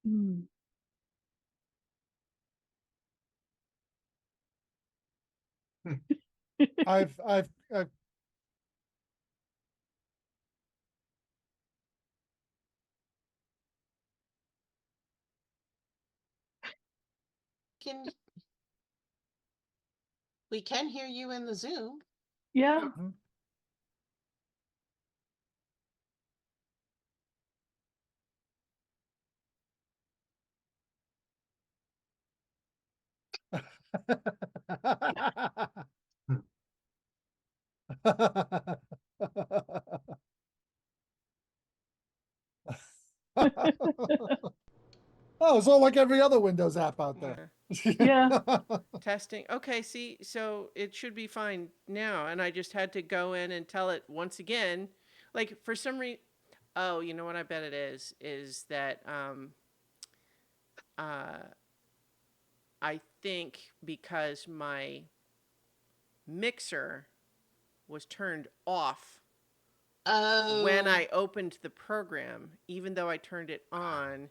Mm. I've Can we can hear you in the Zoom? Yeah. Oh, it's all like every other Windows app out there. Yeah. Testing. Okay, see, so it should be fine now. And I just had to go in and tell it once again. Like, for some reason, oh, you know what I bet it is that I think because my mixer was turned off Oh, when I opened the program, even though I turned it on,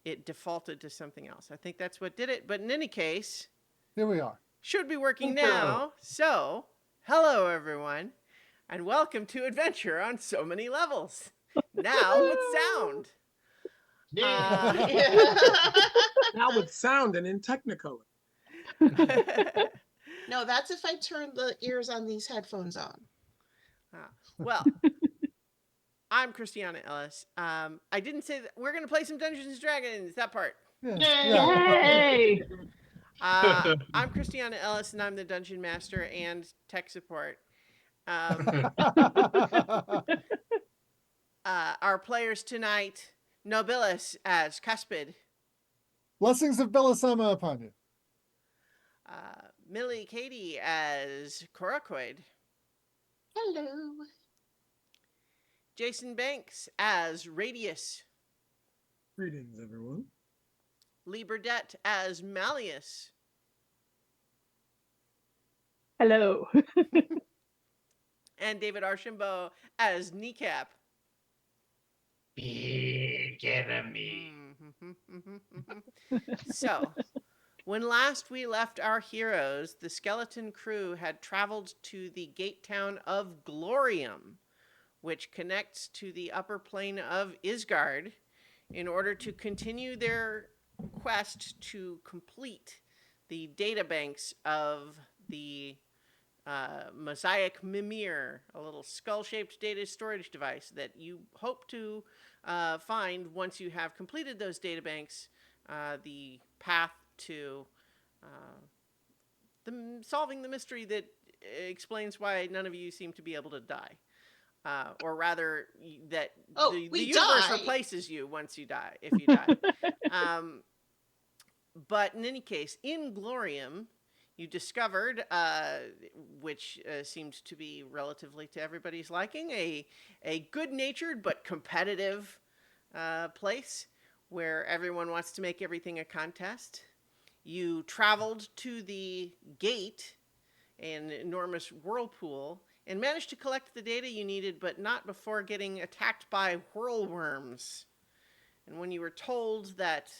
it defaulted to something else. I think that's what did it. But in any case, Here we are. should be working now. So, hello everyone, and welcome to Adventure on So Many Levels. Now with sound. Now with sound and in Technicolor. no, that's if I turn the ears on these headphones on. Well, I'm Christiana Ellis. I didn't say that we're going to play some Dungeons and Dragons, that part. Yay! I'm Christiana Ellis, and I'm the Dungeon Master and tech support. Our players tonight, Nobilis as Cuspid. Blessings of Belisama upon you. Millie Katie as Coracoid. Hello. Jason Banks as Radius. Greetings, everyone. Lee Burdett as Malleus. Hello. And David Archambault as Kneecap. Big enemy. So, when last we left our heroes, the skeleton crew had traveled to the gate town of Glorium, which connects to the upper plane of Isgard, in order to continue their quest to complete the databanks of the Mosaic Mimir, a little skull-shaped data storage device that you hope to find once you have completed those databanks, the path to solving the mystery that explains why none of you seem to be able to die. Or rather, that the universe replaces you once you die, if you die. But in any case, in Glorium, you discovered, which seemed to be relatively to everybody's liking, a good-natured but competitive place where everyone wants to make everything a contest. You traveled to the gate, an enormous whirlpool, and managed to collect the data you needed, but not before getting attacked by whirlworms. And when you were told that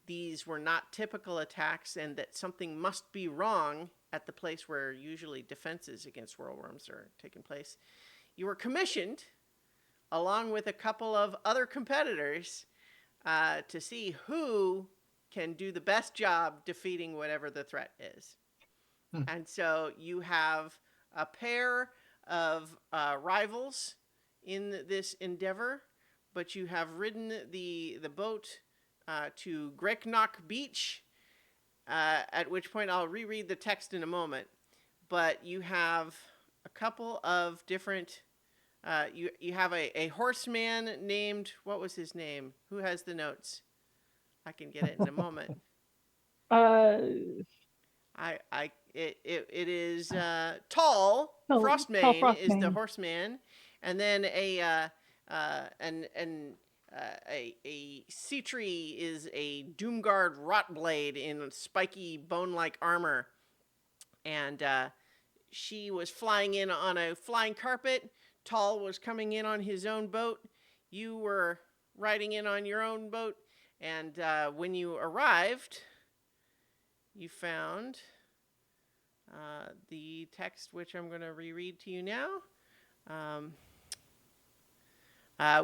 these were not typical attacks and that something must be wrong at the place where usually defenses against whirlworms are taking place, you were commissioned, along with a couple of other competitors, to see who can do the best job defeating whatever the threat is. And so you have a pair of rivals in this endeavor, but you have ridden the boat to Greknock Beach, at which point I'll reread the text in a moment. But you have a couple of different... you have a horseman named... What was his name? Who has the notes? I can get it in a moment. It is Tall. Frostmane is the horseman, and then a sea tree is a Doomguard Rotblade in spiky bone-like armor, and she was flying in on a flying carpet. Tall was coming in on his own boat. You were riding in on your own boat, And when you arrived, you found the text, which I'm going to reread to you now.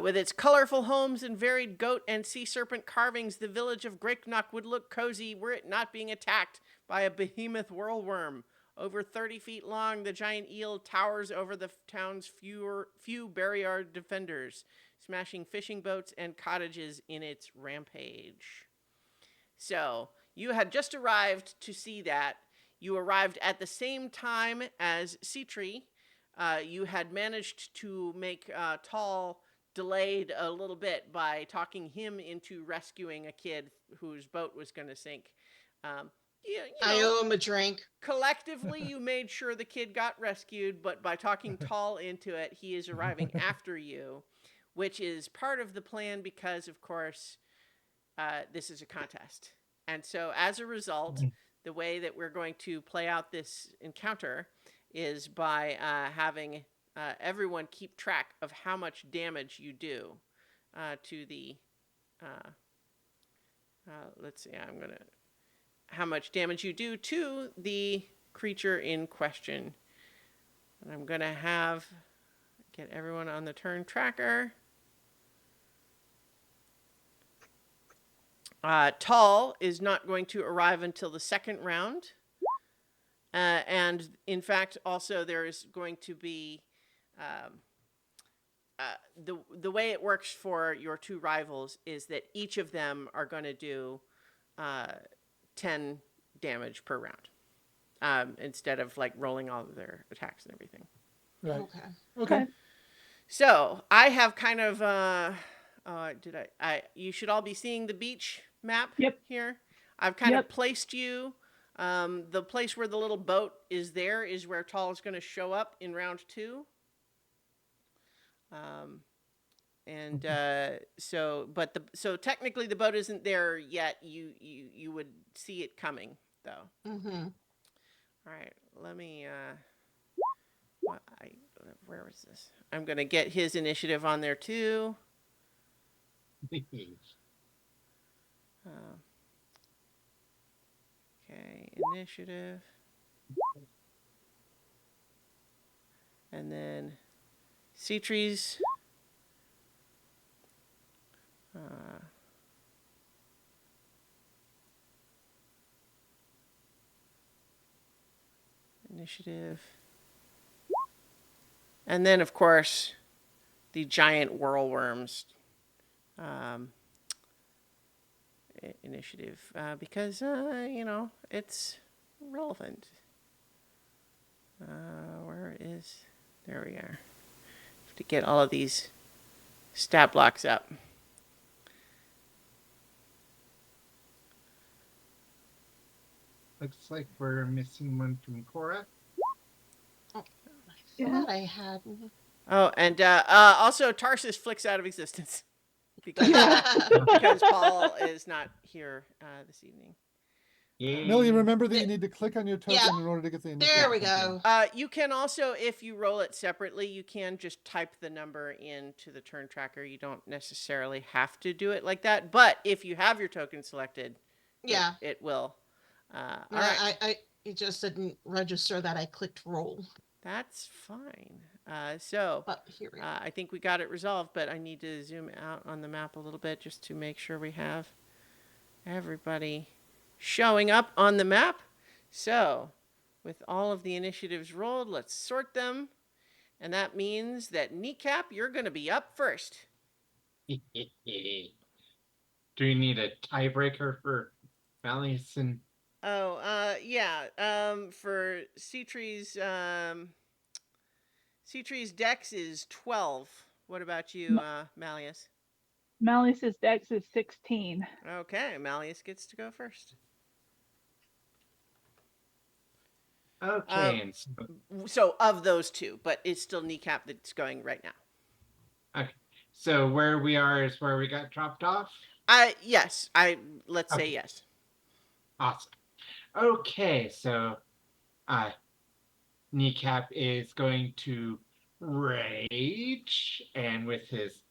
With its colorful homes and varied goat and sea serpent carvings, the village of Greyknock would look cozy were it not being attacked by a behemoth whirlworm. Over 30 feet long, the giant eel towers over the town's few barrier defenders, smashing fishing boats and cottages in its rampage. So, you had just arrived to see that. You arrived at the same time as Citri. You had managed to make Tall delayed a little bit by talking him into rescuing a kid whose boat was going to sink. I owe him a drink. Collectively, you made sure the kid got rescued, but by talking Tall into it, he is arriving after you, which is part of the plan because, of course, this is a contest. And so, as a result, the way that we're going to play out this encounter is by having everyone keep track of how much damage you do to the. Let's see. How much damage you do to the creature in question. And I'm gonna get everyone on the turn tracker. Tall is not going to arrive until the second round. And in fact, also there is going to be the way it works for your two rivals is that each of them are going to do 10 damage per round, instead of like rolling all of their attacks and everything. Right. Okay. Okay. So I have kind of you should all be seeing the beach map here. I've kind of placed you. The place where the little boat is there is where Tall is going to show up in round 2. So technically the boat isn't there yet. You would see it coming though. Mm-hmm. All right, let me. Where was this? I'm gonna get his initiative on there too. Okay, initiative, and then Citri's. Initiative. And then, of course, the giant whirlworms initiative, because, it's relevant. There we are. Have to get all of these stat blocks up. Looks like we're missing one from Cora. I thought I had. Oh, and also Tarsus flicks out of existence because Paul is not here this evening. Millie, remember that you need to click on your token in order to get the initiative. There we go. You can also, if you roll it separately, you can just type the number into the turn tracker. You don't necessarily have to do it like that. But if you have your token selected, it will. All right. It just didn't register that I clicked roll. That's fine. But here we go. I think we got it resolved, but I need to zoom out on the map a little bit just to make sure we have everybody showing up on the map. So, with all of the initiatives rolled, let's sort them. And that means that Kneecap, you're going to be up first. Do we need a tiebreaker for Malleus and... Oh, yeah. For Citri's dex is 12. What about you, Malleus? Malleus's dex is 16. Okay, Malleus gets to go first. Okay. So of those two, but it's still Kneecap that's going right now. Okay. So where we are is where we got dropped off? Yes. Let's say yes. Awesome. Okay, so Kneecap is going to rage, and with his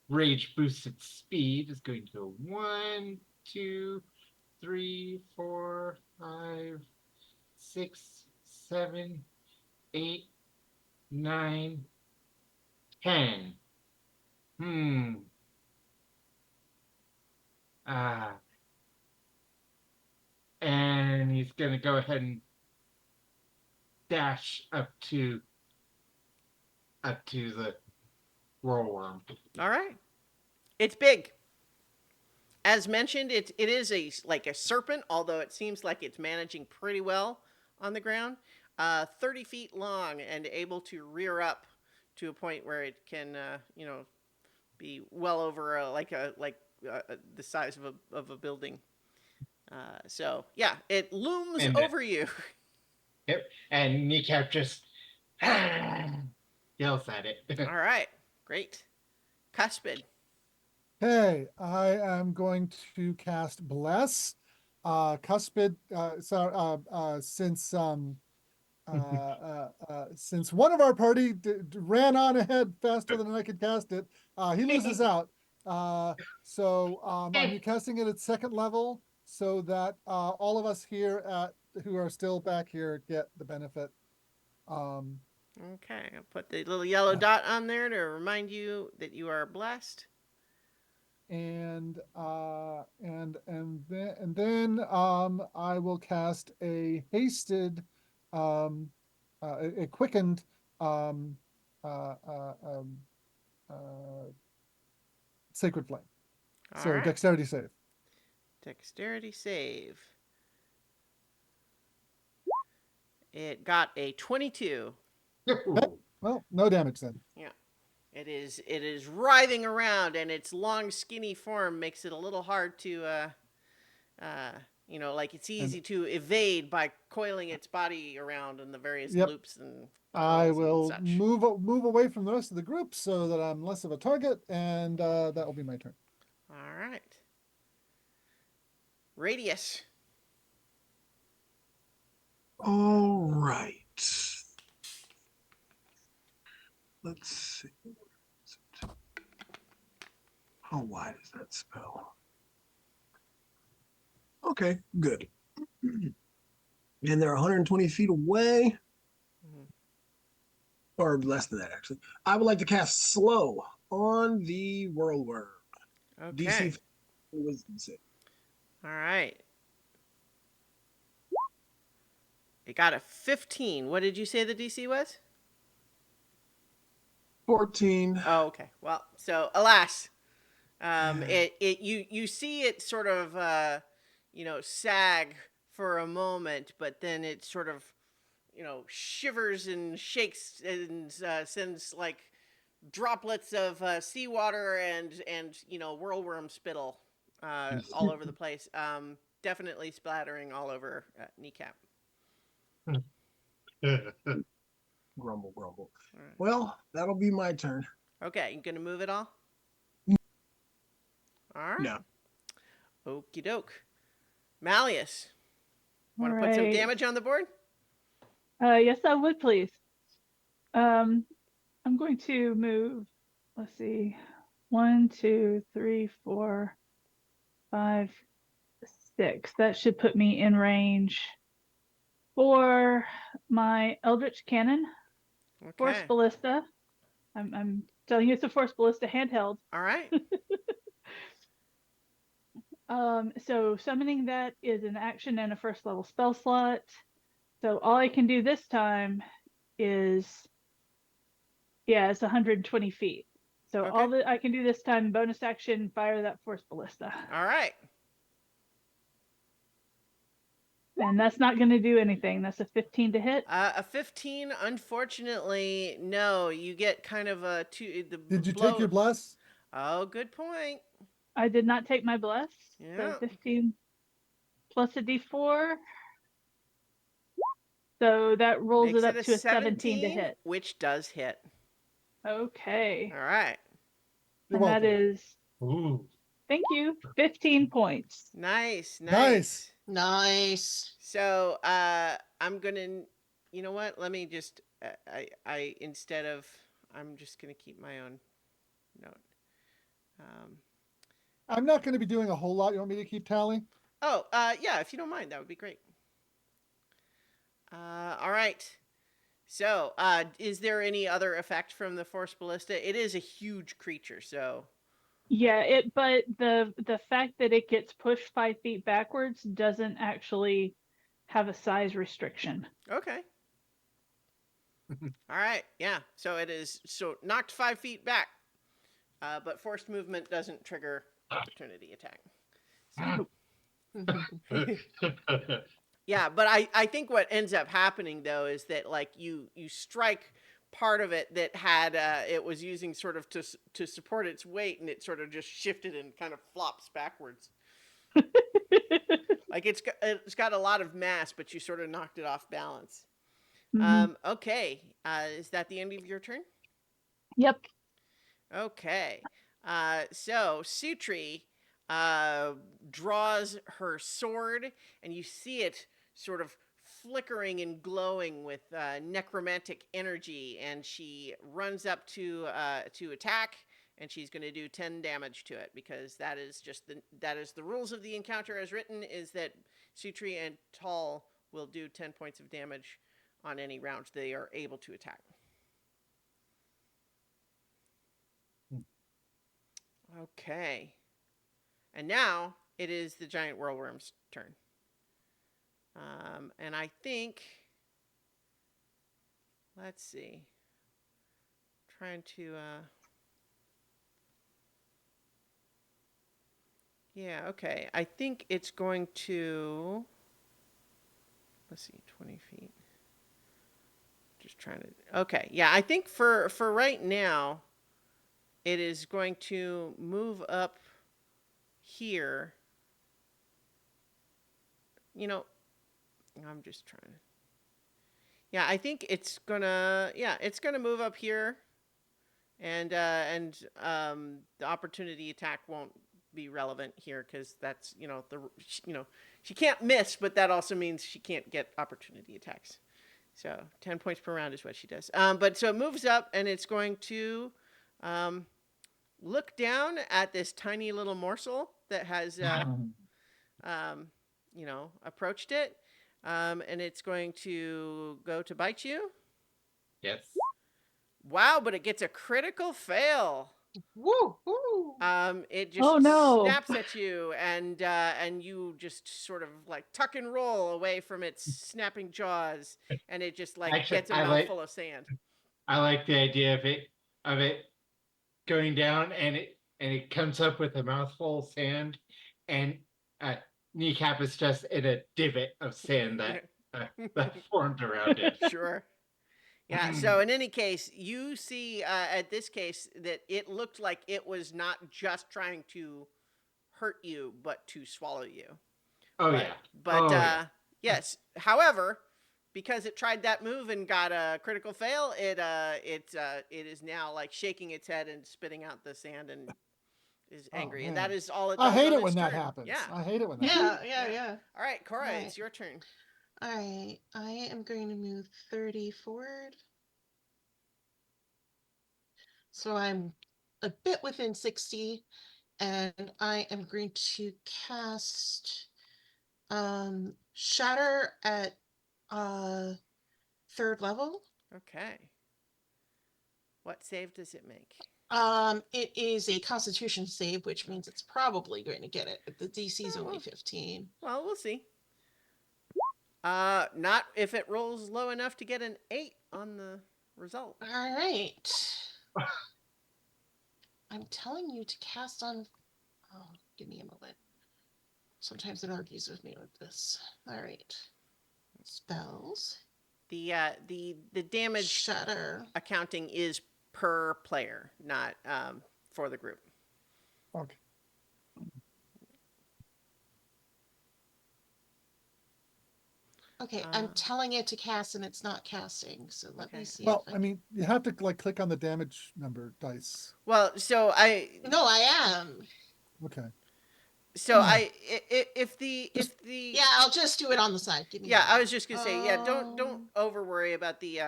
rage boosts its speed is going to go 1, 2, 3, 4, 5, 6, 7, 8, 9, 10. Ah. And he's gonna go ahead and dash up to the whirlworm. All right. It's big. As mentioned, it is like a serpent, although it seems like it's managing pretty well on the ground. 30 feet long and able to rear up to a point where it can, be well over the size of a building. So yeah, it looms And, over you. Yep. And Kneecap just yells at it. All right, great. Cuspid. Okay, I am going to cast Bless. Cuspid, since one of our party ran on ahead faster than I could cast it, he loses out. I'm casting it at second level so that all of us here who are still back here get the benefit. Okay, I'll put the little yellow dot on there to remind you that you are blessed. And then I will cast a hasted, a quickened, sacred flame. All So right. dexterity save. Dexterity save. It got a 22. Well, no damage then. Yeah. It is writhing around, and its long, skinny form makes it a little hard to, like it's easy to evade by coiling its body around in the various Yep. loops and I curls will and such. move away from the rest of the group so that I'm less of a target, and that will be my turn. All right. Radius. All right. Let's see. How wide is that spell? Okay, good. And they're 120 feet away, Mhm. or less than that, actually. I would like to cast Slow on the Whirlworm. Okay. DC Wisdom save. All right. It got a 15. What did you say the DC was? 14. Oh, okay. Well, so alas, you see it sort of sag for a moment, but then it sort of shivers and shakes and sends like droplets of seawater and whirlworm spittle all over the place. Definitely splattering all over Kneecap. Grumble, grumble. All right. Well, that'll be my turn. Okay, you gonna move it all? All right. No. Okie doke. Malleus. Want to All put some right. damage on the board? Yes, I would, please. I'm going to move, let's see, 1, 2, 3, 4, 5, 6. That should put me in range for my Eldritch Cannon, Force Okay. Ballista. I'm telling you it's a Force Ballista handheld. All right. So summoning that is an action and a first level spell slot. So all I can do this time is, it's 120 feet. So Okay. all that I can do this time, bonus action, fire that Force Ballista. All right. And that's not going to do anything. That's a 15 to hit. A 15, unfortunately, no. You get kind of a two. Did you take your bless? Oh, good point. I did not take my bless. Yeah. So 15 plus a d4. So that rolls Makes it up it a to a 17 to 17, hit. which does hit. Okay. All right. You're And that welcome. is, Ooh. thank you, 15 points. Nice. Nice. Nice. So I'm gonna, you know what? Let me just I'm just gonna keep my own note. I'm not going to be doing a whole lot. You want me to keep tally? Yeah, if you don't mind, that would be great. All right. So, is there any other effect from the Force Ballista? It is a huge creature, so. Yeah, but the fact that it gets pushed 5 feet backwards doesn't actually have a size restriction. Okay. All right. Yeah. So it is knocked 5 feet back, but forced movement doesn't trigger opportunity attack. So. Yeah, but I think what ends up happening though is that like you strike part of it that had it was using sort of to support its weight, and it sort of just shifted and kind of flops backwards. Like it's got a lot of mass, but you sort of knocked it off balance. Okay, is that the end of your turn? Yep. Okay, so Sutri draws her sword, and you see it sort of flickering and glowing with necromantic energy, and she runs up to attack, and she's going to do 10 damage to it, because that is the rules of the encounter as written, is that Sutri and Tal will do 10 points of damage on any round they are able to attack. Okay. And now it is the giant whirlworm's turn. And I think, let's see, trying to, yeah, okay. I think it's going to, let's see, 20 feet. Just trying to, okay. Yeah, I think for right now, it is going to move up here. You know, I'm just trying to. Yeah, I think it's gonna move up here, and the opportunity attack won't be relevant here, because that's she can't miss, but that also means she can't get opportunity attacks. So 10 points per round is what she does. But so it moves up, and it's going to look down at this tiny little morsel that has approached it. And it's going to go to bite you. Yes. Wow, but it gets a critical fail. Woo, woo. It just Oh, no. snaps at you, and you just sort of like tuck and roll away from its snapping jaws, and it just like Actually, gets a mouthful of sand. I like the idea of it going down, and it comes up with a mouthful of sand, and Kneecap is just in a divot of sand that formed around it. Sure. Yeah, so in any case, you see at this case that it looked like it was not just trying to hurt you, but to swallow you. Oh, But, yeah. But yeah. yes, however, because it tried that move and got a critical fail, it is now like shaking its head and spitting out the sand and is angry. And that man. is all it I does hate on it its when that turn. happens. Yeah. I hate it when that Yeah, happens. yeah. All right, Cora, Right. it's your turn. All right, I am going to move 30 forward. So I'm a bit within 60, and I am going to cast Shatter at 3rd level. Okay. What save does it make? It is a Constitution save, which means it's probably going to get it. But the DC is Oh, only well. 15. Well, we'll see. Not if it rolls low enough to get an 8 on the result. All right. I'm telling you to cast on. Oh, give me a moment. Sometimes it argues with me with this. All right. Spells. The damage Shatter. accounting is per player, not for the group. Okay. Okay, I'm telling it to cast and it's not casting. So let me see. Well, if I mean, you have to like click on the damage number dice. Well, so No, I am. Okay. So if the Yeah, I'll just do it on the side. Give me. Yeah, I was just gonna say, yeah, don't Um, over worry about the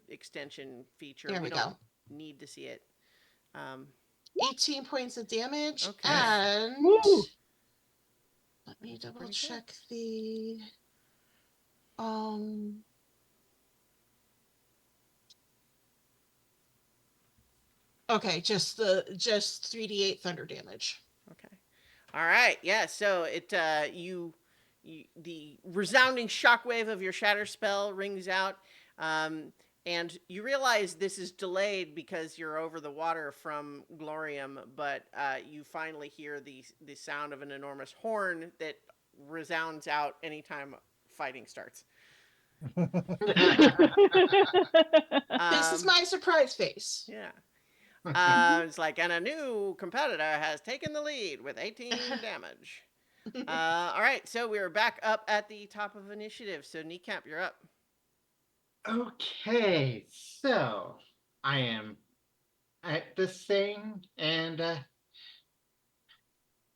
extension feature. There we don't go. need to see it. 18 points of damage. Okay. And Woo! let me double Pretty good. check the um okay, just 3d8 thunder damage. Okay. All right. Yeah. So it the resounding shockwave of your shatter spell rings out, and you realize this is delayed because you're over the water from Glorium, but you finally hear the sound of an enormous horn that resounds out anytime fighting starts. This is my surprise face. Yeah. It's like, and a new competitor has taken the lead with 18 damage. All right, so we're back up at the top of initiative. So Kneecap, you're up. Okay, so I am at this thing, and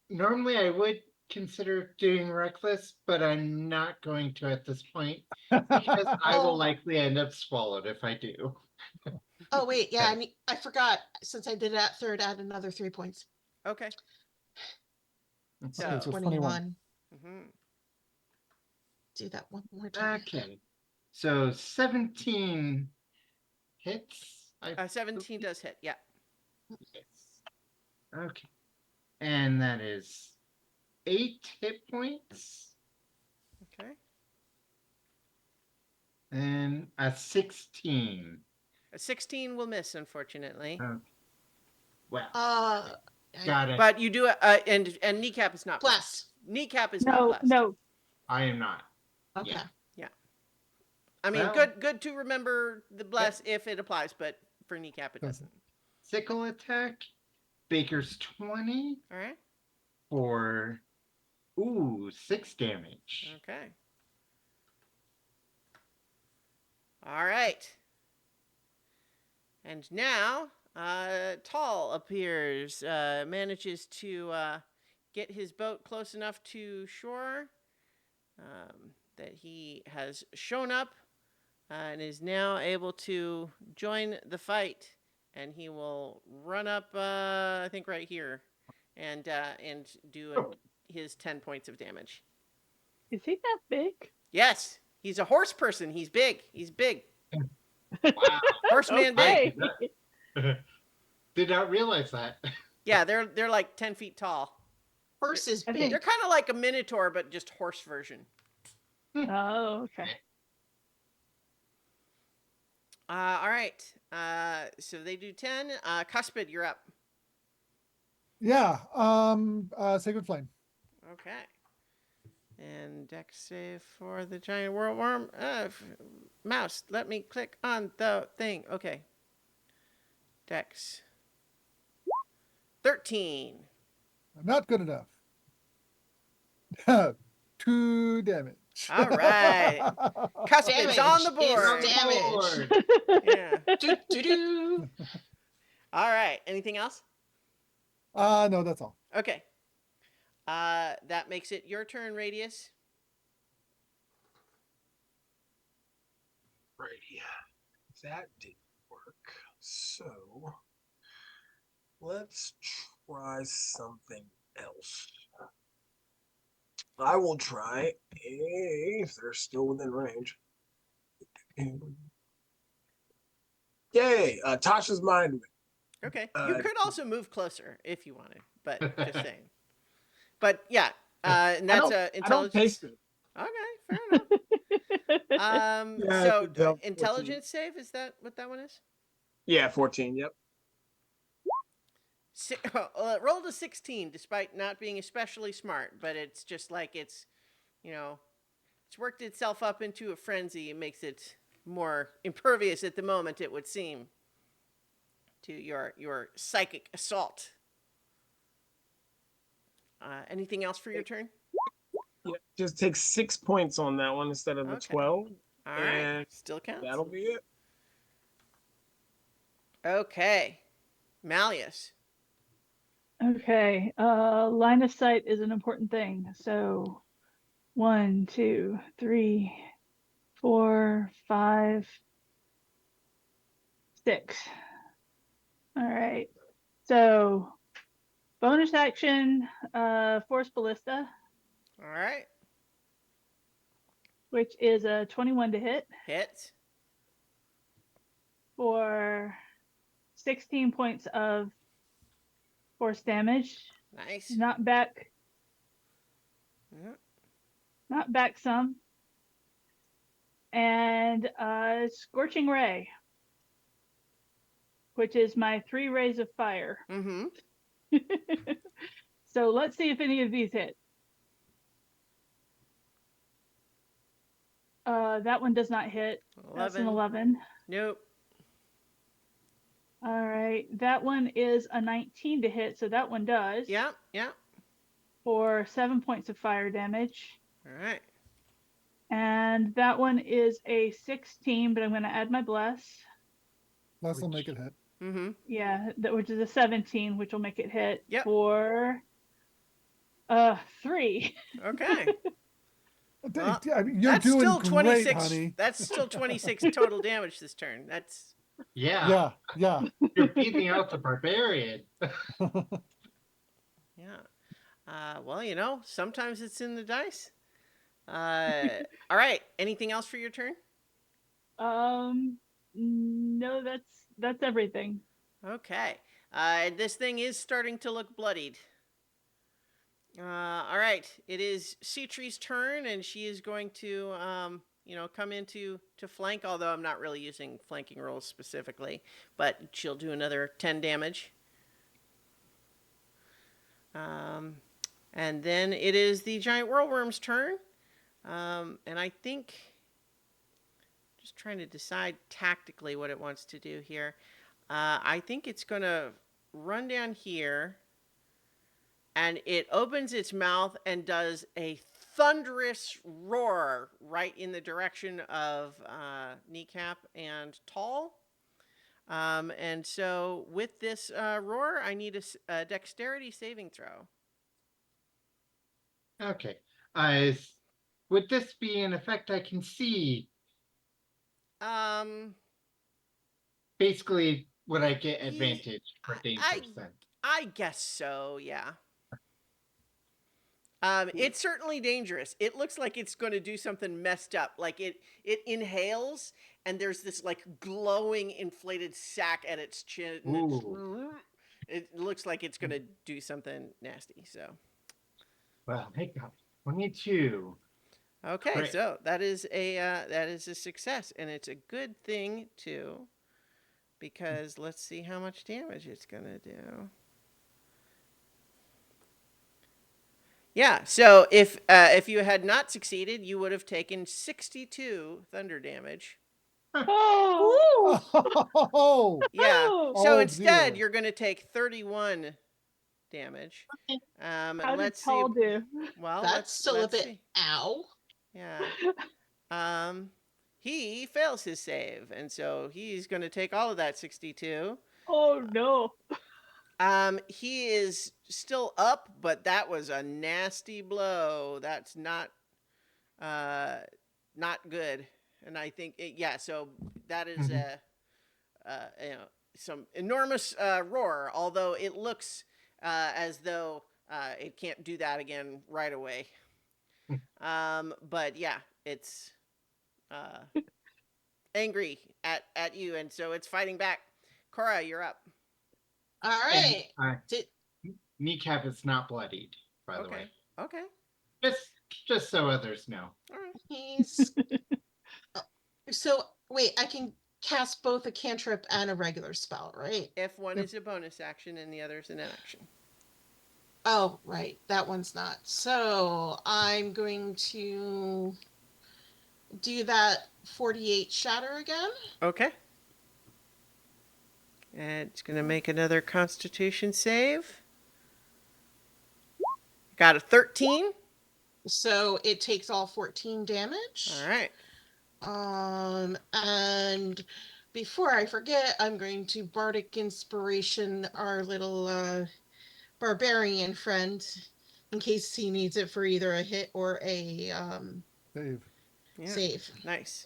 normally I would consider doing reckless, but I'm not going to at this point because I will Oh. likely end up swallowed if I do. Oh wait, yeah, I forgot. Since I did that third, add another 3 points. Okay. Okay, So, so 21. mhm. Do that one more time. Okay, so 17 hits. 17 does hit. Yeah. Yes. Okay, and that is 8 hit points Okay. and a 16. A 16 will miss, unfortunately. Okay. Well, I- got it. But you do, and Kneecap is not Bless. Kneecap is not No, blessed. no. I am not. Okay. Yeah. I mean, Well- good to remember the bless if it applies, but for Kneecap it doesn't. Sickle attack. Baker's 20 All right. for 6 damage. Okay. All right. And now, Tall appears, manages to get his boat close enough to shore that he has shown up and is now able to join the fight. And he will run up, I think, right here, and do his 10 points of damage. Is he that big? Yes, he's a horse person. He's big. He's big. Wow. Horseman big. Okay. Did not realize that. Yeah, they're like 10 feet tall. Horse is I big. think- They're kind of like a minotaur, but just horse version. Oh, okay. All right. So they do 10. Cuspid, you're up. Yeah, Sacred Flame. Okay. And dex save for the giant whirlworm. Mouse, let me click on the thing. Okay. Dex. 13. Not good enough. 2 damage. All right. Cuspid's on the Damage board. is Yeah. do, do, do. All right. Anything else? No, that's all. Okay. That makes it your turn, Radius. Righty. That didn't work. So let's try something else. I will try if they're still within range. Yay! Tasha's mind. Okay. You Uh, could also move closer if you wanted, but just saying. But yeah, and that's I don't intelligence. taste it. Okay, fair enough. Yeah, I So could tell. 14. intelligence save, is that what that one is? Yeah, 14. Yep. Rolled a 16 despite not being especially smart, but it's just like it's worked itself up into a frenzy. It makes it more impervious at the moment, it would seem, to your psychic assault. Anything else for your turn? Yeah, just take 6 points on that one instead of the Okay. 12. All right, And still counts. that'll be it. Okay, Malleus. Okay. Line of sight is an important thing. So 1, 2, 3, 4, 5, 6. All right. So bonus action, Force Ballista, All right. which is a 21 to hit Hit. for 16 points of force damage. Nice. Not back, Mhm. not back some. And Scorching Ray, which is my 3 rays of fire. Mm-hmm. So let's see if any of these hit. That one does not hit. That's an 11. Nope. All right, that one is a 19 to hit, so that one does. Yeah. Yeah. For 7 points of fire damage. All right. And that one is a 16, but I'm going to add my bless. Bless will make it hit. Mm-hmm. Yeah, which is a 17, which will make it hit Yep. for 3. Okay. Well, I mean, you're that's doing still great, 26. honey. That's still 26 total damage this turn. That's Yeah. Yeah. You're beating out the barbarian. yeah. Well, you know, sometimes it's in the dice. All right. Anything else for your turn? No, that's everything. Okay. This thing is starting to look bloodied. All right. It is Citri's turn, and she is going to, come into to flank. Although I'm not really using flanking rolls specifically, but she'll do another 10 damage. And then it is the giant whirlworm's turn, and I think just trying to decide tactically what it wants to do here. I think it's going to run down here. And it opens its mouth and does a thunderous roar right in the direction of Kneecap and Tall. And so with this roar, I need a dexterity saving throw. Okay. Would this be an effect I can see? Basically, would I get advantage for danger sense? I guess so, yeah. It's certainly dangerous. It looks like it's going to do something messed up. Like it inhales, and there's this like glowing inflated sac at its chin. It looks like it's going to do something nasty. So, Well, I got 22. okay, Great. so that is a success, and it's a good thing too, because let's see how much damage it's going to do. Yeah, so if you had not succeeded, you would have taken 62 thunder damage. Oh! Oh, Yeah. Oh! So Oh, instead, dear. you're going to take 31 damage. And How did let's see. Tall do? Well, That's still a let's bit see. ow. Yeah. He fails his save, and so he's going to take all of that 62. Oh no. He is still up, but that was a nasty blow. That's not good. And I think so that is some enormous roar, although it looks as though it can't do that again right away. But yeah, it's angry at you, and so it's fighting back. Cora, you're up. All right. Did Kneecap is not bloodied, by the way. Okay. Just so others know. All right. he's so wait, I can cast both a cantrip and a regular spell, right? If one is a bonus action and the other is an action. Oh, right. That one's not. So I'm going to do that 48 shatter again. Okay. And it's going to make another Constitution save. Got a 13. So it takes all 14 damage. All right. And before I forget, I'm going to Bardic Inspiration our little barbarian friend in case he needs it for either a hit or a Save. Yeah. save. Nice.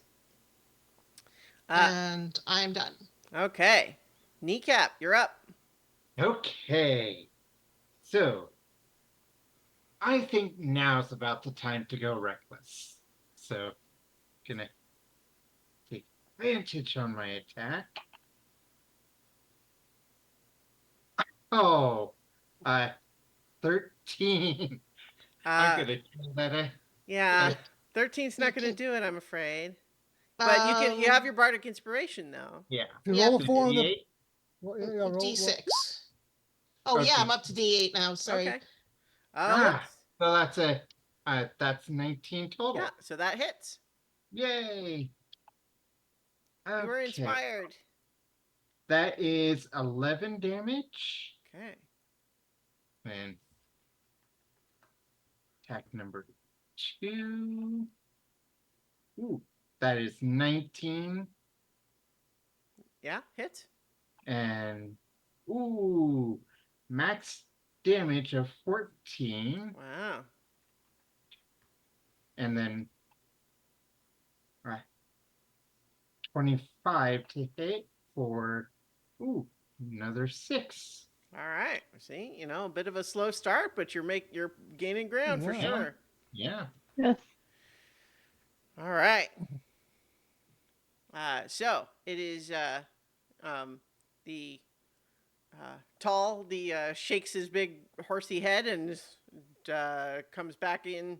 And I'm done. Okay. Kneecap, you're up. Okay. So I think now's about the time to go reckless. So gonna take advantage on my attack. Oh, uh, 13. I'm Uh, gonna try that. yeah, Uh, 13's You not going to can, do it, I'm afraid. But you have your bardic inspiration though. yeah. If you yeah, roll a So 4 on the, D8. well, yeah, roll. D6. Oh yeah, I'm Okay. up to D8 now. Sorry. Okay. Ah, Let's. so that's 19 Yeah, total. so that hits. Yay. You were Okay. inspired. That is 11 damage. Okay. Then attack number 2. Ooh, that is 19. Yeah, hits. And ooh, max damage of 14. Wow. And then 25 to hit for another 6. All right. See, a bit of a slow start, but you're gaining ground for Yeah. sure. Yeah. Yes. All right. So it is the tall. The shakes his big horsey head and comes back in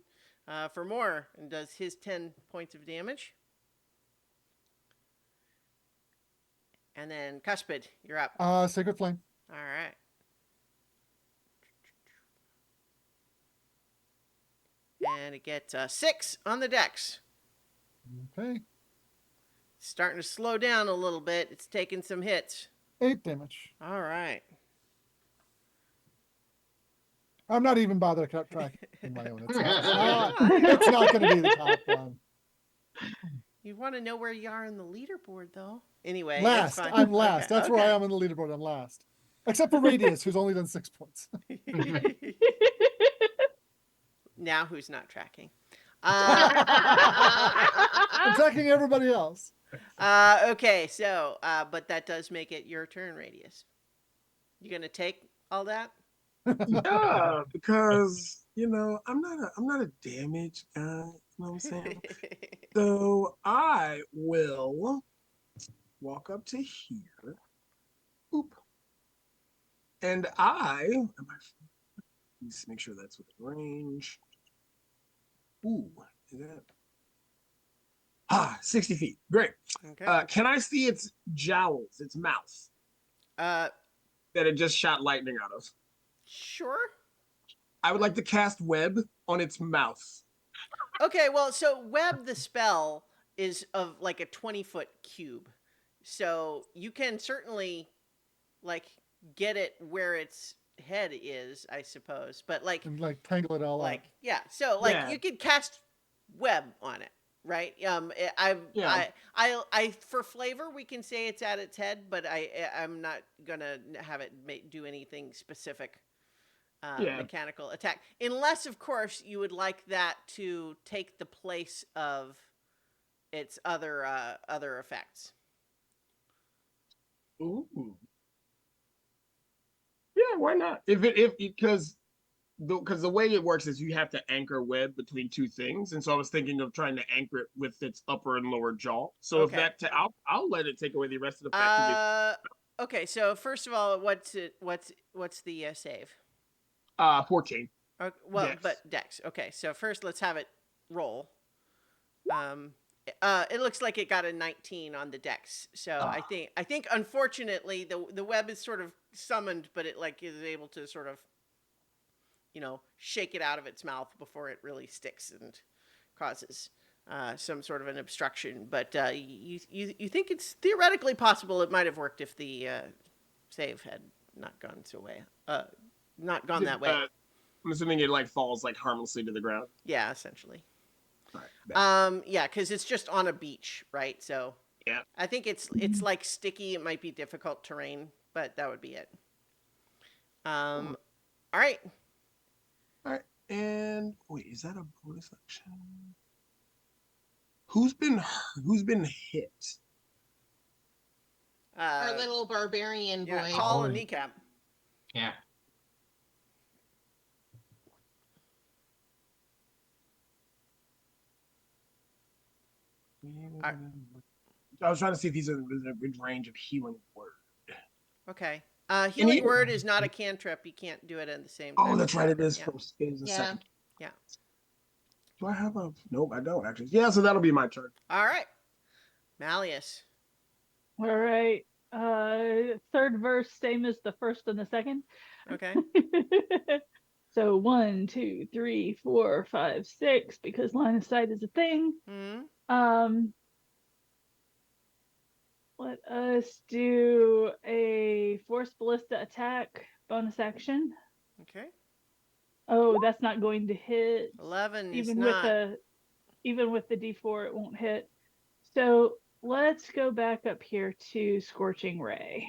for more and does his 10 points of damage. And then Cuspid, you're up. Sacred Flame. All right. And it gets 6 on the dex. Okay. Starting to slow down a little bit. It's taking some hits. 8 damage. All right. I'm not even bothered to keep track in my own. It's not going to be the top one. You want to know where you are in the leaderboard, though. Anyway, Last. that's fine. I'm last. Okay, That's where I am in the leaderboard. I'm last. Except for Radius, who's only done 6 points. Now who's not tracking? I'm tracking everybody else. Okay, so but that does make it your turn, Radius. You gonna take all that? Yeah, because I'm not a damage guy. You know what I'm saying? So I will walk up to here. Oop. And let's make sure that's within range. Ooh, is that 60 feet. Great. Okay. Can I see its jowls, its mouth Uh, that it just shot lightning out of? sure. I would like to cast web on its mouth. Okay, well, so web the spell is of like a 20-foot cube. So you can certainly like get it where its head is, I suppose. But And like tangle it all up. yeah. So like Yeah. you could cast web on it, right? Yeah. I for flavor we can say it's at its head, but I'm not gonna have it do anything specific. Yeah. Mechanical attack, unless of course you would like that to take the place of its other effects. Ooh. Yeah, why not? If because the way it works is you have to anchor web between two things, and so I was thinking of trying to anchor it with its upper and lower jaw. So Okay. if that, I'll let it take away the rest of the effect. Okay. So first of all, what's the save? 14. Well, Dex. but Dex. Okay. So first, let's have it roll. It looks like it got a 19 on the Dex. So I think unfortunately the web is sort of summoned, but it like is able to sort of shake it out of its mouth before it really sticks and causes some sort of an obstruction. But you think it's theoretically possible it might have worked if the save had not gone that way. I'm assuming it like falls like harmlessly to the ground. Yeah, essentially. All right. Yeah, because it's just on a beach, right? So Yeah. I think it's like sticky. It might be difficult terrain, but that would be it. All right. All right. And wait, is that a bonus action? Who's been hit? Our little barbarian boy. Yeah, Tall and Kneecap. Yeah. I was trying to see if he's in a good range of healing word. Okay. Healing he- word is not a cantrip. You can't do it at the same time. Oh, that's right. It is Yeah. from it is the Yeah. second. Yeah. Do I have a? Nope, I don't actually. Yeah, so that'll be my turn. All right. Malleus. All right. Third verse, same as the first and the second. Okay. So 1, 2, 3, 4, 5, 6, because line of sight is a thing. Hmm. Let us do a force ballista attack bonus action. Okay. Oh, that's not going to hit. 11 is Even not. with the D4, it won't hit. So let's go back up here to Scorching Ray.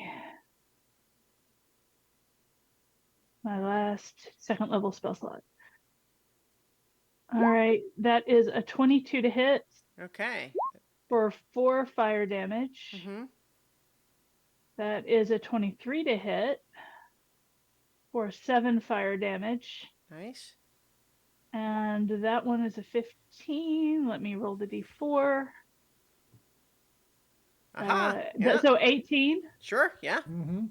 My last second level spell slot. All right, that is a 22 to hit Okay. for 4 fire damage. Mm-hmm. That is a 23 to hit for 7 fire damage. Nice. And that one is a 15. Let me roll the D4. Aha. Yeah. So 18. Sure. Yeah. Mm-hmm.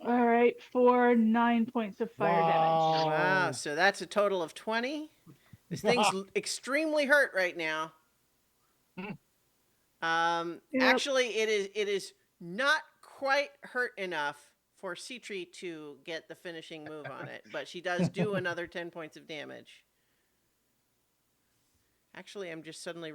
All right, for 9 points of fire damage. Wow. So that's a total of 20. This thing's extremely hurt right now. Yep. Actually, it is not quite hurt enough for Citri to get the finishing move on it, but she does do another 10 points of damage. Actually, I'm just suddenly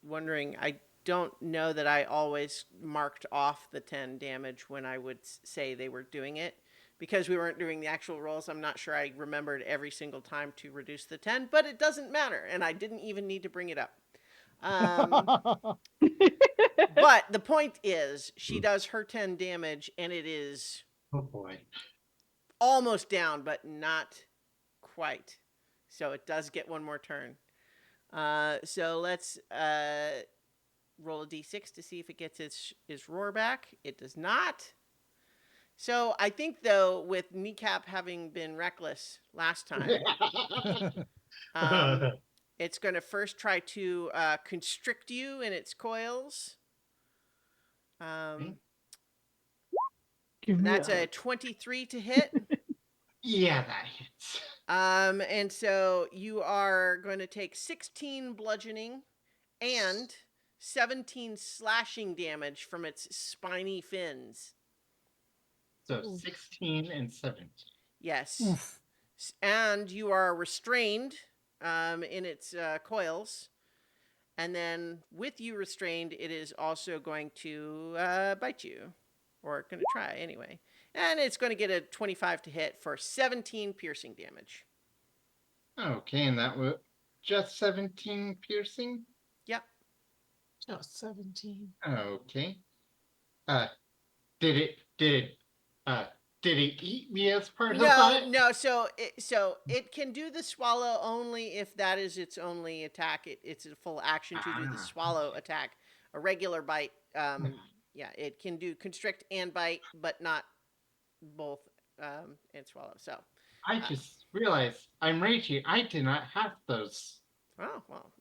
wondering, I don't know that I always marked off the 10 damage when I would say they were doing it. Because we weren't doing the actual rolls, I'm not sure I remembered every single time to reduce the 10, but it doesn't matter, and I didn't even need to bring it up. But the point is, she does her 10 damage, and it is Oh boy. almost down, but not quite. So it does get one more turn. So let's roll a d6 to see if it gets its roar back. It does not. So I think, though, with Kneecap having been reckless last time, it's going to first try to constrict you in its coils. Give me That's a 23 to hit. Yeah, that hits. And so you are going to take 16 bludgeoning and 17 slashing damage from its spiny fins. So 16 and 17. Yes. Oof. And you are restrained in its coils. And then with you restrained, it is also going to bite you. Or going to try anyway. And it's going to get a 25 to hit for 17 piercing damage. Okay, and that was just 17 piercing? Yep. Oh, 17. Okay. Did it eat me as part of that? No. So it can do the swallow only if that is its only attack. It's a full action to do the swallow attack. A regular bite, yeah, it can do constrict and bite, but not both and swallow. So I just realized I'm raging. I did not have those. oh well,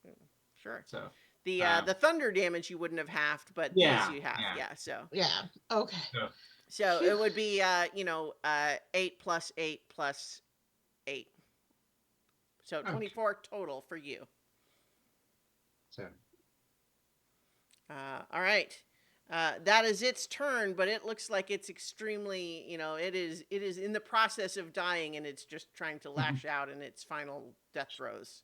sure. So The thunder damage you wouldn't have halved, but Yeah, these you have. yeah. Yeah. So Yeah. Okay. so Phew. it would be 8 plus 8 plus 8. So 24 total for you. so All right. That is its turn, but it looks like it's extremely, it is in the process of dying, and it's just trying to lash out in its final death throes.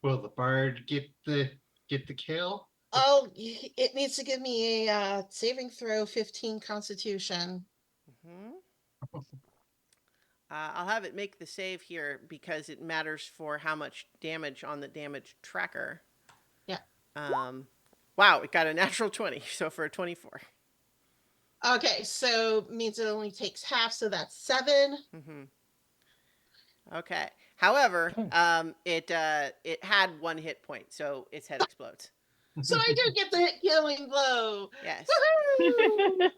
will the bard get the kill? Oh, it needs to give me a saving throw 15 Constitution. Mm-hmm. I'll have it make the save here because it matters for how much damage on the damage tracker. Yeah. Wow, it got a natural 20, so for a 24. Okay, so means it only takes half, so that's 7. Mm-hmm. Okay. However, it had 1 hit point, so its head explodes. So I do get the killing blow. Yes. Woohoo!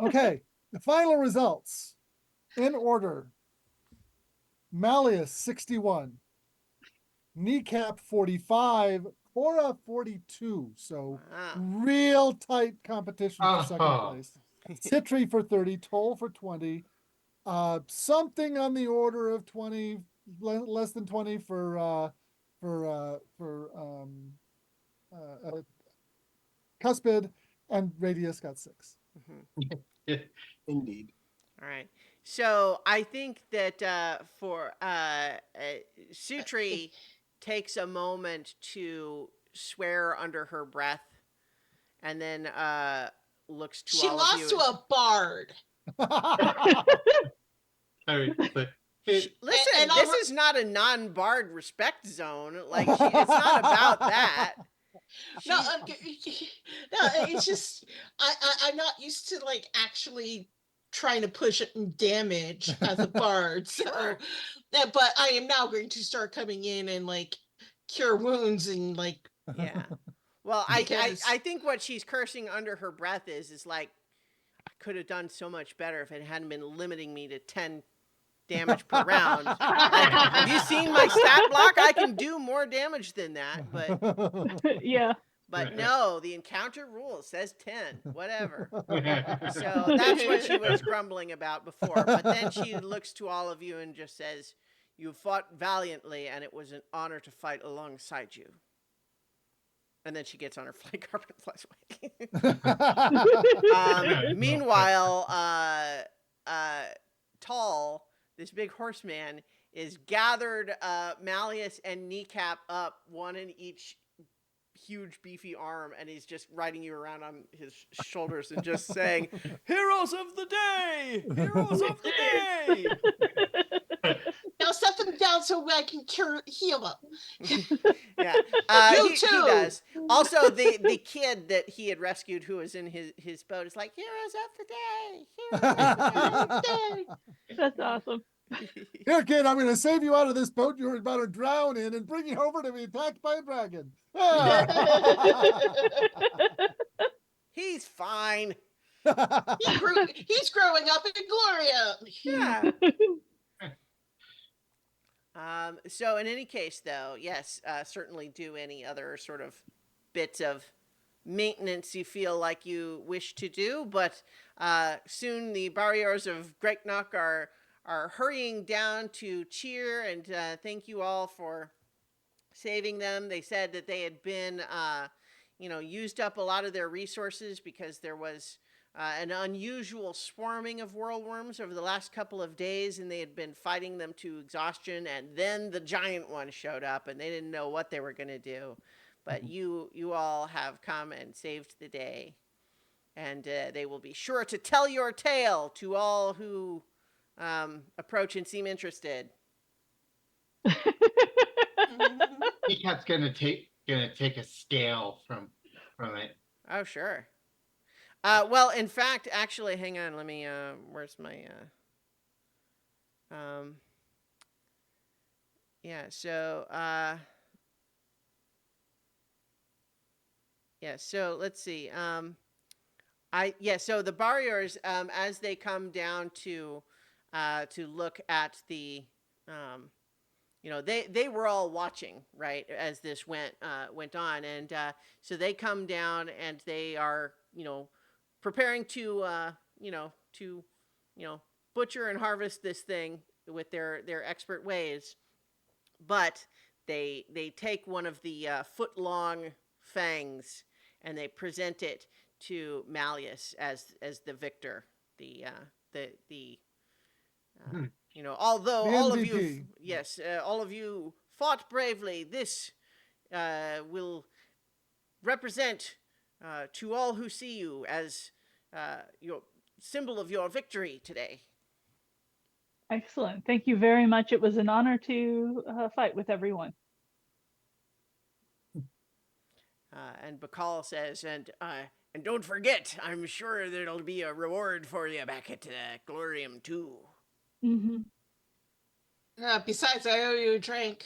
Okay. The final results in order: Malleus 61, Kneecap 45, Cora 42. So Wow. real tight competition for second Oh. place. Citri for 30, Toll for 20, something on the order of 20, less than 20 for Cuspid, and Radius got 6. Indeed. All right. So I think that for Sutri takes a moment to swear under her breath, and then looks to She all of lost you. to a bard. I mean, but Listen, and this I'll- is not a non-bard respect zone. Like it's not about that. No, She's- no, it's just I'm not used to like actually trying to push damage as a bard. So, Sure. but I am now going to start coming in and like cure wounds and like Yeah. Well, Because- I think what she's cursing under her breath is like, I could have done so much better if it hadn't been limiting me to 10 damage per round. Like, have you seen my stat block? I can do more damage than that, Yeah. but no, the encounter rule says 10, whatever. So that's what she was grumbling about before. But then she looks to all of you and just says, "You fought valiantly, and it was an honor to fight alongside you." And then she gets on her flight carpet and flies away. Meanwhile, Tall, this big horseman, is gathered Malleus and Kneecap up, one in each huge beefy arm, and he's just riding you around on his shoulders and just saying, "Heroes of the day! Heroes of the day!" now set them down so I can heal them. Yeah, You he too. does. Also, the kid that he had rescued, who was in his boat, is like, "Heroes of the day! Heroes of the day!" That's awesome. Here, kid, I'm going to save you out of this boat you're about to drown in and bring you over to be attacked by a dragon. He's fine. He's growing up in Gloria. Yeah. So in any case, though, yes, certainly do any other sort of bits of maintenance you feel like you wish to do, but soon the barriers of Greyknock are hurrying down to cheer and thank you all for saving them. They said that they had been, used up a lot of their resources because there was an unusual swarming of whirlworms over the last couple of days, and they had been fighting them to exhaustion, and then the giant one showed up, and they didn't know what they were going to do. But you all have come and saved the day, and they will be sure to tell your tale to all who approach and seem interested. Kneecap's gonna take a scale from it. Oh, sure. Well, in fact, actually, hang on. Let me. Where's my? Yeah. So. Yeah. So let's see. So the barriers, as they come down to look at the, they were all watching, right, as this went on, and so they come down and they are, preparing to, butcher and harvest this thing with their expert ways, but they take one of the foot-long fangs and they present it to Malleus as the victor, although The all of you, MVP. yes, all of you fought bravely, this will represent to all who see you as your symbol of your victory today. Excellent. Thank you very much. It was an honor to fight with everyone. And Bacall says, and don't forget, I'm sure there'll be a reward for you back at Glorium too. Mm-hmm. Besides, I owe you a drink.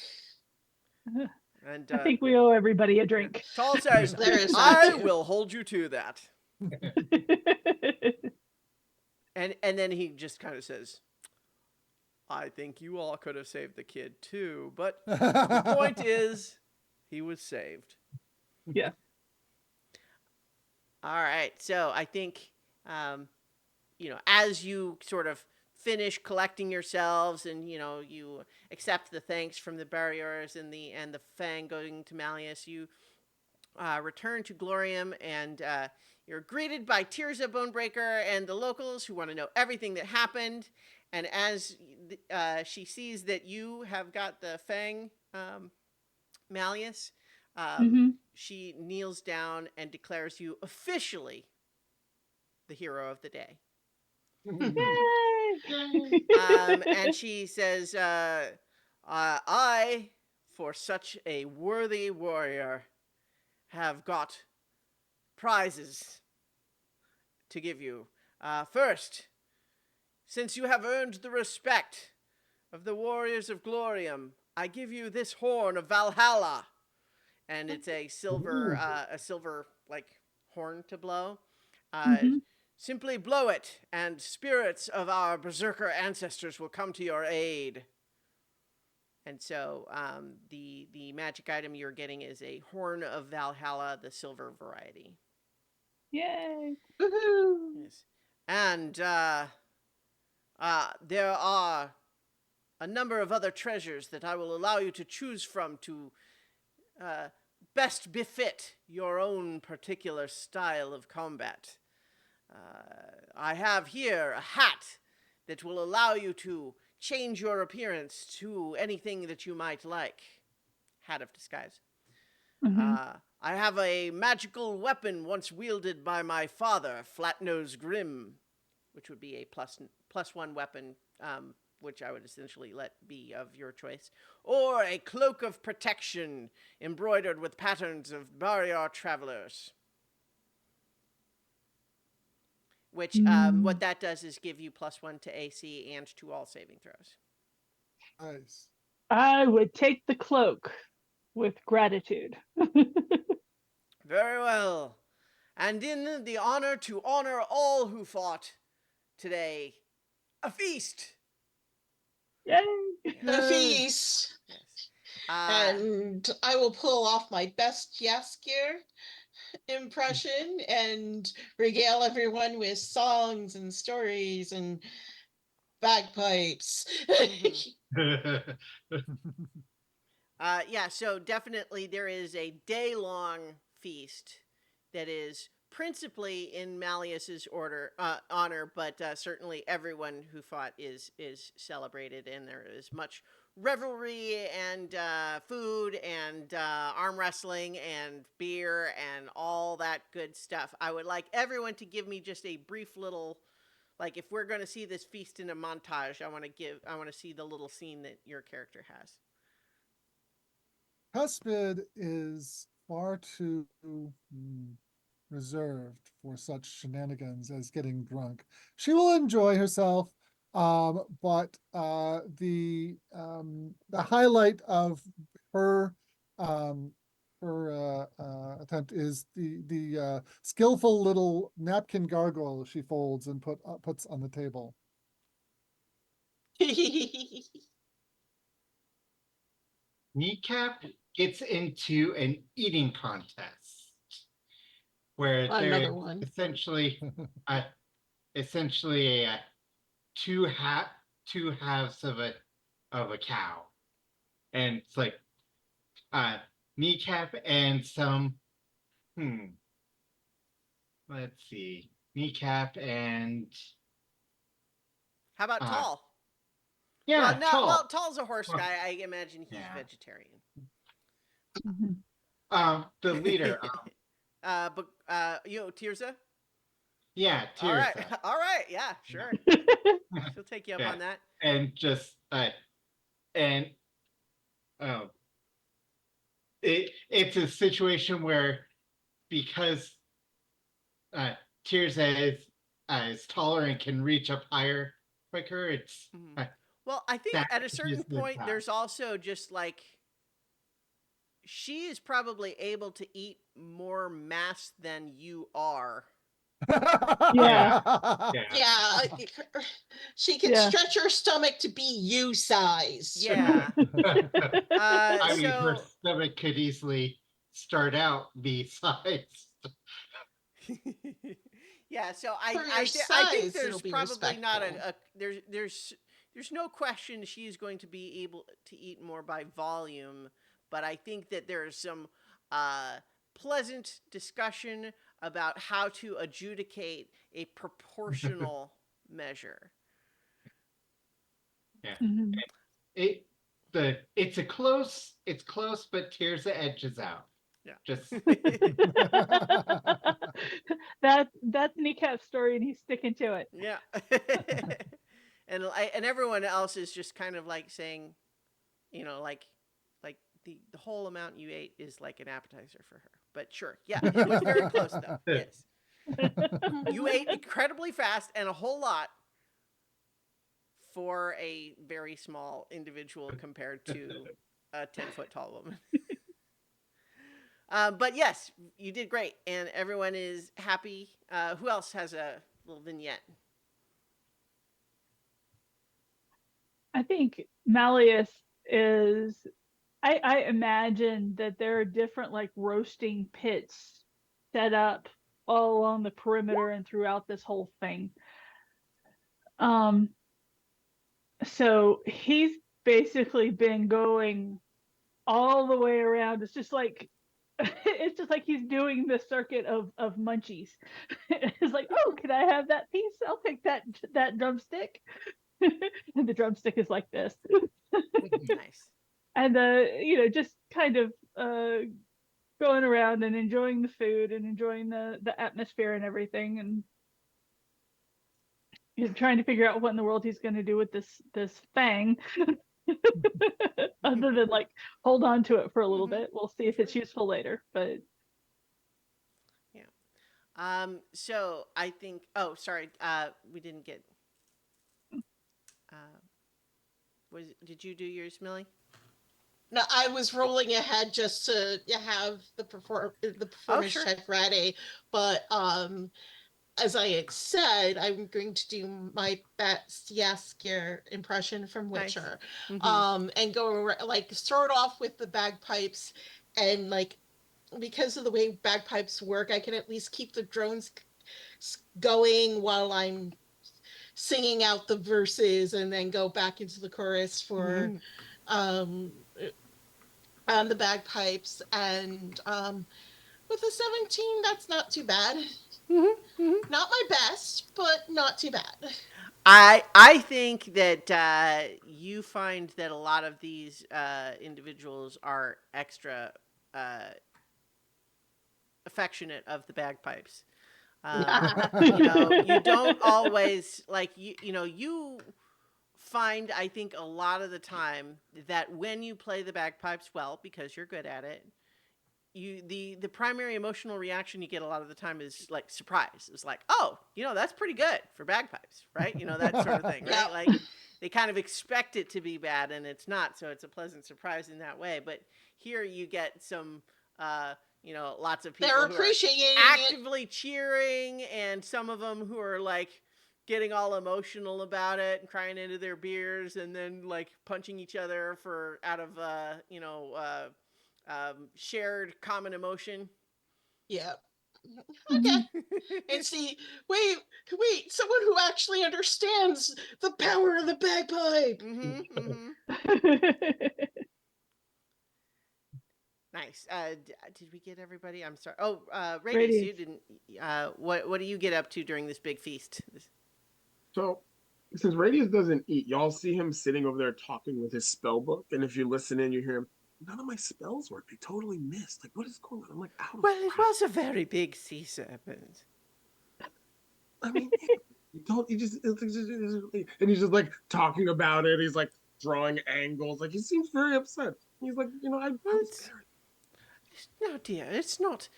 And I think we owe everybody a drink. Tall says, There is that I too. will hold you to that. And then he just kind of says, I think you all could have saved the kid too, but the point is, he was saved. Yeah. All right. So I think, as you sort of finish collecting yourselves, and you accept the thanks from the barriers and the fang going to Malleus, you return to Glorium, and you're greeted by Tirza Bonebreaker and the locals who want to know everything that happened. And as she sees that you have got the fang Malleus, Hmm. she kneels down and declares you officially the hero of the day. Yay! And she says, I, for such a worthy warrior, have got prizes to give you. First, since you have earned the respect of the warriors of Glorium, I give you this horn of Valhalla. And it's a silver, like horn to blow. Hmm. Simply blow it, and spirits of our berserker ancestors will come to your aid. And so the magic item you're getting is a horn of Valhalla, the silver variety. Yay! Yes. And there are a number of other treasures that I will allow you to choose from to best befit your own particular style of combat. I have here a hat that will allow you to change your appearance to anything that you might like. Hat of disguise. Hmm. I have a magical weapon once wielded by my father, Flatnose Grim, which would be a plus one weapon, which I would essentially let be of your choice. Or a cloak of protection embroidered with patterns of barrier travelers. Which, what that does is give you +1 to AC and to all saving throws. Nice. I would take the cloak with gratitude. Very well. And in the honor to honor all who fought today, a feast. Yay! A Yay. feast. Yes. And I will pull off my best Jaskier impression and regale everyone with songs and stories and bagpipes. Yeah, so definitely there is a day-long feast that is principally in Malleus's honor, but certainly everyone who fought is celebrated, and there is much revelry and food and arm wrestling and beer and all that good stuff. I would like everyone to give me just a brief little, like, if we're going to see this feast in a montage, I want to see the little scene that your character has. Cuspid is far too reserved for such shenanigans as getting drunk. She will enjoy herself, but the highlight of her attempt is the skillful little napkin gargoyle she folds and puts on the table. Kneecap gets into an eating contest where there Another is one. essentially a two halves of a cow, and it's like Kneecap and some let's see, Kneecap and How about Tall? yeah, Well, no, Tall. well, Tall's a horse Well, guy. I imagine he's yeah. vegetarian. The leader. But Tirza? Yeah, All right, Tirza. all right, yeah, sure. She'll take you up Yeah. on that. And just and it's a situation where, because Tirza is taller and can reach up higher quicker, it's Well, I think that at a is certain the point, time. there's also just like, she is probably able to eat more mass than you are. Yeah. Yeah, she can Yeah. stretch her stomach to be you size. Yeah. I mean, her So stomach could easily start out B-sized. yeah, so For your I think size, it'll there's be probably not respectful. there's no question she's going to be able to eat more by volume, but I think that there's some pleasant discussion about how to adjudicate a proportional measure. Yeah. Mhm. It's close, but tears the edges out. Yeah. Just That's Kneecap's story, and he's sticking to it. Yeah. And everyone else is just kind of like saying, like the whole amount you ate is like an appetizer for her. But sure, yeah, it was very close though. Yes, you ate incredibly fast and a whole lot for a very small individual compared to a 10-foot tall woman. But yes, you did great, and everyone is happy. Who else has a little vignette? I think Malleus is. I imagine that there are different like roasting pits set up all along the perimeter and throughout this whole thing. Um, so he's basically been going all the way around. It's just like it's just like he's doing the circuit of munchies. It's like, oh, can I have that piece? I'll take that drumstick. And the drumstick is like this. Nice. And just kind of going around and enjoying the food and enjoying the atmosphere and everything, and trying to figure out what in the world he's going to do with this fang. Other than like hold on to it for a little bit. We'll see if it's useful later, but yeah. So I think. Oh, sorry. We didn't get. Did you do yours, Millie? No, I was rolling ahead just to have the performance sure. check ready, but as I had said, I'm going to do my best Jaskier impression from Nice. Witcher, Mm-hmm. and go like start off with the bagpipes, and like because of the way bagpipes work, I can at least keep the drones going while I'm singing out the verses, and then go back into the chorus for on the bagpipes, and with a 17, that's not too bad. Not my best, but not too bad. I think that you find that a lot of these individuals are extra affectionate of the bagpipes. You don't always like you find, I think, a lot of the time that when you play the bagpipes well, because you're good at it, the primary emotional reaction you get a lot of the time is like surprise. It's like, oh, that's pretty good for bagpipes, right? That sort of thing, right? Yeah. Like they kind of expect it to be bad and it's not, so it's a pleasant surprise in that way. But here you get some lots of people They're who appreciating are actively cheering, and some of them who are like getting all emotional about it and crying into their beers, and then like punching each other for out of shared common emotion. Yeah. Okay. And see, wait, someone who actually understands the power of the bagpipe. Mm-hmm. Mm-hmm. Nice. Did we get everybody? I'm sorry. Oh, Radius, you didn't. What do you get up to during this big feast? So, since Radius doesn't eat, y'all see him sitting over there talking with his spell book, and if you listen in, you hear him. None of my spells work. They totally missed. Like, what is going on? I'm like, out of Well, it was a very big sea serpent. I mean, you don't. You just, and he's just like talking about it. He's like drawing angles. Like he seems very upset. He's like, I was very. No, dear, it's not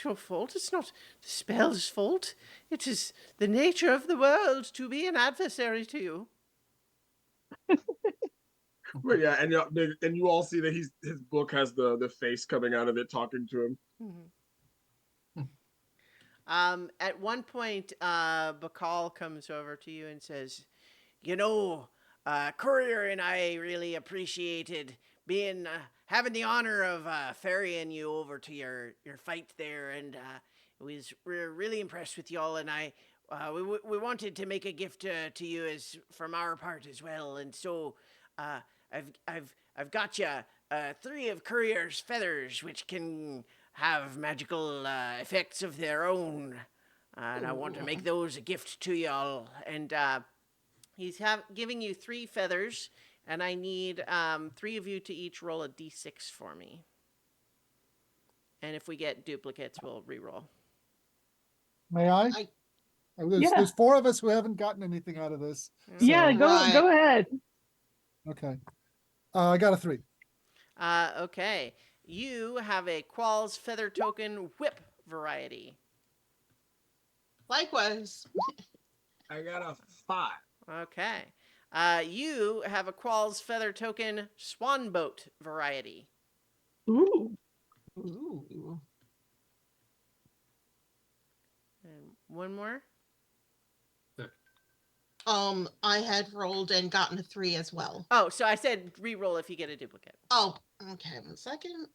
your fault. It's not the spell's fault. It is the nature of the world to be an adversary to you. But yeah, and you all see that his book has the face coming out of it, talking to him. Mm-hmm. At one point, Bacall comes over to you and says, "You know, Courier and I really appreciated being having the honor of ferrying you over to your fight there, and we're really impressed with y'all. And we wanted to make a gift to you as from our part as well. And so, I've got you 3 of Courier's feathers, which can have magical effects of their own. And I want to make those a gift to y'all. And he's giving you 3 feathers, and I need 3 of you to each roll a d6 for me. And if we get duplicates, we'll re-roll. May I? Yeah. There's 4 of us who haven't gotten anything out of this. Yeah, so- go ahead. Okay. I got a 3. Okay. You have a Qualls Feather Token Whip variety. Likewise. I got a 5. Okay. You have a Qualls Feather Token Swan Boat variety. Ooh. Ooh. And one more. I had rolled and gotten a 3 as well. Oh, so I said re-roll if you get a duplicate. Oh, okay. 1 second.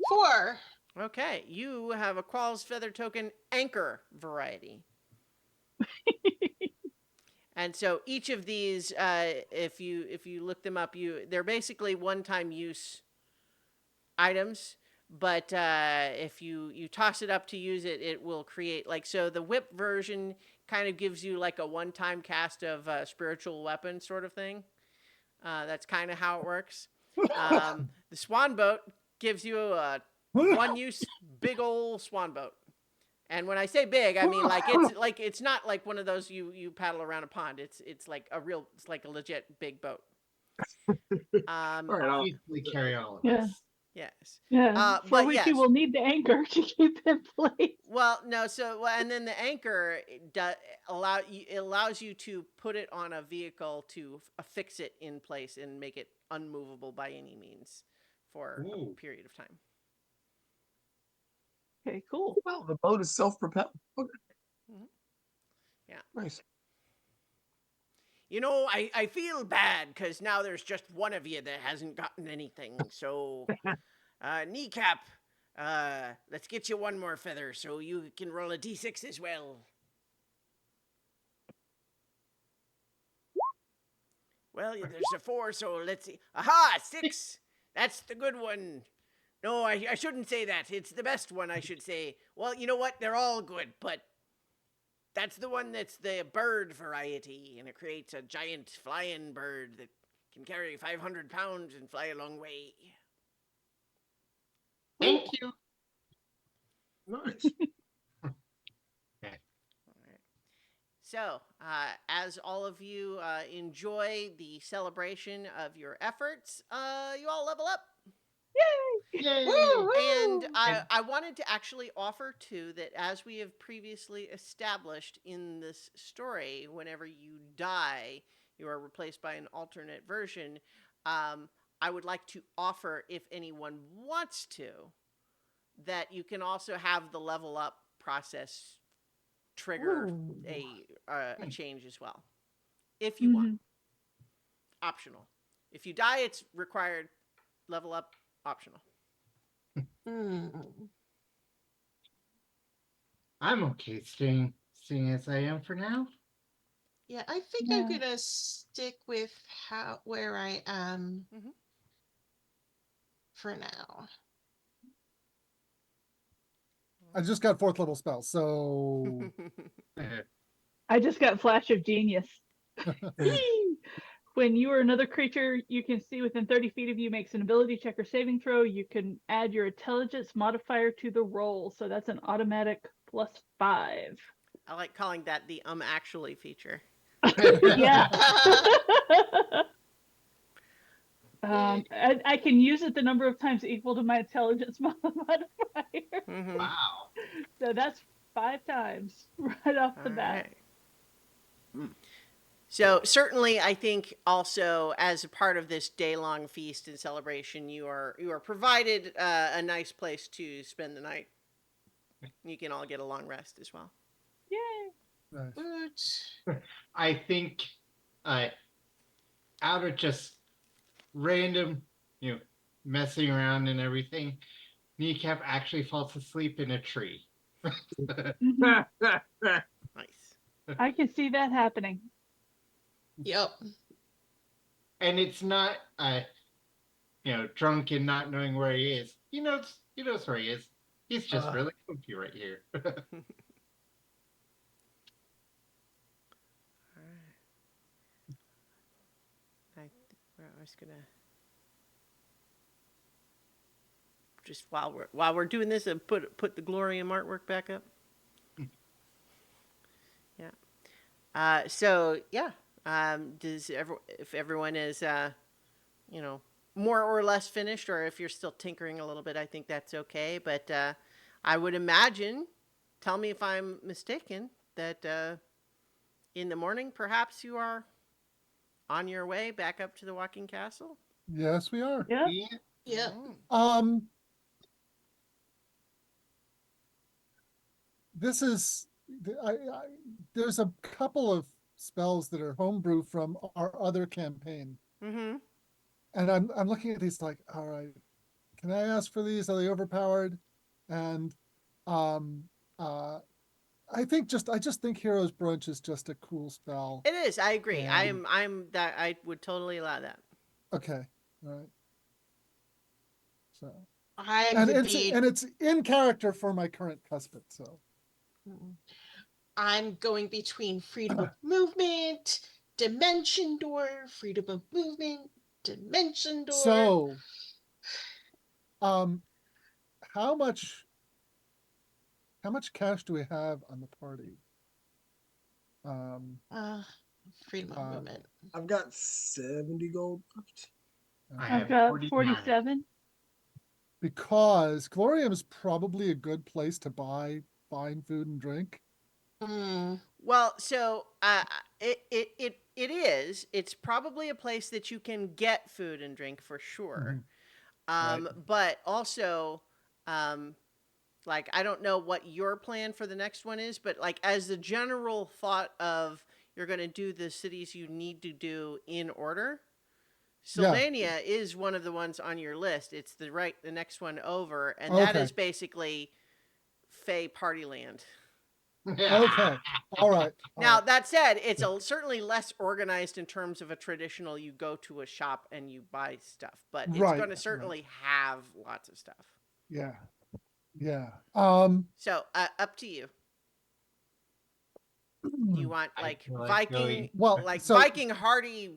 4. Okay. You have a Qualls Feather Token Anchor variety. And so each of these, if you look them up, they're basically one-time use items. But if you toss it up to use it, it will create so the whip version kind of gives you like a one-time cast of spiritual weapon sort of thing. That's kind of how it works. The swan boat gives you a one-use big old swan boat. And when I say big, I mean it's not like one of those you paddle around a pond. It's like a legit big boat. All right, I'll Easily carry all of Yeah. us. Yes. Yeah. For But which yes. you will need the anchor to keep in place. Well, no. So, and then the anchor allows you to put it on a vehicle to affix it in place and make it unmovable by any means for a Ooh. period of time. Okay, cool. Well, the boat is self-propelled. Okay. Mhm. Yeah. Nice. You know, I feel bad because now there's just one of you that hasn't gotten anything. So, Kneecap, let's get you one more feather so you can roll a d6 as well. Well, there's a 4, so let's see. Aha, 6! That's the good one. No, I shouldn't say that. It's the best one, I should say. Well, you know what? They're all good, but that's the one that's the bird variety, and it creates a giant flying bird that can carry 500 pounds and fly a long way. Thank you. Nice. So, as all of you enjoy the celebration of your efforts, you all level up. Yay! And I wanted to actually offer, too, that as we have previously established in this story, whenever you die, you are replaced by an alternate version. I would like to offer, if anyone wants to, that you can also have the level up process trigger a change as well, if you want. Optional. If you die, it's required. Level up, optional. I'm okay staying as I am for now. Yeah, I think Yeah. I'm gonna stick with where I am for now. I just got 4th level spell, so I just got Flash of Genius. When you or another creature you can see within 30 feet of you makes an ability check or saving throw, you can add your intelligence modifier to the roll. So that's an automatic +5. I like calling that the actually feature. Yeah. I can use it the number of times equal to my intelligence modifier. Wow. So that's 5 times right off the bat. Right. So certainly, I think also as a part of this day-long feast and celebration, you are provided a nice place to spend the night. You can all get a long rest as well. Yay! Nice. But I think uh, out of just random, messing around and everything, Kneecap actually falls asleep in a tree. Mhm. Nice. I can see that happening. yep. And it's not, drunk and not knowing where he is. He knows where he is. He's just really comfy right here. All right. I was gonna just while we're doing this, and put the Glorium artwork back up. Yeah. So yeah. If everyone is more or less finished, or if you're still tinkering a little bit, I think that's okay. But I would imagine, tell me if I'm mistaken, that in the morning perhaps you are on your way back up to the Walking Castle. Yes, we are. Yep. Yeah. Yep. Um, this is there's a couple of spells that are homebrew from our other campaign, Mm-hmm. and I'm looking at these like, all right, can I ask for these? Are they overpowered? And um, uh, I just think Heroes Brunch is just a cool spell. It is. I agree. And I'm that. I would totally allow that. okay, all right. So I'm and debate. it's in character for my current cuspid. So I'm going between freedom of movement, dimension door, freedom of movement, dimension door. so um, how much cash do we have on the party? Um, Uh, freedom of movement. I've got 70 gold left. I I've have got 49. 47. because Glorium is probably a good place to buy fine food and drink. Mm. Well, so it is. It's probably a place that you can get food and drink for sure. Right. But also, like I don't know what your plan for the next one is, but like as the general thought of you're going to do the cities you need to do in order. Yeah. Sylvania is one of the ones on your list. It's the next one over, and that Okay. is basically Fey Partyland. Okay. All right. All Now right. that said, it's certainly less organized in terms of a traditional. You go to a shop and you buy stuff, but it's Right, going to right. certainly have lots of stuff. Yeah. Yeah. So up to you. You want I like feel like Viking, going- Well, like so Viking hearty,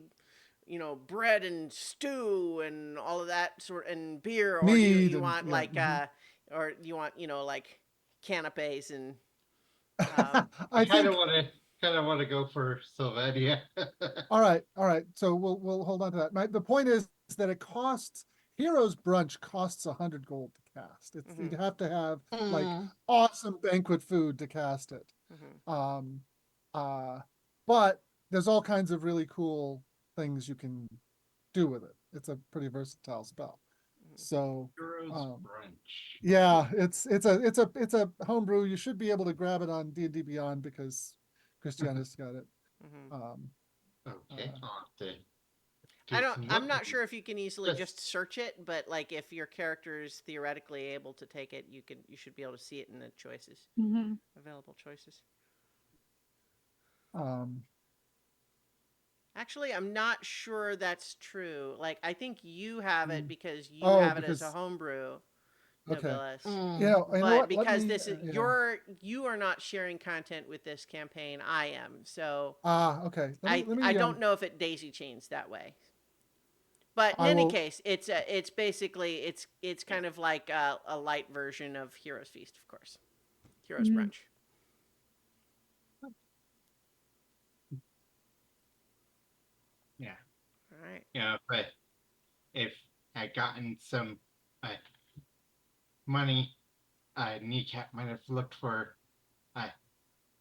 bread and stew and all of that sort and beer, or do mead you and want yeah. like or you want like canapes and I think kind of want to go for Sylvania. all right, all right. So we'll hold on to that. The point is that it costs Heroes Brunch costs 100 gold to cast. It's Mhm. you'd have to have like Mm. awesome banquet food to cast it. Mhm. Um but there's all kinds of really cool things you can do with it. It's a pretty versatile spell. So Heroes um brunch. yeah, it's a homebrew. You should be able to grab it on D&D Beyond because Christiana's got it. Mhm. Okay, I'll have to I do don't. some I'm not looking. sure if you can easily Yes. just search it, but like if your character is theoretically able to take it, you should be able to see it in the choices, Hmm. available choices. Um Actually, I'm not sure that's true. Like I think you have it because you oh, have it as a because homebrew, okay. Nobilis. Mm. You know But what? Let because me this is yeah. you are not sharing content with this campaign, I am. So Okay. Let I me don't know if it daisy chains that way. But in I any will case, it's basically it's kind of like a light version of Heroes Feast, of course. Heroes Hmm. Brunch. Yeah. All right. But if I gotten some money, Kneecap might have looked for,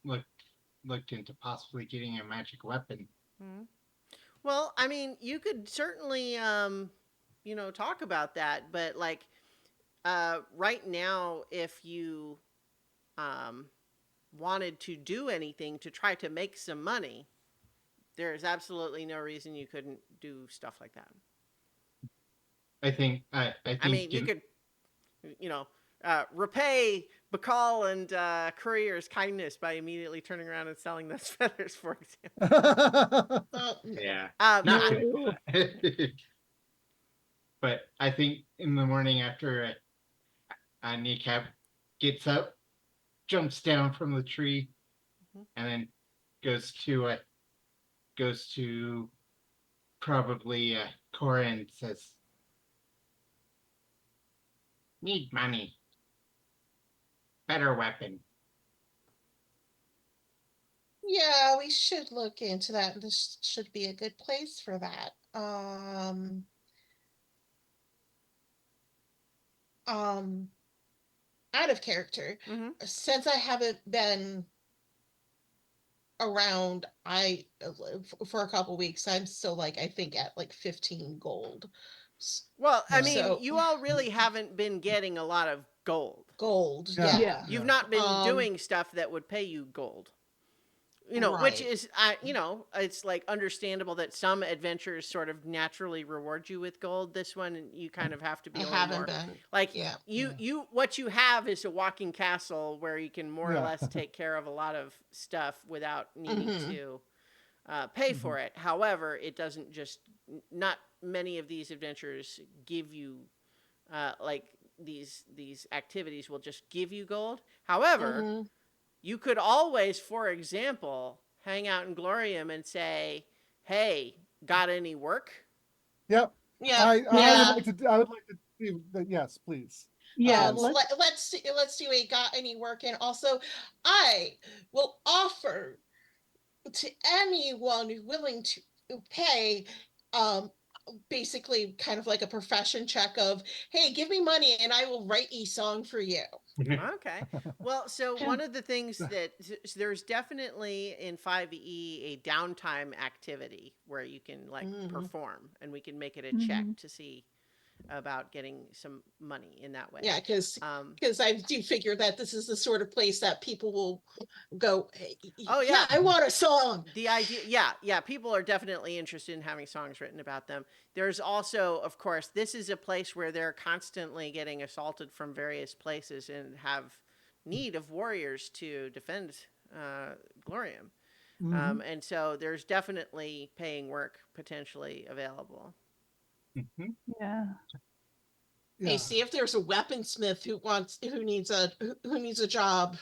looked looked into possibly getting a magic weapon Well, I mean, you could certainly, talk about that, but like, right now, if you um, wanted to do anything to try to make some money, there's absolutely no reason you couldn't do stuff like that. I I think mean, you could, you know, repay Bacall and Courier's kindness by immediately turning around and selling those feathers, for example. yeah. No. Not but I think in the morning after Kneecap gets up, jumps down from the tree, and then goes to probably Cora and says, "Need money, better weapon." Yeah, we should look into that. This should be a good place for that. Out of character, Mm-hmm. since I haven't been around, for a couple weeks, I'm still like, I think at like 15 gold. Well, I Yeah. mean, So you all really haven't been getting a lot of gold. gold, Yeah. yeah. You've not been Um, doing stuff that would pay you gold. Which Right. is, it's like understandable that some adventures sort of naturally reward you with gold. This one, you kind of have to be I a little haven't more been. like Yeah. what you have is a walking castle where you can more or Yeah. less take care of a lot of stuff without needing Mhm. to pay for it. However, it doesn't just, not many of these adventures give you like these activities will just give you gold. However, Mhm. you could always, for example, hang out in Glorium and say, "Hey, got any work?" Yep. Yeah. I Yeah. would like to. I would like to do that. Yes, please. Yeah, Yes. Let's see we got any work, and also I will offer to anyone willing to pay, um basically kind of like a profession check of, hey, give me money and I will write a song for you. Okay. Well, so one of the things that there's definitely in 5e a downtime activity where you can like perform, and we can make it a check to see about getting some money in that way. Yeah, because Um, I do figure that this is the sort of place that people will go, hey, Oh, yeah. I want a song. The idea, yeah, people are definitely interested in having songs written about them. There's also, of course, this is a place where they're constantly getting assaulted from various places and have need of warriors to defend Glorium. Mhm. And so there's definitely paying work potentially available. Mhm. yeah. Hey, Yeah. see if there's a weaponsmith who needs a job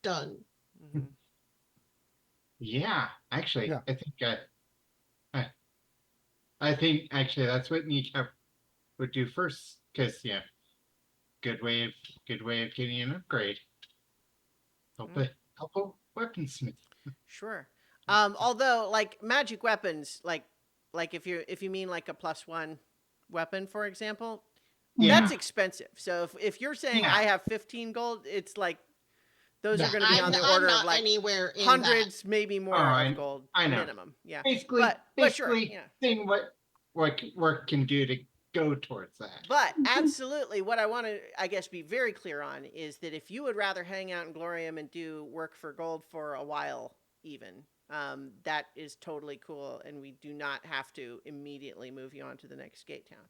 done. Mm-hmm. Yeah, actually, Yeah. I think actually that's what Kneecap would do first, because yeah, good way of getting an upgrade. Help a weaponsmith. Sure. Although like magic weapons, like if you mean like a +1 weapon, for example, Yeah, that's expensive. So if you're saying Yeah. I have 15 gold, it's like those Yeah. are going to be on the order I'm of not like anywhere in hundreds, maybe more of gold I know. minimum. Yeah. Basically, But sure, yeah. seeing what work can do to go towards that. But absolutely, what I want to, I guess, be very clear on is that if you would rather hang out in Glorium and do work for gold for a while, even, that is totally cool, and we do not have to immediately move you on to the next gate town.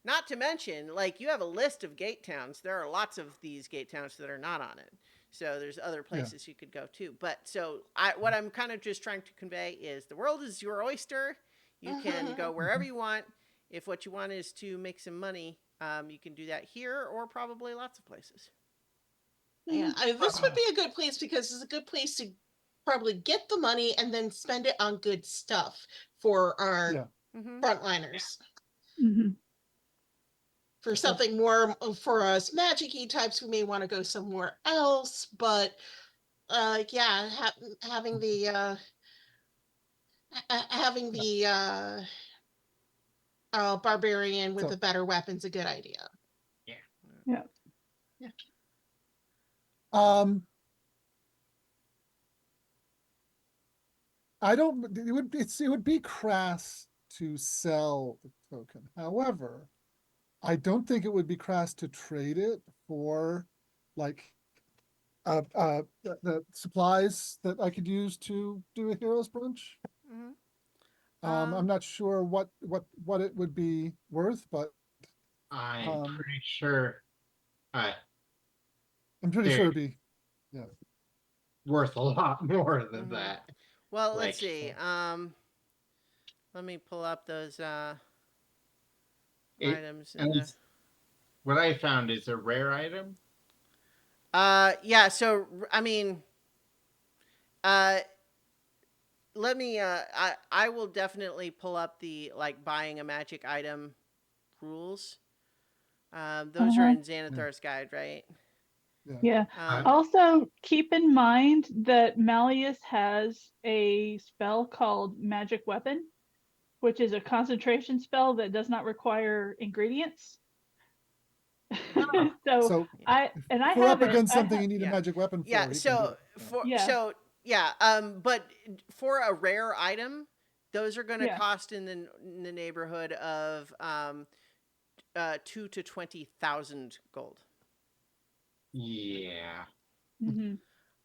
Not to mention, like, you have a list of gate towns. There are lots of these gate towns that are not on it. So there's other places you could go to. But so what I'm kind of just trying to convey is the world is your oyster. You can go wherever you want. If what you want is to make some money, you can do that here or probably lots of places. Yeah, this would be a good place because it's a good place to probably get the money and then spend it on good stuff for our Yeah. Mm-hmm. frontliners. Mm-hmm. For something more for us magic-y types, we may want to go somewhere else, but yeah, having the barbarian with So- a better weapon's a good idea. Yeah. Yeah. Yeah. Um. I don't, it would be crass to sell the token. However, I don't think it would be crass to trade it for like the supplies that I could use to do a hero's brunch. Mhm. I'm not sure what it would be worth, but I'm um, pretty sure uh, I'm pretty they're sure it'd be, yeah. worth a lot more than Mhm. that. Well, Like, let's see. Let me pull up those it, items at in the. least what I found is a rare item. Yeah. So I mean, uh, let me. I will definitely pull up the like buying a magic item rules. Those are Uh-huh. in Xanathar's guide, right? Yeah. Yeah. Uh, Also, keep in mind that Malleus has a spell called Magic Weapon, which is a concentration spell that does not require ingredients. So So I if we're have up it. against something you need a Yeah. magic weapon Yeah. for, he can do So it. Yeah. for Yeah. so yeah. But for a rare item, those are going to Yeah. cost in the neighborhood of 2 to 20,000 gold. yeah. Hmm.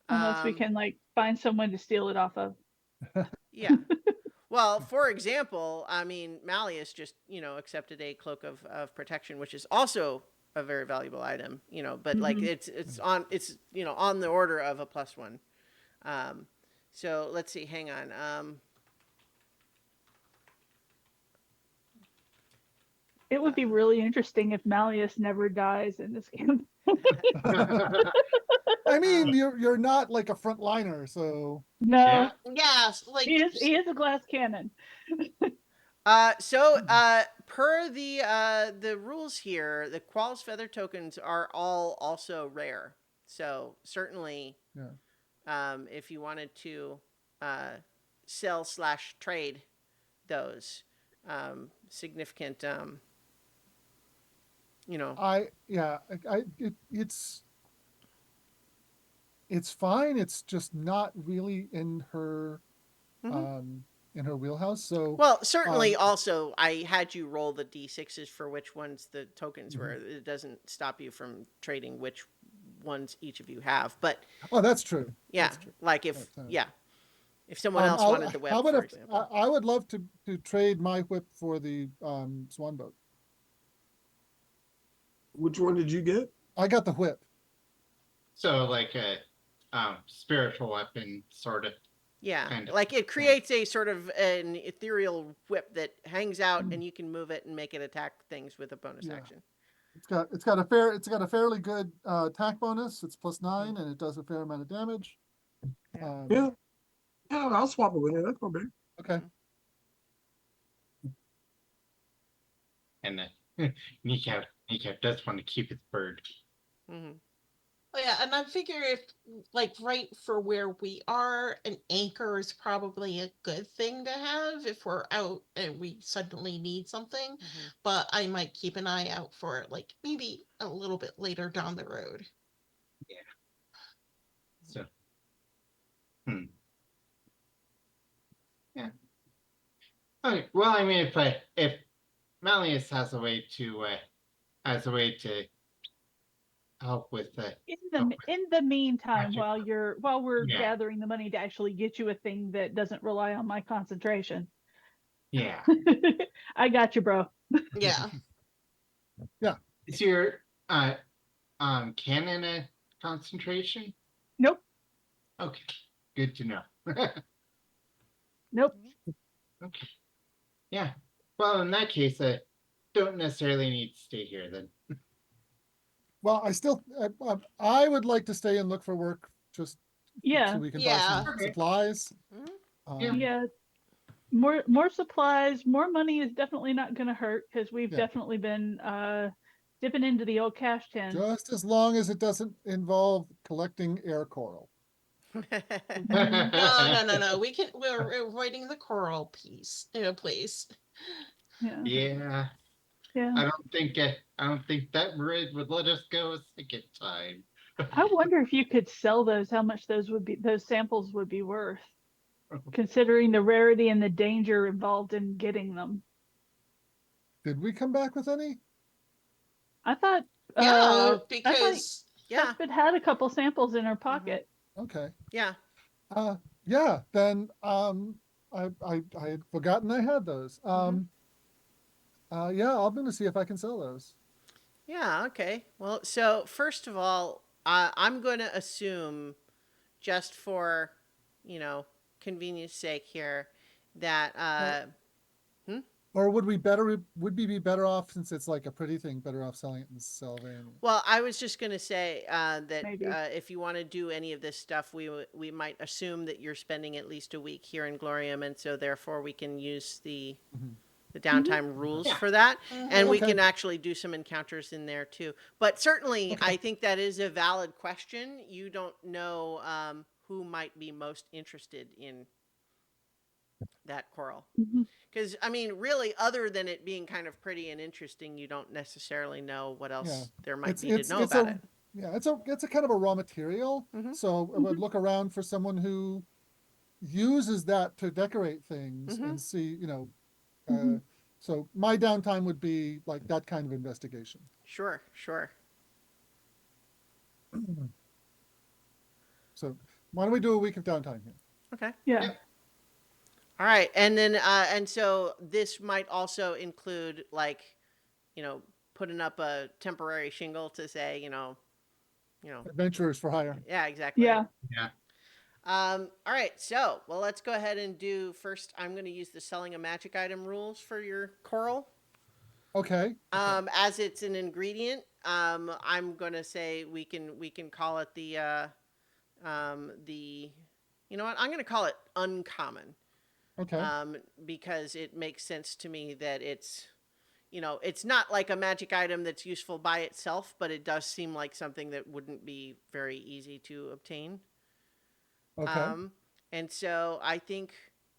Unless we Um, can like find someone to steal it off of. yeah. Well, for example, I mean, Malleus just, accepted a cloak of protection, which is also a very valuable item, but like Hmm. on the order of a +1. Um, so let's see, hang on. It would be really interesting if Malleus never dies in this game. I mean, Um, you're not like a frontliner, so No, Yeah. Yes, like he is a glass cannon. Per the rules here, the Qual's feather tokens are all also rare. So certainly, yeah. if you wanted to uh, sell/trade those significant, you know, Yeah, it's fine. It's just not really mhm. um in her wheelhouse. So Well, certainly um also I had you roll the d6s for which ones the tokens were. mhm. It doesn't stop you from trading which ones each of you have. But Oh, that's true. yeah, That's true. like But, if someone else wanted the how whip, about for if example. I would love to trade my whip for the swan boat. Which one did you get? I got the whip. So like a spiritual weapon, sort of, Yeah, kind of. like it Yeah. creates a sort of an ethereal whip that hangs out and you can move it and make it attack things with a bonus Yeah. action. It's got a fairly good attack bonus. It's +9 and it does a fair amount of damage. Yeah. Yeah, yeah, I'll swap it with it. That's no big. Okay. And kneecap does want to keep its bird. Mm-hmm. oh yeah, and I figure if like right for where we are, an anchor is probably a good thing to have if we're out and we suddenly need something. Mm-hmm. But I might keep an eye out for it, like maybe a little bit later down the road. So, yeah. Okay. Well, I mean, if Malleus has a way to help with the In the meantime, magic, while we're yeah, gathering the money to actually get you a thing that doesn't rely on my concentration, yeah. I got you, bro. Yeah. Is your cannon a concentration? Nope, Okay, good to know. nope. Okay, yeah. Well, in that case, I don't necessarily need to stay here then. Well, I would like to stay and look for work just Yeah, so we can buy Yeah. some Okay. supplies. Mm-hmm. Yeah. yeah. More supplies, more money is definitely not going to hurt because we've Yeah. definitely been dipping into the old cash tin. Just as long as it doesn't involve collecting air coral. Mhm. No. We're avoiding the coral piece, please. Yeah, Yeah. yeah. I don't think that Marid would let us go a second time. I wonder if you could sell those, how much those samples would be worth. considering the rarity and the danger involved in getting them. Did we come back with any? I thought, Yeah, I thought because Yeah. Cuthbert had a couple samples in her pocket. Okay. Yeah. Yeah, then I had forgotten I had those. Yeah, I'm gonna see if I can sell those. Yeah. Okay. Well, so first of all, I'm going to assume, just for, you know, convenience sake here, that Or would we be better off, since it's like a pretty thing, better off selling it in Sylvania? well, I was just going to say that Maybe. if you want to do any of this stuff, we might assume that you're spending at least a week here in Glorium, and so therefore we can use the downtime rules Yeah. for that, and we Okay. can actually do some encounters in there too. But certainly, Okay. I think that is a valid question. You don't know who might be most interested in that coral. Mhm. Because, I mean, really, other than it being kind of pretty and interesting, you don't necessarily know what else Yeah. there might It's be to it's know it's about a it. yeah, it's a kind of a raw material. Mhm. So I would look around for someone who uses that to decorate things Mhm. and see, Mhm. so my downtime would be like that kind of investigation. Sure, sure. So why don't we do a week of downtime here? Okay. Yeah. Yep. All right. And then, and so this might also include, like, you know, putting up a temporary shingle to say, Adventurers for hire. yeah, exactly. Yeah. Yeah. All right. So, well, let's go ahead and do first. I'm going to use the selling a magic item rules for your coral. Okay. As it's an ingredient, I'm going to say we can call it the, you know what? I'm going to call it uncommon. Okay. Because it makes sense to me that it's not like a magic item that's useful by itself, but it does seem like something that wouldn't be very easy to obtain. Okay. And so I think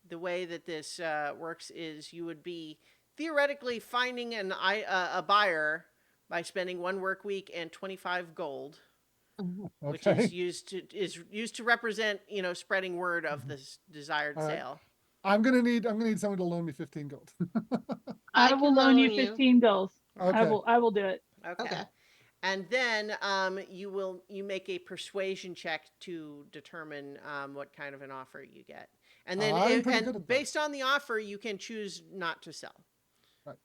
the way that this works is you would be theoretically finding a buyer by spending 1 work week and 25 gold, which Okay. is used to represent spreading word of this desired All right. sale. I'm gonna need someone to loan me 15 gold. I will can loan you loan you. 15 gold. Okay. I will do it. Okay. Okay. And then you make a persuasion check to determine what kind of an offer you get. And then I'm pretty good at that. based on the offer, you can choose not to sell. Right.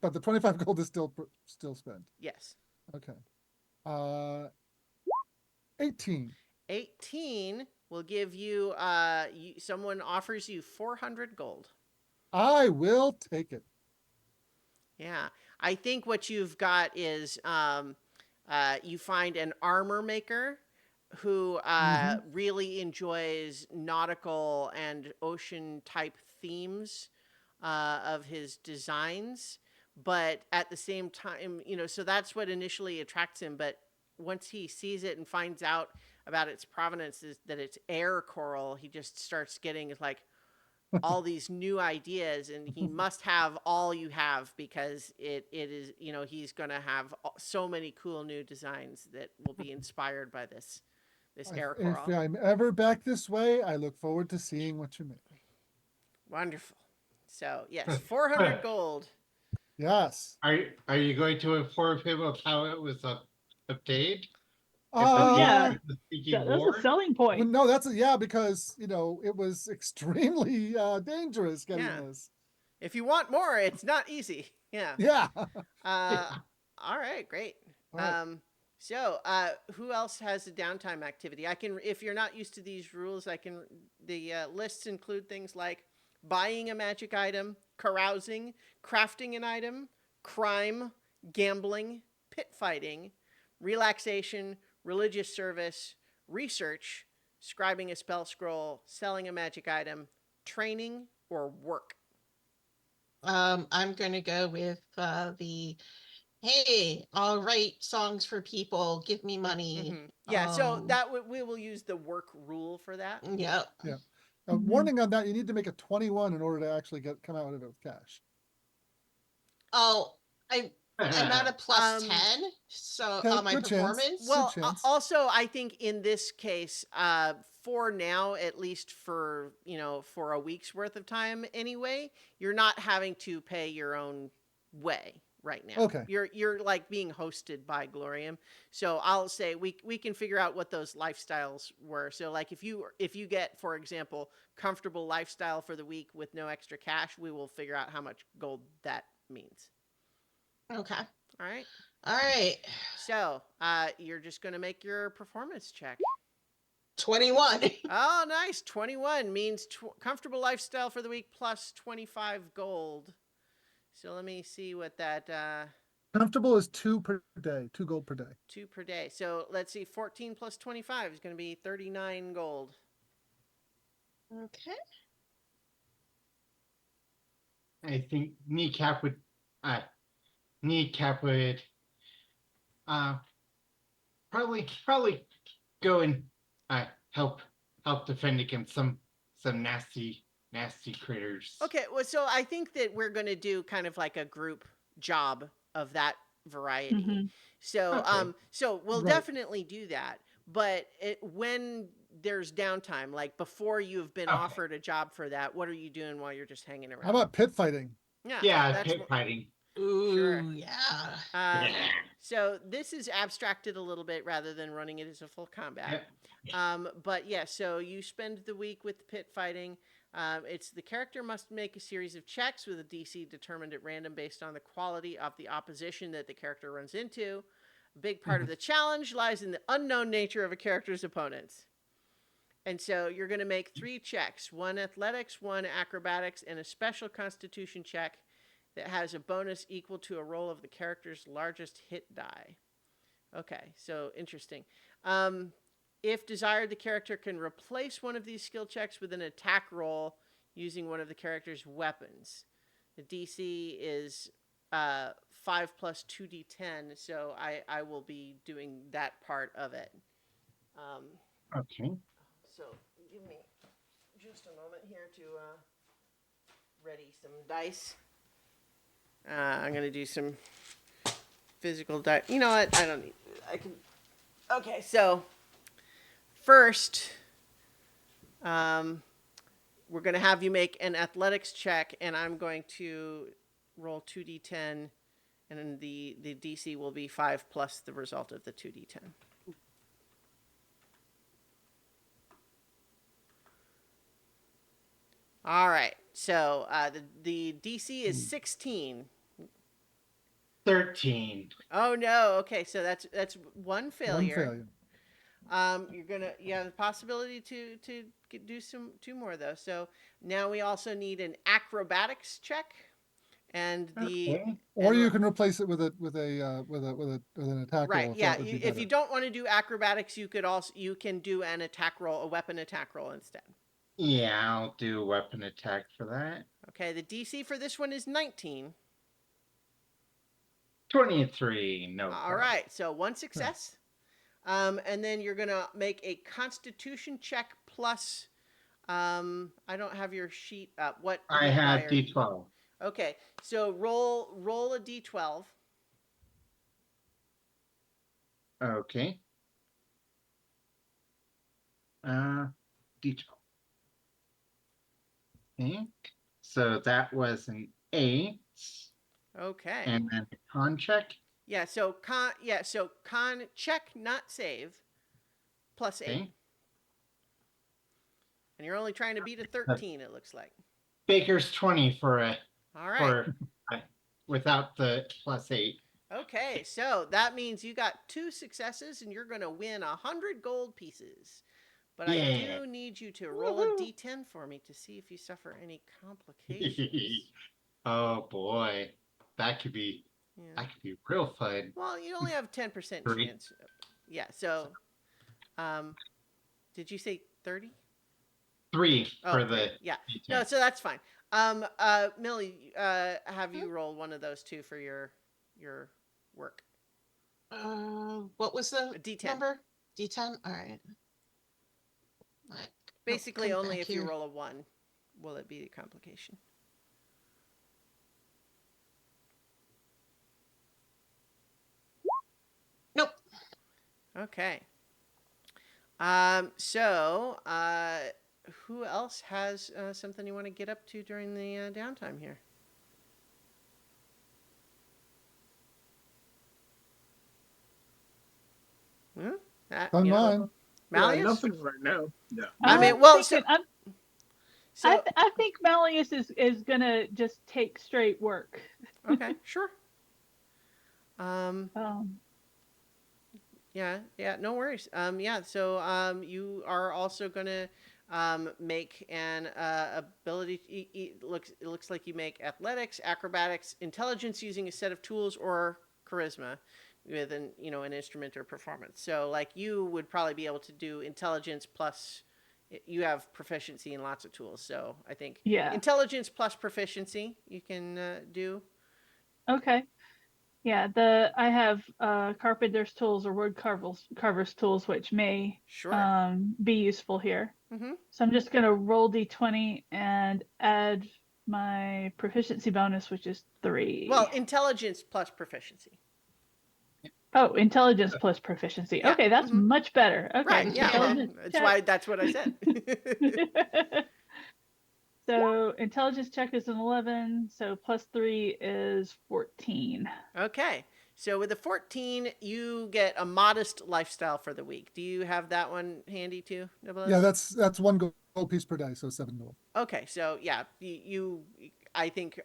But the 25 gold is still spent. Yes. Okay. 18. 18 will give you, someone offers you 400 gold. I will take it. Yeah. I think what you've got is you find an armor maker who really enjoys nautical and ocean type themes of his designs. But at the same time, so that's what initially attracts him. But once he sees it and finds out about its provenance, is that it's air coral, he just starts getting like all these new ideas, and he must have all you have, because it is, he's going to have so many cool new designs that will be inspired by this air If coral. I'm ever back this way, I look forward to seeing what you make. Wonderful. So yes, 400 gold. Yes. Are you going to inform him of how it was obtained? Oh, yeah. Speaking That's a war? selling Well, point. no, because it was extremely dangerous getting Yeah. this. If you want more, it's not easy. Yeah. Yeah. All right, great. All right. So, who else has a downtime activity? If you're not used to these rules, the lists include things like buying a magic item, carousing, crafting an item, crime, gambling, pit fighting, relaxation, religious service, research, scribing a spell scroll, selling a magic item, training, or work. I'm gonna go with the hey, I'll write songs for people, give me money. Yeah, so we will use the work rule for that. Yep. Yeah. Mhm. Warning on that: you need to make a 21 in order to actually come out of it with cash. Oh, I I'm at a plus Um, 10, so Okay, on my good chance. performance. Well, chance. also, I think in this case, for now, at least for for a week's worth of time anyway, you're not having to pay your own way right now. Okay. You're like being hosted by Glorium. So I'll say we can figure out what those lifestyles were. So like if you get, for example, comfortable lifestyle for the week with no extra cash, we will figure out how much gold that means. Okay. All right. All right. So, you're just going to make your performance check. 21. Oh, nice. 21 means comfortable lifestyle for the week plus 25 gold. So let me see what that, Comfortable is 2 per day, 2 gold per day. 2 per day. So let's see, 14 plus 25 is going to be 39 gold. Okay. I think Kneecap would Kneecap would probably go and help defend against some nasty critters. Okay, well, so I think that we're going to do kind of like a group job of that variety. Mhm. So, Okay. so we'll Right. definitely do that. But when there's downtime, like before you've been Okay. offered a job for that, what are you doing while you're just hanging around? How about pit fighting? Yeah, that's pit fighting. Ooh, Sure. yeah. Um, Yeah. So this is abstracted a little bit rather than running it as a full combat. But yeah, so you spend the week with pit fighting. It's the character must make a series of checks with a DC determined at random based on the quality of the opposition that the character runs into. A big part of the challenge lies in the unknown nature of a character's opponents. And so you're going to make 3 checks, 1 athletics, 1 acrobatics, and a special constitution check that has a bonus equal to a roll of the character's largest hit die. Okay, so interesting. If desired, the character can replace one of these skill checks with an attack roll using one of the character's weapons. The DC is 5 plus 2d10, so I will be doing that part of it. Okay. So give me just a moment here to ready some dice. I'm going to do some physical dice. You know what? I don't need. I can. Okay, so first, we're going to have you make an athletics check, and I'm going to roll 2d10, and then the DC will be 5 plus the result of the 2d10. All right, so the DC is 16. 13. Oh no. Okay, so that's one failure. One failure. You have the possibility to do 2 more though. So now we also need an acrobatics check, and the Okay. Or you can replace it with an attack right. roll. If Yeah, that would be if you better. don't want to do acrobatics, you can do an attack roll, a weapon attack roll instead. Yeah, I'll do a weapon attack for that. Okay, the DC for this one is 19. 23. No All problem. right, so 1 success. And then you're gonna make a Constitution check plus. I don't have your sheet up. What I have D12. Okay, so roll a D12. Okay. D12. Okay. So that was an 8. Okay. And then a con check. Yeah. So con check, not save. Plus 8. Okay. And you're only trying to beat a 13. It looks like. Baker's 20 for a All right. without the plus 8. Okay, so that means you got 2 successes, and you're gonna win 100 gold pieces. But I do need you to roll a D10 for me to see if you suffer any complications. Oh boy, that could be real fun. Well, you only have 10% chance. Yeah. So, did you say 30? 3 for the yeah. D10. No, so that's fine. Millie, have you roll one of those 2 for your work? What was the D10 number? D10. All right. Basically, only if you roll a 1 will it be a complication. Okay. Who else has something you want to get up to during the downtime here? Hmm? On You know, mine. Malleus? Nothing right now. Yeah. I mean, I'm well, thinking, so I think Malleus is gonna just take straight work. okay, sure. Um, Um, yeah, no worries. Yeah, so you are also gonna make an ability. It looks like you make athletics, acrobatics, intelligence using a set of tools, or charisma with an instrument or performance. So like you would probably be able to do intelligence plus. You have proficiency in lots of tools, so I think yeah. intelligence plus proficiency you can do. Okay. Yeah. I have carpenter's tools or wood carver's tools, which may Sure. be useful here. Mm-hmm. So I'm just gonna roll d20 and add my proficiency bonus, which is 3. Well, intelligence plus proficiency. Oh, intelligence plus proficiency. Yeah. Okay, that's Mm-hmm. much better. Okay, Right. Yeah. Well, intelligence that's check. why. That's what I said. So intelligence check is an 11. So plus 3 is 14. Okay. So with a 14, you get a modest lifestyle for the week. Do you have that one handy too, Nicholas? Yeah, that's one gold piece per day, so 7 gold. Okay. So yeah, I think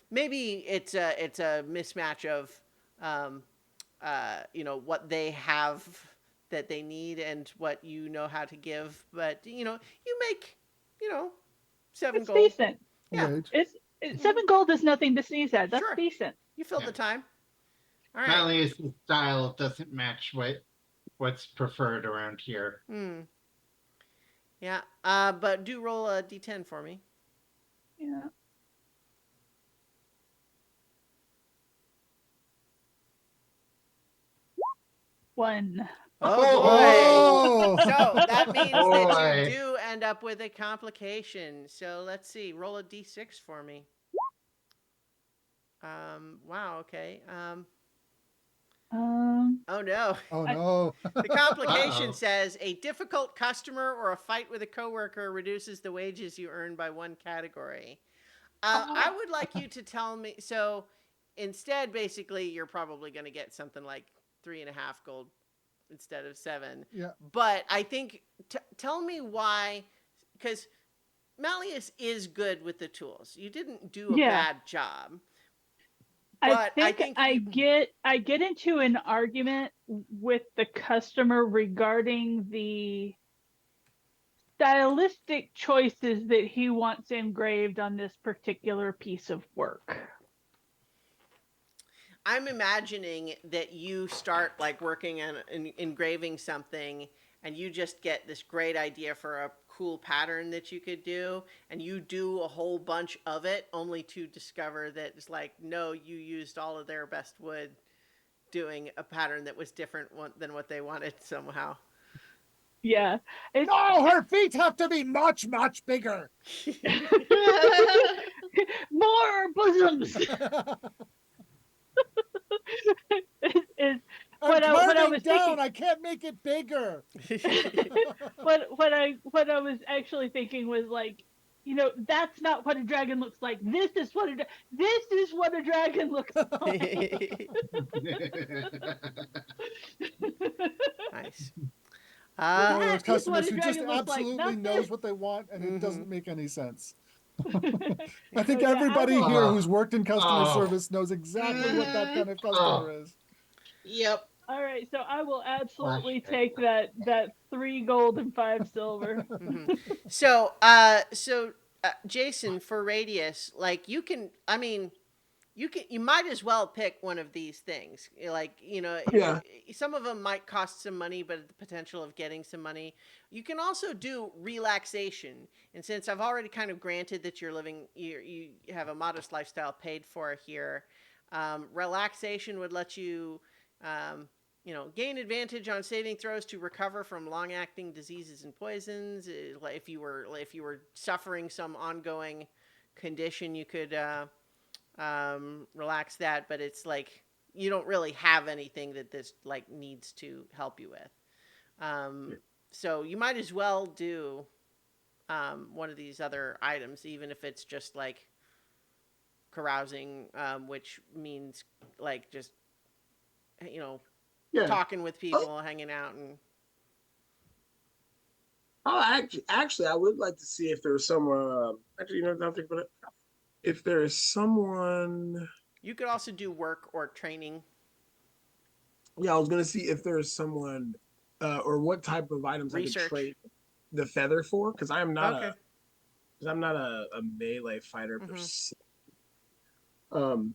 maybe it's a mismatch of um what they have that they need and what you know how to give, but you make you know 7 It's gold. decent. A Yeah. wage. It's 7 gold is nothing to sneeze at. That's Sure. decent. You filled Yeah. the time. All right. Malleus' style doesn't match what's preferred around here. Hmm. Yeah. But do roll a d10 for me. Yeah. One. Oh boy. Oh! So that means that Boy. you do end up with a complication. So let's see. Roll a d6 for me. Wow. Okay. Oh no. Oh I- no. The complication Uh-oh. says a difficult customer or a fight with a coworker reduces the wages you earn by one category. I would like you to tell me. So instead, basically, you're probably going to get something like 3.5 gold instead of 7. Yeah. But I think tell me why, because Malleus is good with the tools. You didn't do a Yeah. bad job. I But I think think I you, get into an argument with the customer regarding the stylistic choices that he wants engraved on this particular piece of work. I'm imagining that you start like working on engraving something and you just get this great idea for a cool pattern that you could do and you do a whole bunch of it only to discover that it's like, no, you used all of their best wood doing a pattern that was different than what they wanted somehow. Yeah. It's No, her feet have to be much, much bigger. more bosoms. Is I'm what I carving was down. thinking. I can't make it bigger. What I was actually thinking was like, that's not what a dragon looks like. This is what a dragon looks like. Nice. We're one of That those is what customers a who just dragon looks like. absolutely Not knows this. what they want, and it doesn't make any sense. I So, think yeah, I everybody will- here who's worked in customer Oh. service knows exactly what that kind of customer is. Yep. All right, so I will absolutely Flashback. take that 3 gold and 5 silver. So, Jason, for Radius, like you might as well pick one of these things. Like, Yeah. some of them might cost some money, but the potential of getting some money. You can also do relaxation. And since I've already kind of granted that you have a modest lifestyle paid for here, relaxation would let you, gain advantage on saving throws to recover from long-acting diseases and poisons. If you were suffering some ongoing condition, you could relax that. But it's like you don't really have anything that this like needs to help you with. Yeah. So you might as well do one of these other items, even if it's just like carousing, which means like just you know Yeah. talking with Oh, people, hanging out, and oh, actually, I would like to see if there's someone. Actually, you know, now think about it. If there is someone, you could also do work or training yeah, I was gonna see if there's someone, or what type of items I could research. trade the feather for, because Okay. I'm not a melee fighter per Mm-hmm. se. Um,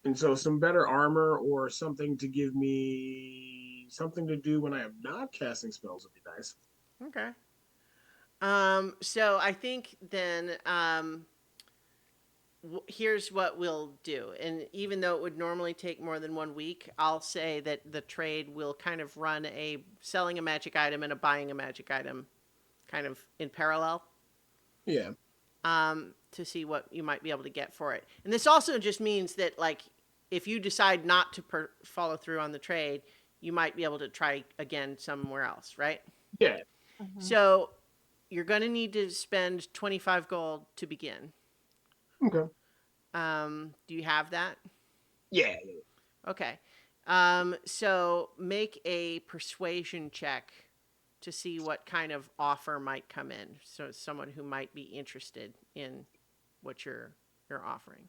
and so some better armor or something to give me something to do when I am not casting spells would be nice. Okay. So I think then here's what we'll do. And even though it would normally take more than 1 week, I'll say that the trade will kind of run a selling a magic item and a buying a magic item kind of in parallel Yeah, to see what you might be able to get for it. And this also just means that, like, if you decide not to follow through on the trade, you might be able to try again somewhere else, right? yeah, So you're going to need to spend 25 gold to begin. okay, Do you have that? yeah, Okay. So make a persuasion check to see what kind of offer might come in. So someone who might be interested in what you're offering.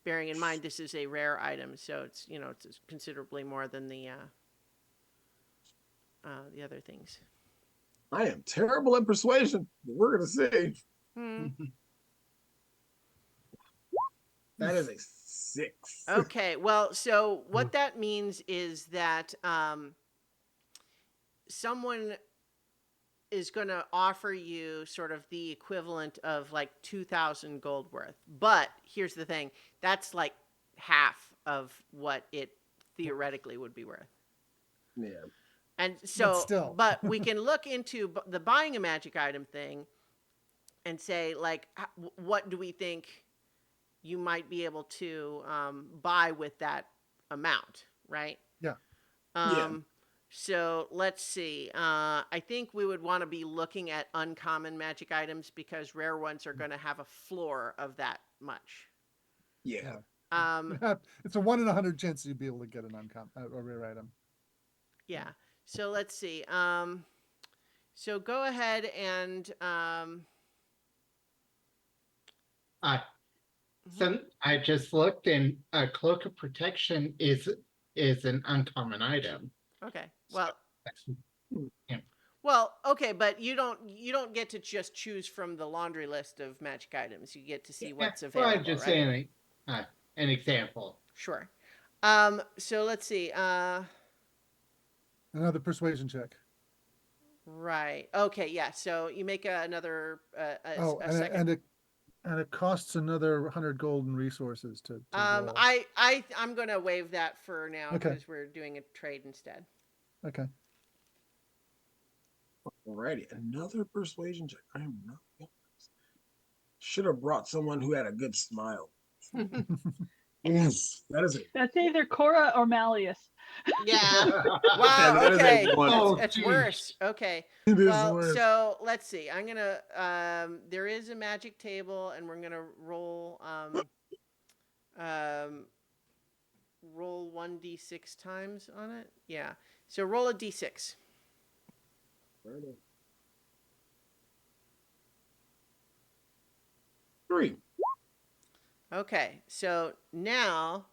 Bearing in mind this is a rare item, so it's it's considerably more than the other things. I am terrible at persuasion, but we're gonna see. That is a 6. Okay. Well, so what that means is that someone is going to offer you sort of the equivalent of like 2,000 gold worth. But here's the thing, that's like half of what it theoretically would be worth. Yeah. And But so, still. but we can look into the buying a magic item thing and say, like, what do we think you might be able to buy with that amount, right? Yeah. Yeah. So let's see. I think we would want to be looking at uncommon magic items because rare ones are going to have a floor of that much. Yeah. It's a 1 in 100 chance you'd be able to get an a rare item. Yeah. So let's see. So go ahead and So I just looked, and a cloak of protection is an uncommon item. okay. Well, Yeah. well, okay, but you don't get to just choose from the laundry list of magic items. You get to see what's Well, available, I'm just right? saying an example. Sure. So let's see. Another persuasion check. Right. Okay. Yeah. So you make another Oh, a second. and it costs another 100 golden resources to roll. I'm gonna waive that for now Okay. because we're doing a trade instead. Okay. Alrighty. Another persuasion check. I am not. Should have brought someone who had a good smile. Yes, that is a That's either Cora or Malleus. Yeah. yeah, Wow. that is Okay. a 1. Oh, It's geez. worse. Okay. It is Well, worse. so let's see. I'm gonna. There is a magic table, and we're gonna roll. Roll 1d6 times on it. Yeah. So roll a d6. Three. Okay. So now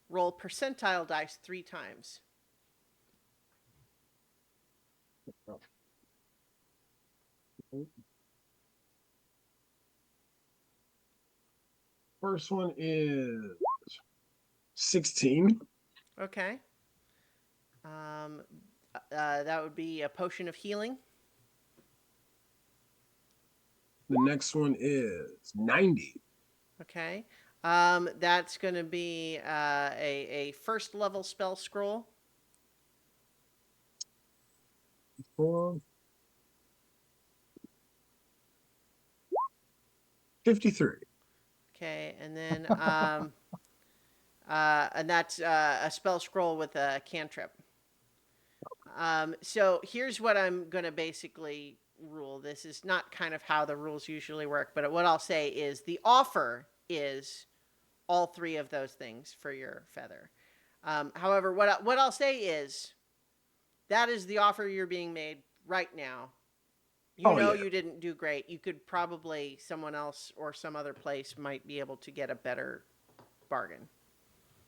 roll percentile dice 3 times. First one is 16. Okay. That would be a potion of healing. The next one is 90. Okay. That's going to be a first level spell scroll. 53. Okay, and then and that's a spell scroll with a cantrip. So here's what I'm going to basically rule. This is not kind of how the rules usually work, but what I'll say is the offer is all three of those things for your feather. However, what I'll say is that is the offer you're being made right now. You know you didn't do great. You could probably, someone else or some other place might be able to get a better bargain.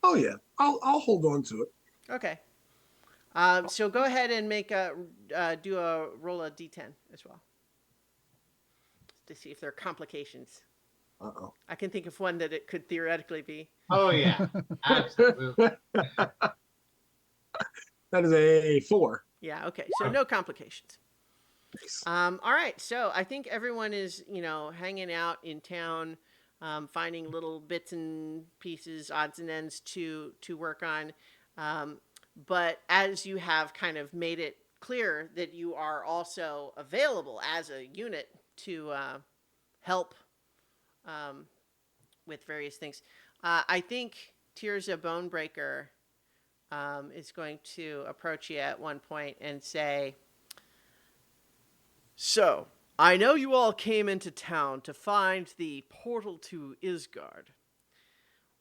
Oh yeah, I'll hold on to it. Okay. So go ahead and roll a d10 as well to see if there are complications. Uh-oh. I can think of one that it could theoretically be. Oh yeah, absolutely. That is a 4. Yeah. Okay. So no complications. Nice. All right. So I think everyone is, hanging out in town, finding little bits and pieces, odds and ends to work on. But as you have kind of made it clear that you are also available as a unit to help with various things, I think Tirza Bonebreaker is going to approach you at one point and say, "So, I know you all came into town to find the portal to Isgard.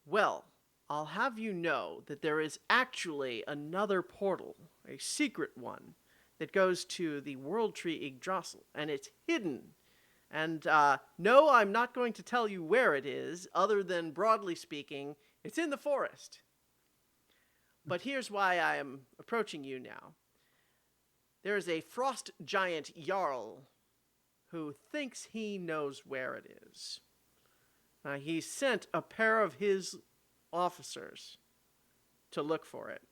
Well, I'll have you know that there is actually another portal, a secret one, that goes to the World Tree Yggdrasil, and it's hidden. And no, I'm not going to tell you where it is, other than broadly speaking, it's in the forest. But here's why I am approaching you now. There is a frost giant Jarl who thinks he knows where it is. He sent a pair of his officers to look for it.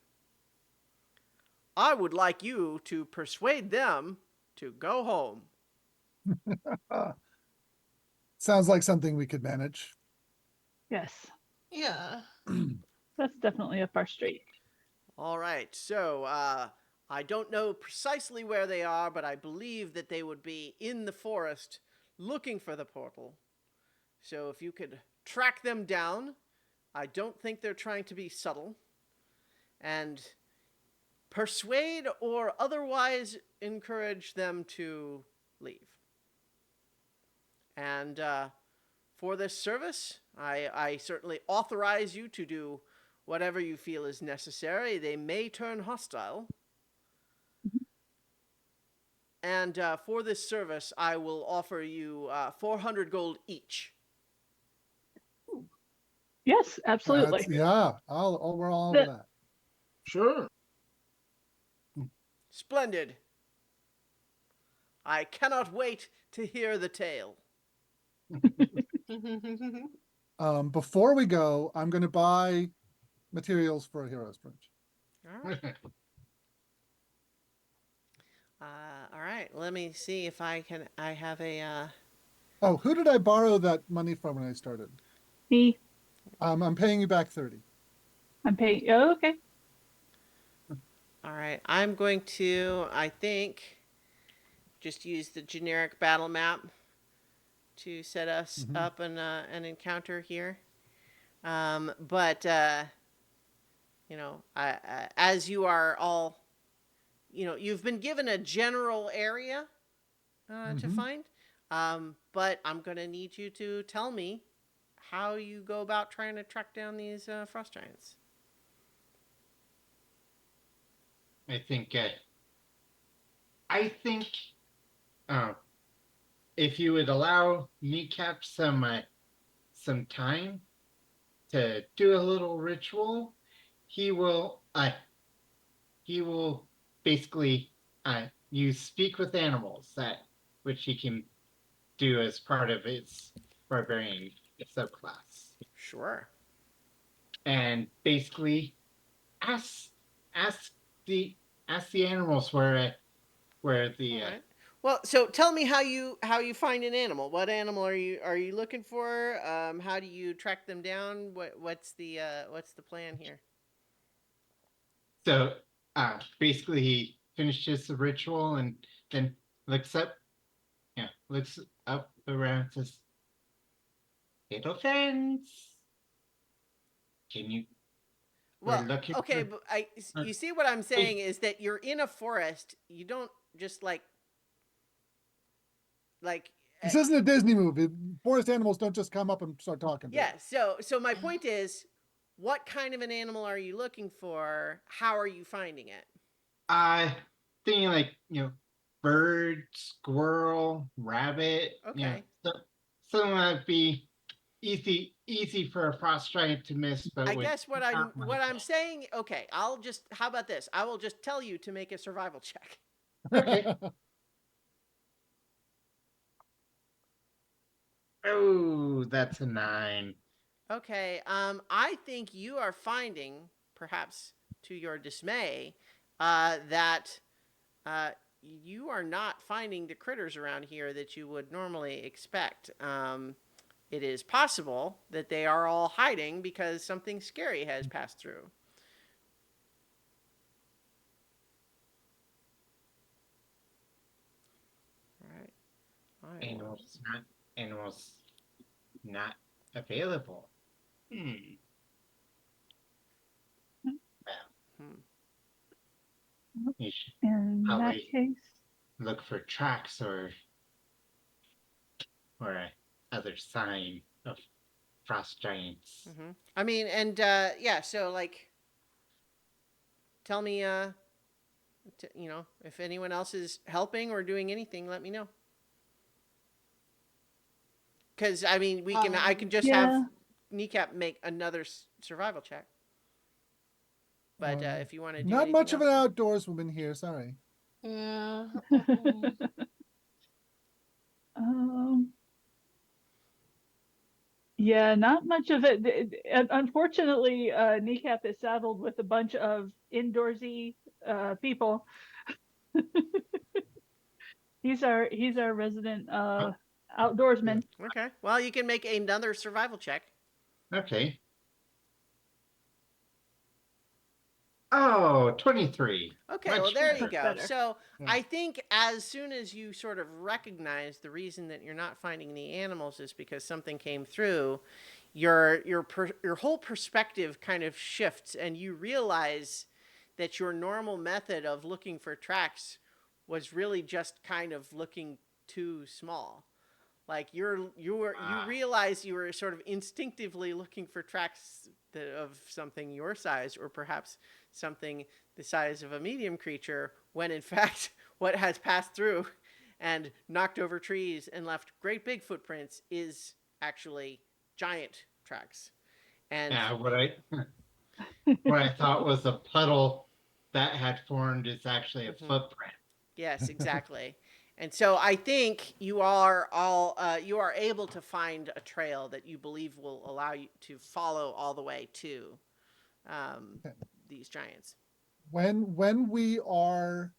I would like you to persuade them to go home." Sounds like something we could manage. Yes, Yeah. that's definitely up our street. All right, so I don't know precisely where they are, but I believe that they would be in the forest looking for the portal. So if you could track them down, I don't think they're trying to be subtle, and persuade or otherwise encourage them to leave. And for this service, I certainly authorize you to do whatever you feel is necessary. They may turn hostile. And for this service, I will offer you 400 gold each. Yes, absolutely. Yeah, we're all The- over that. Sure. Splendid. I cannot wait to hear the tale. Before we go, I'm going to buy materials for a hero's bridge. All right. All right. Let me see if I have a. Oh, who did I borrow that money from when I started? Me, I'm paying you back 30. I'm paying. Oh, okay. All right. I'm going to, I think, just use the generic battle map to set us up an encounter here. But as you are all, you've been given a general area to find, but I'm going to need you to tell me how you go about trying to track down these frost giants. I think if you would allow Kneecap some time to do a little ritual, he will basically use speak with animals, which he can do as part of his barbarian subclass, Sure. and basically ask the animals where the All right. Well, so tell me how you find an animal. What animal are you looking for? How do you track them down? What's the plan here? So basically he finishes the ritual and then looks up around and says, "Little friends, can you Well, looking okay, for- but you see what I'm saying is that you're in a forest. You don't just like This isn't a Disney movie. Forest animals don't just come up and start talking to yeah. you. So my point is, what kind of an animal are you looking for? How are you finding it? thinking like, bird, squirrel, rabbit, Okay. something that'd be easy for a frost giant to miss, but I would guess what I'm saying. Okay, how about this? I will just tell you to make a survival check. Okay. Oh, that's a 9. Okay. I think you are finding, perhaps to your dismay, that you are not finding the critters around here that you would normally expect. It is possible that they are all hiding because something scary has passed through. All right. Animals not available. Hmm. Hmm. You should In that probably case, look for tracks or other sign of frost giants. Mm-hmm. I mean, and yeah. So tell me, if anyone else is helping or doing anything, let me know. Because I mean, I can just have yeah. Kneecap make another survival check. But if you want to do Not anything much of an else, outdoors woman here. Sorry. Yeah. um, yeah, not much of it. Unfortunately, Kneecap is saddled with a bunch of indoorsy people. He's our resident Oh, outdoorsman. okay. Well, you can make another survival check. okay. Oh, 23. Okay, Much well, there you better. go. Better. So Yeah. I think as soon as you sort of recognize the reason that you're not finding the animals is because something came through, your whole perspective kind of shifts, and you realize that your normal method of looking for tracks was really just kind of looking too small. Like you realize you were sort of instinctively looking for tracks of something your size, or perhaps something the size of a medium creature, when in fact what has passed through and knocked over trees and left great big footprints is actually giant tracks. And Yeah, what I thought was a puddle that had formed is actually a footprint. yes, exactly. And so I think you are able to find a trail that you believe will allow you to follow all the way to these giants. When we are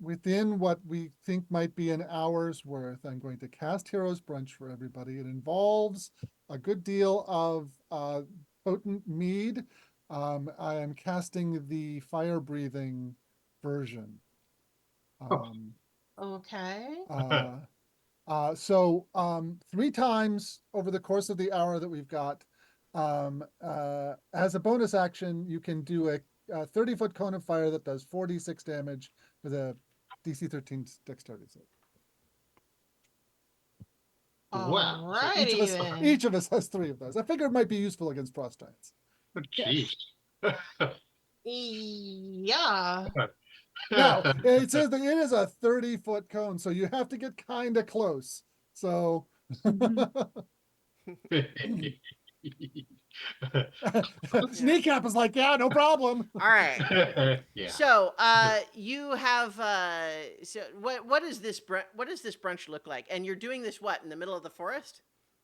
within what we think might be an hour's worth, I'm going to cast Heroes Brunch for everybody. It involves a good deal of potent mead. I am casting the fire breathing version. Um, Okay. So 3 times over the course of the hour that we've got, as a bonus action, you can do a 30-foot cone of fire that does 46 damage with a DC 13 dexterity save. Wow. So, Alrighty then. Each of us has 3 of those. I figure it might be useful against frost giants. geez. Yeah. Now, it says that it is a 30-foot cone, so you have to get kind of close. So Kneecap is like, yeah, no problem. All right. Yeah. So you have so what is this brunch look like? And you're doing this what, in the middle of the forest?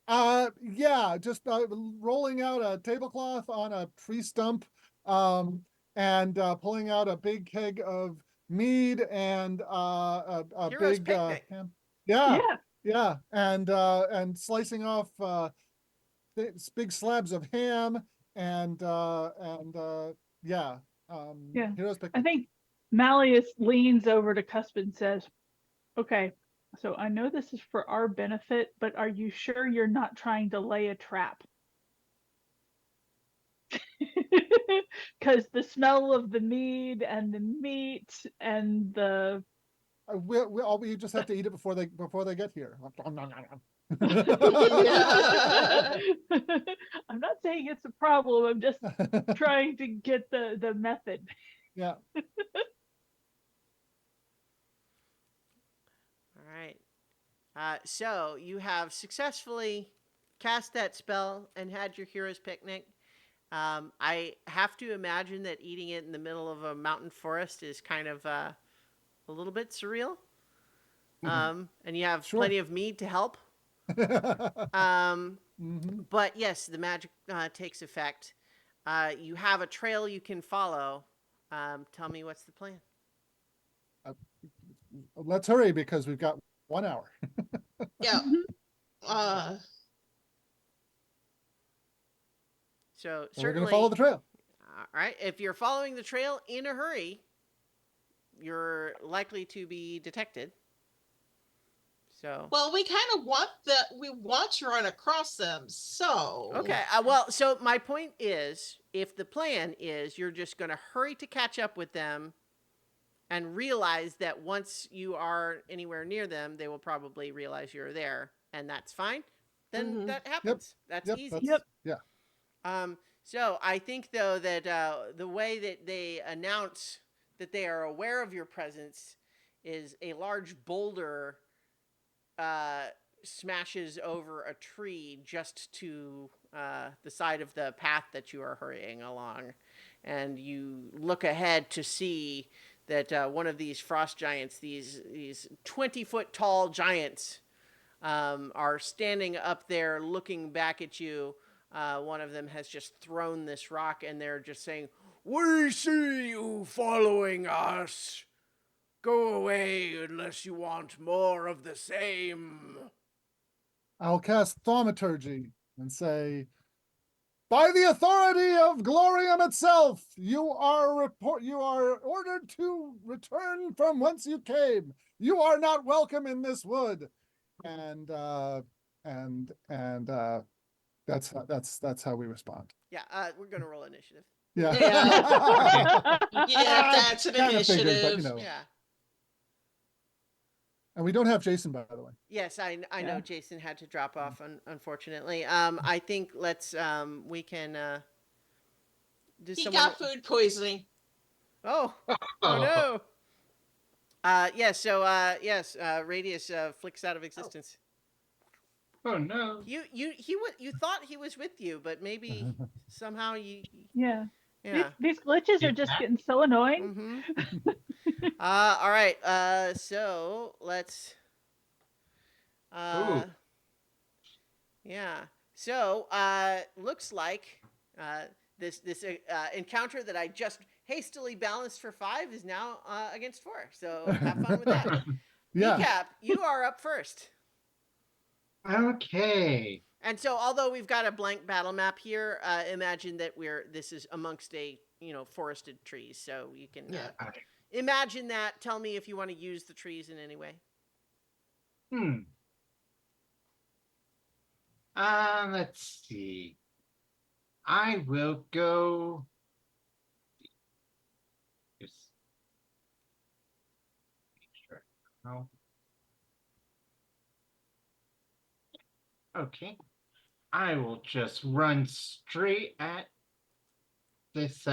Yeah, just rolling out a tablecloth on a tree stump, and pulling out a big keg of mead and a Heroes big picnic. ham. Yeah, Yeah. yeah, and slicing off big slabs of ham and yeah, Yeah. heroes I picnic. think Malleus leans over to Cusp and says, okay, so I know this is for our benefit, but are you sure you're not trying to lay a trap? Because the smell of the mead and the meat and the We just have to eat it before they get here. Yeah. I'm not saying it's a problem. I'm just trying to get the method. Yeah. All right. So you have successfully cast that spell and had your hero's picnic. I have to imagine that eating it in the middle of a mountain forest is kind of a little bit surreal. And you have Sure. plenty of mead to help. But yes, the magic takes effect. You have a trail you can follow. Tell me what's the plan. Let's hurry because we've got 1 hour. Yeah. Uh, So So we're going certainly, to follow the trail. all right. If you're following the trail in a hurry, you're likely to be detected. So well, we kind of want to run across them. So okay. Well, so my point is, if the plan is you're just going to hurry to catch up with them, and realize that once you are anywhere near them, they will probably realize you're there, and that's fine. Then that happens. That's easy. Yeah. So I think though that the way that they announce that they are aware of your presence is a large boulder smashes over a tree just to the side of the path that you are hurrying along, and you look ahead to see that one of these frost giants, these 20-foot tall giants, are standing up there looking back at you. One of them has just thrown this rock, and they're just saying, "We see you following us. Go away unless you want more of the same." I'll cast thaumaturgy and say, by the authority of Glorium itself, you are ordered to return from whence you came. You are not welcome in this wood. And that's how we respond. Yeah, we're gonna roll initiative. Yeah. yeah, that's an Kinda figured, initiative. but, you know. Yeah. And we don't have Jason, by the way. Yes, I know Yeah. Jason had to drop off, unfortunately. I think we can do He someone. got food poisoning. Oh, oh no. Yes, Radius flicks out of existence. Oh no. You thought he was with you, but maybe somehow you. Yeah. Yeah. These glitches are just getting so annoying. Mm-hmm. All right. So let's. Ooh. Yeah. So looks like this encounter that I just hastily balanced for 5 is now against 4. So have fun with that. Yeah. Kneecap, you are up first. Okay. And so, although we've got a blank battle map here, imagine that this is amongst forested trees. So you can imagine that. Tell me if you want to use the trees in any way. Let's see. I will go. Just make sure. No. Okay. I will just run straight at this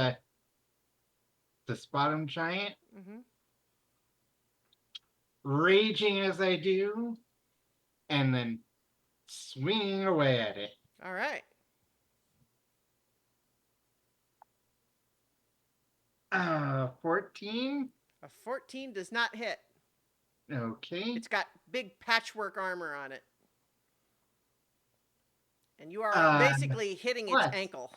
bottom giant, Mm-hmm. raging as I do, and then swinging away at it. All right. 14. A 14 does not hit. Okay. It's got big patchwork armor on it. And you are basically hitting its ankle.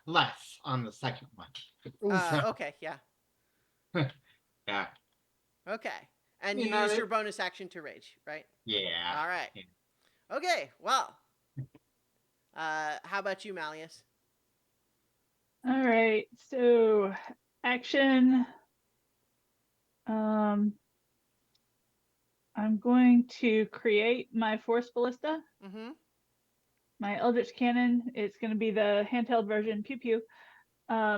Less on the second one. Okay, yeah. Yeah. Okay. And you use your bonus action to rage, right? Yeah. All right. Yeah. Okay, well. How about you, Malleus? All right. So action. I'm going to create my force ballista. Mm-hmm. my Eldritch Cannon. It's going to be the handheld version, pew pew,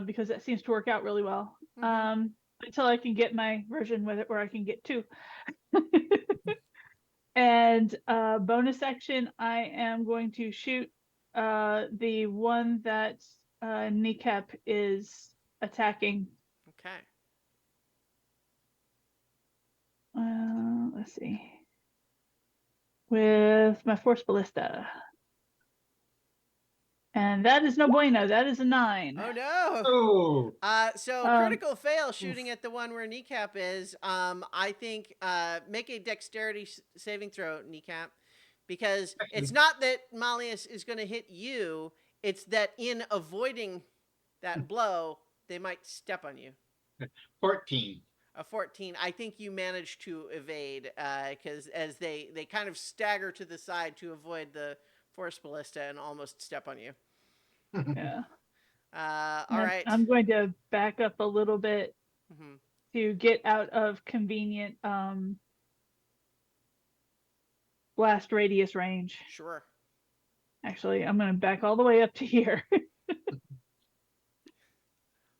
because that seems to work out really well. Until I can get my version with it where I can get two. And bonus action, I am going to shoot the one that Kneecap is attacking. Okay. Let's see. With my Force Ballista. And that is no bueno. That is a 9. Oh no. Oh, So Um, critical fail shooting at the one where Kneecap is. I think make a dexterity saving throw, Kneecap, because it's not that Malleus is going to hit you. It's that in avoiding that blow, they might step on you. 14. A 14. I think you managed to evade because as they kind of stagger to the side to avoid the Force Ballista and almost step on you. yeah. All right. I'm going to back up a little bit Mm-hmm. to get out of convenient blast radius range. Sure. Actually, I'm going to back all the way up to here.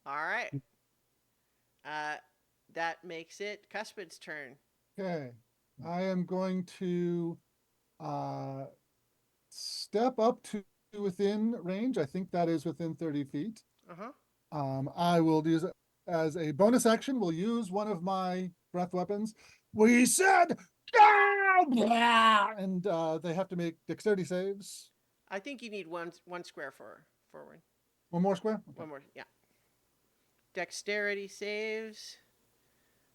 All right. That makes it Cuspid's turn. Okay, I am going to step up to within range. I think that is within 30 feet. Uh-huh. I will use it as a bonus action. We'll use one of my breath weapons. We said, and they have to make dexterity saves. I think you need one square forward. One more square. Okay. One more, yeah. Dexterity saves.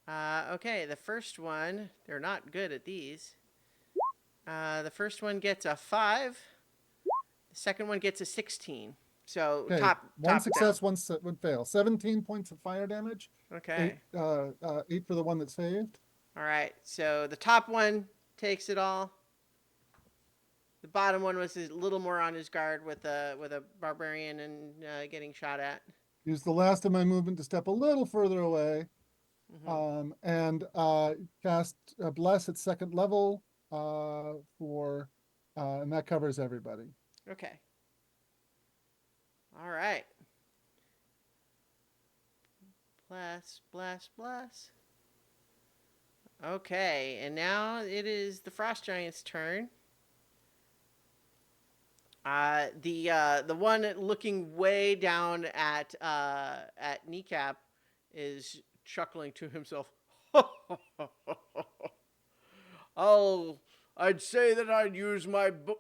Okay, the first one, they're not good at these. The first one gets a 5. The second one gets a 16. So Okay, top one top success, down. one fail. 17 points of fire damage. Okay. 8 for the one that saved. All right. So the top one takes it all. The bottom one was a little more on his guard with a barbarian and getting shot at. Use the last of my movement to step a little further away. Mm-hmm. And cast Bless at 2nd level and that covers everybody. Okay. All right. Bless. Okay, and now it is the Frost Giant's turn. The one looking way down at Kneecap is chuckling to himself. I'd say that I'd use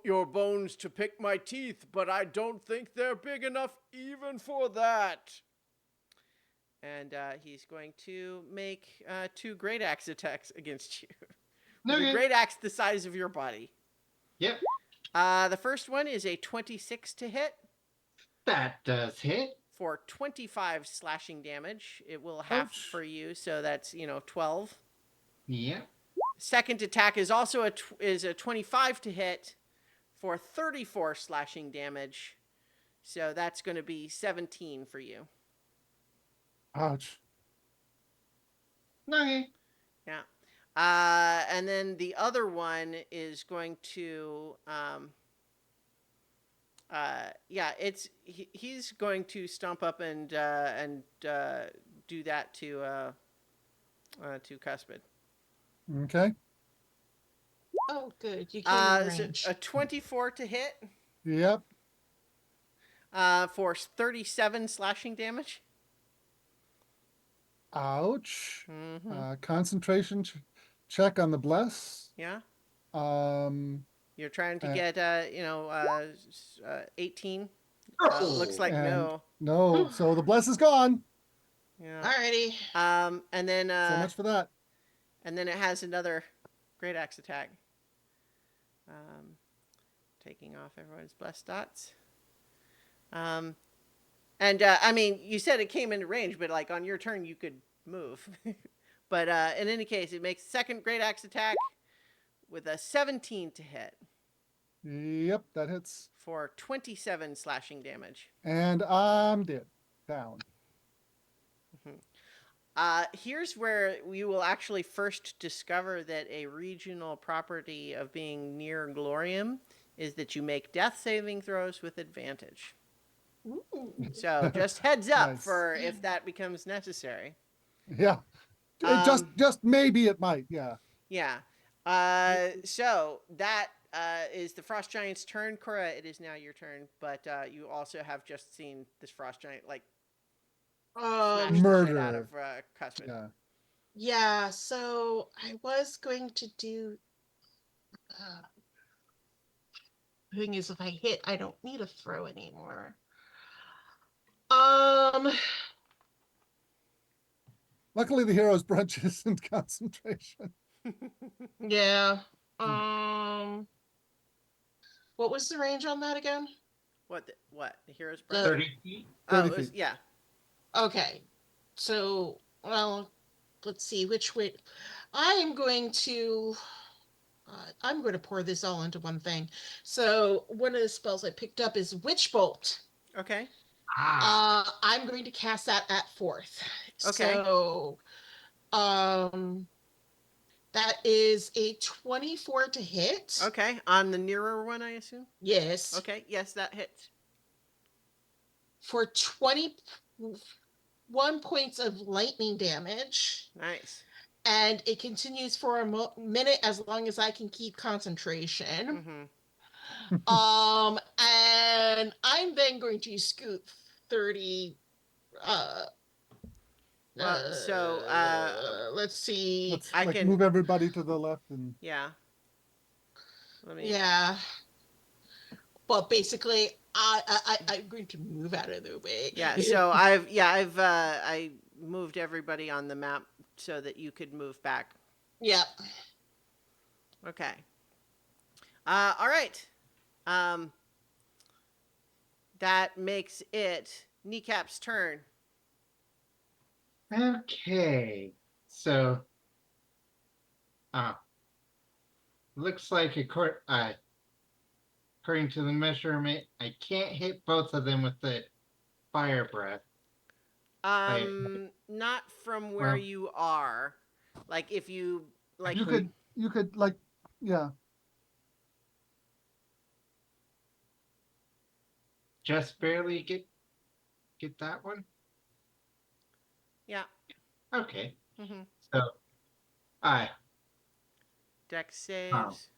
your bones to pick my teeth, but I don't think they're big enough even for that. And he's going to make 2 great axe attacks against you. With a great axe the size of your body. Yep. The first one is a 26 to hit. That does hit. For 25 slashing damage. It will half Ouch. for you, so that's 12. Yep. Second attack is also a 25 to hit for 34 slashing damage. So that's going to be 17 for you. Ouch. Okay. Yeah. And then the other one is going to he's going to stomp up and do that to Cuspid. Okay. Oh, good. You came in So range. a 24 to hit Yep. for 37 slashing damage. Ouch. Mm-hmm. Concentration check on the Bless. Yeah. Um, You're trying to get 18. Looks like and no. no. So the Bless is gone. Yeah. Alrighty. And then So much for that. and then it has another great axe attack. Taking off everyone's blessed dots. And I mean, you said it came into range, but like on your turn, you could move. But in any case, it makes second great axe attack with a 17 to hit Yep, that hits. for 27 slashing damage. And I'm dead. Down. Here's where we will actually first discover that a regional property of being near Glorium is that you make death saving throws with advantage. Ooh. So just heads up Nice. for if that becomes necessary. Yeah. Just maybe it might. Yeah. Yeah. So that is the frost giant's turn. Cora, it is now your turn, but you also have just seen this frost giant like smash the shit out of Murder. Cusman. Yeah. Yeah, so I was going to do. Thing is, if I hit, I don't need a throw anymore. Luckily, the hero's brunch isn't concentration. Yeah. What was the range on that again? What? The hero's The- breath? 30 feet. Oh, 30 it was, feet. yeah. Okay. So, well, let's see which way. I'm going to pour this all into one thing. So one of the spells I picked up is Witch Bolt. Okay. I'm going to cast that at 4th. Okay. So, that is a 24 to hit. Okay. On the nearer one, I assume? Yes. Okay. Yes, that hits. For 21 points of lightning damage. Nice. And it continues for a minute as long as I can keep concentration. Mm-hmm. And I'm then going to scoot 30. Let's see. Let's I like can- move everybody to the left and Yeah. Let me. Yeah. But basically, I'm going to move out of the way. Yeah. So I moved everybody on the map so that you could move back. Yep. Okay. All right. That makes it Kneecap's turn. Okay. So, looks like according to the measurement, I can't hit both of them with the fire breath. Not from where Well- you are. Like if you like. you could like, yeah. Just barely get that one. Yeah. Okay. Mm-hmm. So, I Dex saves.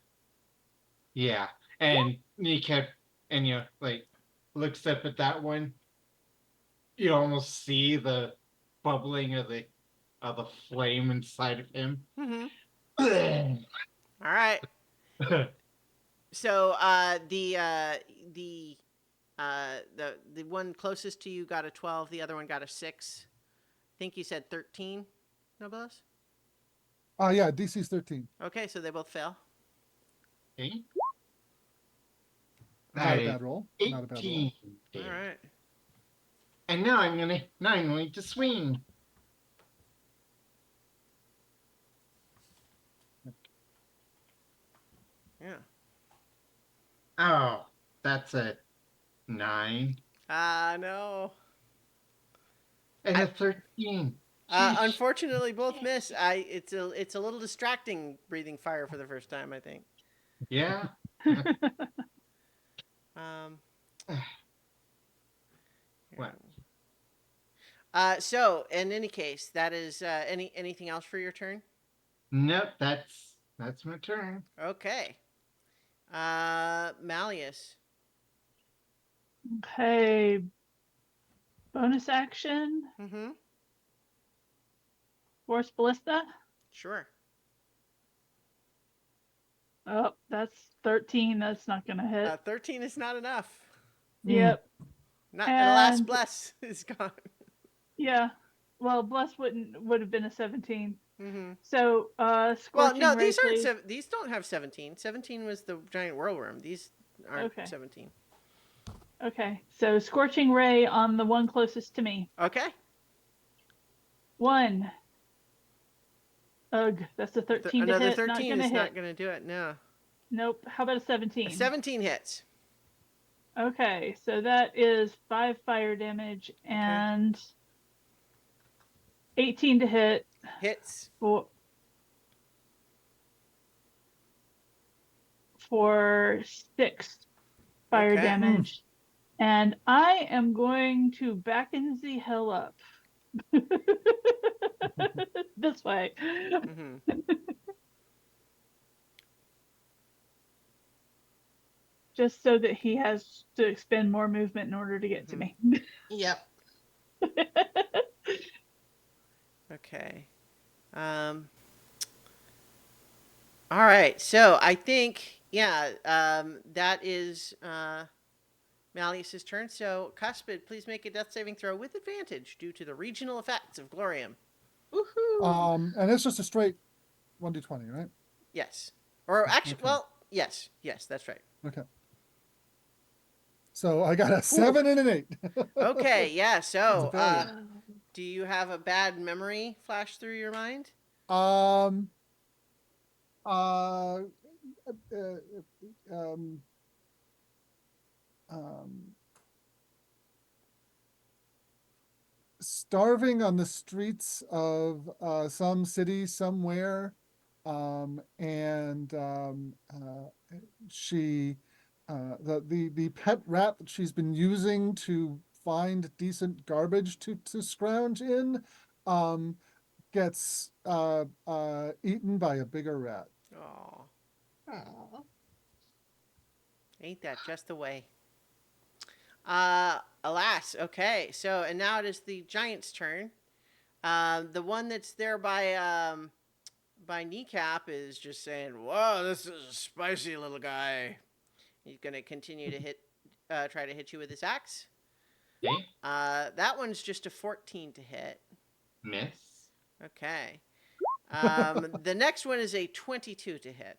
yeah, and Kneecap, and like looks up at that one. You almost see the bubbling of the flame inside of him. Mm-hmm. All right. So the one closest to you got a 12. The other one got a 6. I think you said 13. Nobilis? Yeah, DC's 13. Okay, so they both fail. Okay. Not That a is bad roll. Not a bad roll. 18. All right. And now I'm going to swing. Yeah. Oh, that's a 9 No. and a 13. Unfortunately, both miss. It's a little distracting breathing fire for the first time, I think. Yeah. What? So in any case, that is anything else for your turn? Nope, that's my turn. Okay. Malleus. Okay. Bonus action. Mm-hmm. Force Ballista. Sure. Oh, that's 13. That's not going to hit. 13 is not enough. Yep. Not the last And- bless is gone. Yeah. Well, Bless would have been a 17. Mm-hmm. So, Well, Scorching no, Ray, these aren't. please. These don't have 17. 17 was the giant whirlworm. These aren't Okay. 17. Okay. So, Scorching Ray on the one closest to me. Okay. 1. Ugh, that's a 13 to Another hit. 13 Not gonna is hit. not going to do it. No. Nope. How about a 17? A 17 hits. Okay, so that is 5 fire damage and 18 to hit. Hits. for 6 fire Okay. damage. And I am going to backen the hell up. This way. Mm-hmm. Just so that he has to expend more movement in order to get to me. Yep. Okay. All right. So I think, yeah, that is Malleus's turn. So Cuspid, please make a death saving throw with advantage due to the regional effects of Glorium. Woohoo. And it's just a straight 1d20, right? Yes. Or actually, Okay. well, yes, that's right. Okay. So I got a 7 and an 8. Okay, yeah. So, failure. do you have a bad memory flash through your mind? Um. Uh. uh, um. Um. Starving on the streets of some city somewhere, and she, the pet rat that she's been using to find decent garbage to scrounge in, gets eaten by a bigger rat. Oh, Aw. ain't that just the way? Alas. Okay. So, and now it is the giant's turn. The one that's there by Kneecap is just saying, "Whoa, this is a spicy little guy." He's gonna continue to try to hit you with his axe. Okay. That one's just a 14 to hit. Miss. Okay. The next one is a 22 to hit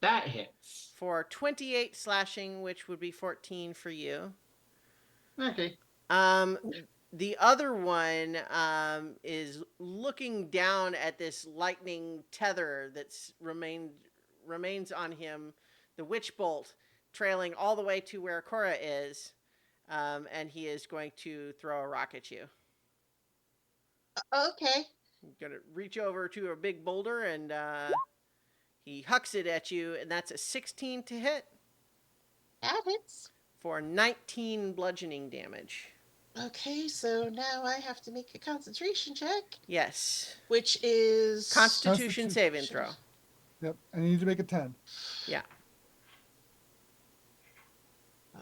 That hits. for 28 slashing, which would be 14 for you. Okay. The other one is looking down at this lightning tether that's remains on him, the witch bolt trailing all the way to where Cora is, and he is going to throw a rock at you. Okay. He's gonna reach over to a big boulder and he hucks it at you, and that's a 16 to hit That hits. for 19 bludgeoning damage. Okay, so now I have to make a concentration check, Yes. which is Constitution saving throw. Yep, I need to make a 10. Yeah. uh,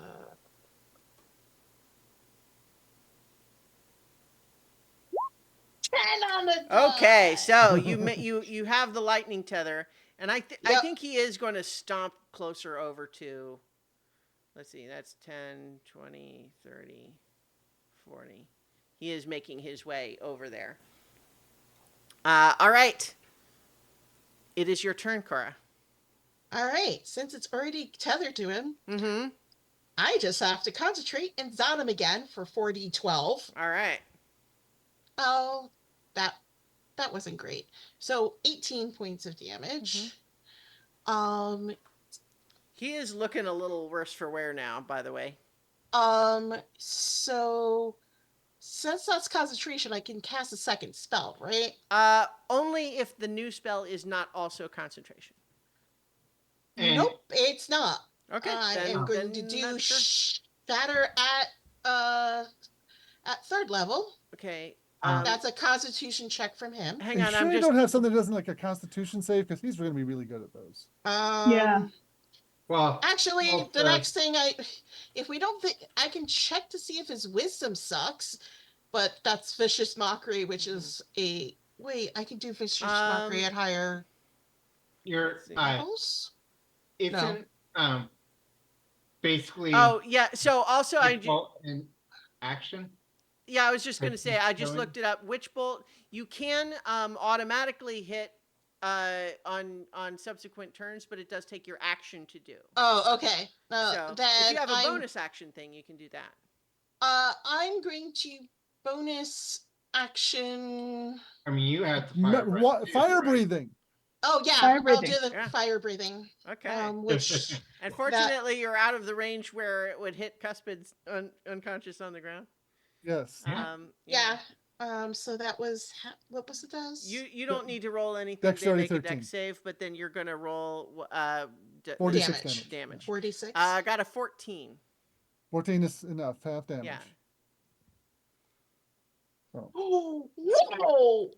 10 on the die. Okay, so you have the lightning tether, and I Yep. think he is going to stomp closer over to. Let's see, that's 10, 20, 30, 40. He is making his way over there. All right. It is your turn, Cora. All right, since it's already tethered to him, Mm-hmm. I just have to concentrate and zot him again for 4d12. All right. Oh, that wasn't great. So 18 points of damage. He is looking a little worse for wear now, by the way. So since that's concentration, I can cast a second spell, right? Only if the new spell is not also concentration. And Nope, it's not. Okay, I then, am going to then do not sure. shatter at third level. Okay. That's a constitution check from him. Hang You on, sure I'm you just. don't have something that doesn't like a constitution save? Because he's going to be really good at those. Yeah. well, Actually, well, the next thing if we don't think, I can check to see if his wisdom sucks, but that's vicious mockery, which is wait, I can do vicious mockery at higher you're levels. it's No. an basically Oh yeah. So also in action. Yeah, I was just gonna Like say I just going- looked it up. Witch bolt, you can automatically hit on subsequent turns, but it does take your action to do. Oh, okay. So Then if you have a bonus action thing, you can do that. I'm going to bonus action. I mean, you have the fire breath too, Fire right? breathing. Oh yeah, Fire I'll breathing. do the Yeah. fire breathing. Okay. Which And fortunately, you're out of the range where it would hit Cuspid's unconscious on the ground. Yes. Yeah. yeah. So that was what was it? You don't need to roll anything. Dexterity they make a 13. dex save, but then you're gonna roll the 46 Damage. damage. 46. I got a 14. 14 is enough, half damage. Yeah. So. Oh, whoa!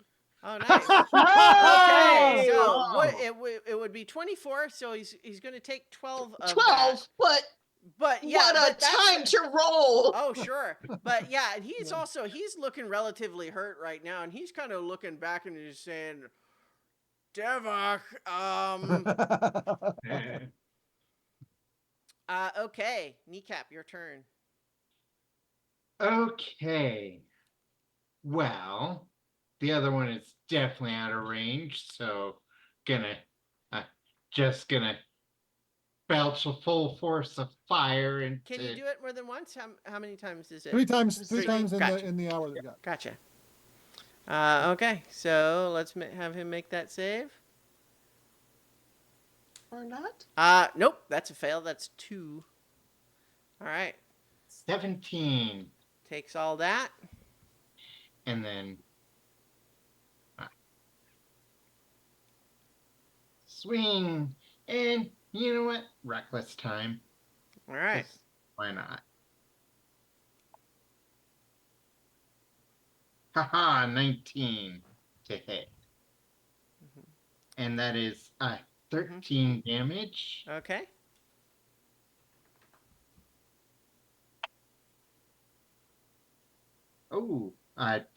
Oh, nice. Oh! Okay, so Oh. it would be 24. So he's going to take 12 of 12, that. but But yeah, what a but that's time to roll! Oh, sure. But yeah, and he's Yeah. also he's looking relatively hurt right now, and he's kind of looking back and he's saying, Devok, okay, Kneecap, your turn. Okay. Well, the other one is definitely out of range, so gonna just gonna belch a full force of fire into. Can you do it more than once? How many times is it? Three times Three. in Gotcha. the hour that we got. Gotcha. Okay, so let's have him make that save. Or not? Nope, that's a fail. That's 2. All right, 17, takes all that. and then swing, and you know what? Reckless time. All right. 'Cause why not? Haha, 19 to hit. And that is 13 damage. Okay. Oh,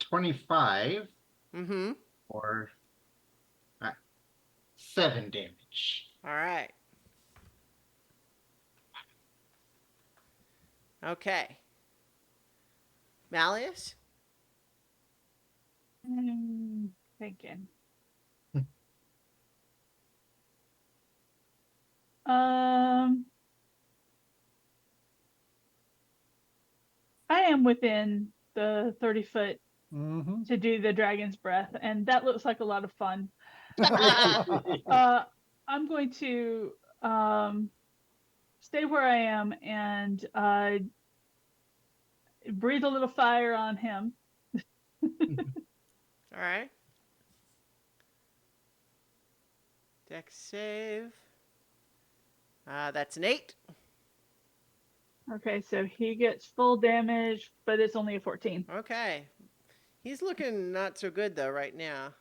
25 Mm-hmm. or 7 damage. All right. Okay. Malleus? Thinking. I am within the 30-foot Mm-hmm. to do the dragon's breath, and that looks like a lot of fun. I'm going to stay where I am and breathe a little fire on him. All right. Dex save. That's an 8. Okay, so he gets full damage, but it's only a 14. Okay. He's looking not so good though right now.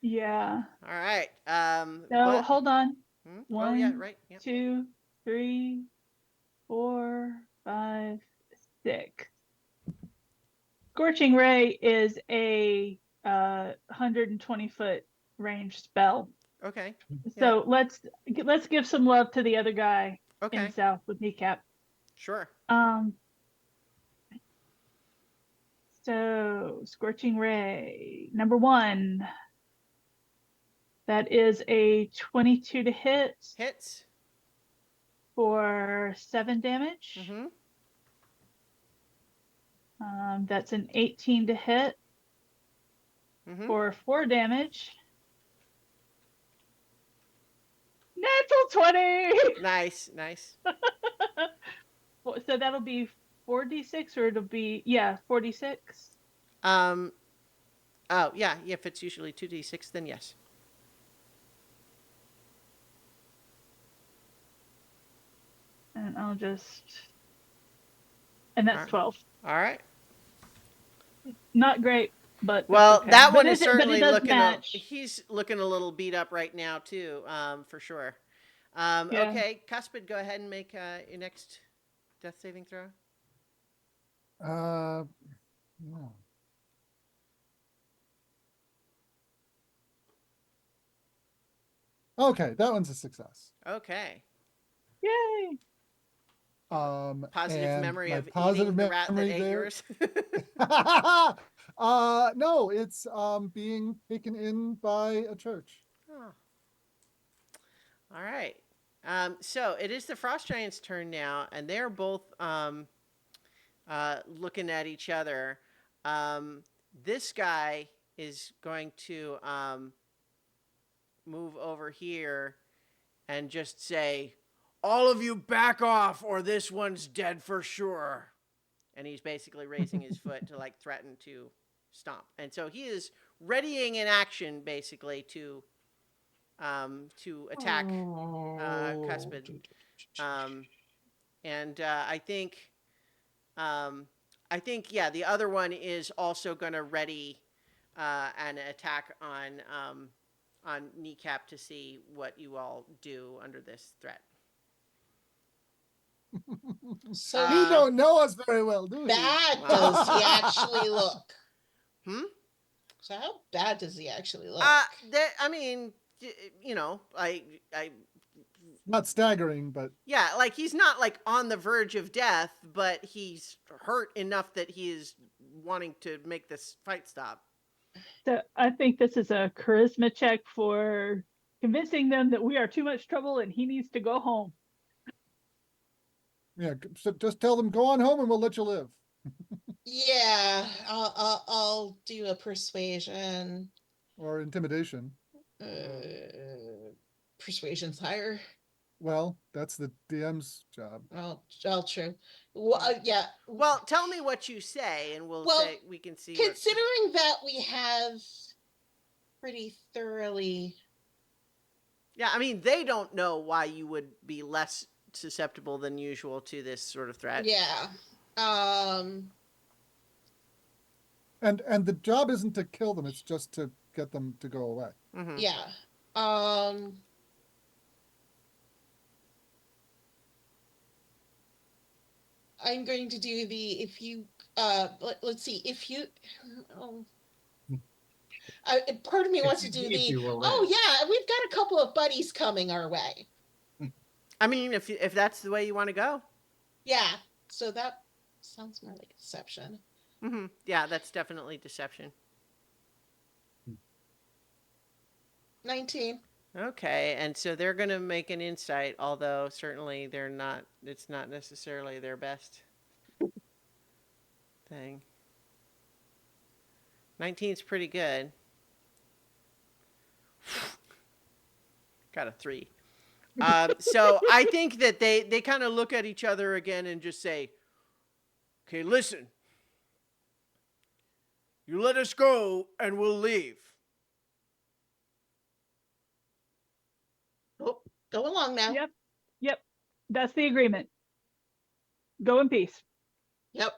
Yeah. All right. No, hold on. Oh yeah, 1, right. Yep. 2, 3, 4, 5, 6. Scorching Ray is a 120-foot range spell. Okay. So let's give some love to the other guy Okay. in south with Kneecap. Sure. So Scorching Ray, number 1. That is a 22 to hit Hits. for 7 damage. Mm-hmm. That's an 18 to hit Mm-hmm. for 4 damage. Natural 20! Nice. Nice. So that'll be 4d6, or it'll be, 4d6. Oh yeah. If it's usually 2d6, then yes. And I'll just, and that's Alright. 12. All right. Not great, but Well, okay. that But one it- is but it certainly does looking. match. He's looking a little beat up right now too, for sure. Yeah. Okay, Cuspid, go ahead and make your next death saving throw. Yeah. Okay, that one's a success. Okay. Yay! Positive and memory my of positive eating the rat that memory ate there- yours. No, it's being taken in by a church. Oh. All right. So it is the Frost Giants' turn now, and they're both looking at each other. This guy is going to move over here and just say, "All of you back off, or this one's dead for sure." And he's basically raising his foot to like threaten to stomp. And so he is readying in action basically to to attack Oh. Cuspid. And I think, yeah, the other one is also going to ready an attack on Kneecap to see what you all do under this threat. So You don't know us very well, do you? bad Wow. does he actually look? Hmm? So how bad does he actually look? I mean, you know, I Not staggering, but yeah, like he's not like on the verge of death, but he's hurt enough that he is wanting to make this fight stop. So I think this is a charisma check for convincing them that we are too much trouble and he needs to go home. yeah, so just tell them go on home and we'll let you live. Yeah, I'll do a persuasion. Or intimidation. Persuasion's higher. Well, that's the DM's job. Well, true. Well, yeah. Well, tell me what you say, and Well, we can see. Considering that we have pretty thoroughly. Yeah, I mean, they don't know why you would be less susceptible than usual to this sort of threat. Yeah. And the job isn't to kill them, it's just to get them to go away. Mm-hmm. Yeah. I'm going to do the if you let's see if you part of me wants to do If the you will oh live. yeah, we've got a couple of buddies coming our way. I mean, if that's the way you want to go. Yeah. So that sounds more like deception. Mm-hmm. Yeah, that's definitely deception. 19. Okay, and so they're going to make an insight, although certainly they're not. It's not necessarily their best thing. 19's pretty good. Got a 3. So I think that they kind of look at each other again and just say, "Okay, listen. You let us go, and we'll leave." Oh, go along now. Yep. That's the agreement. Go in peace. Yep.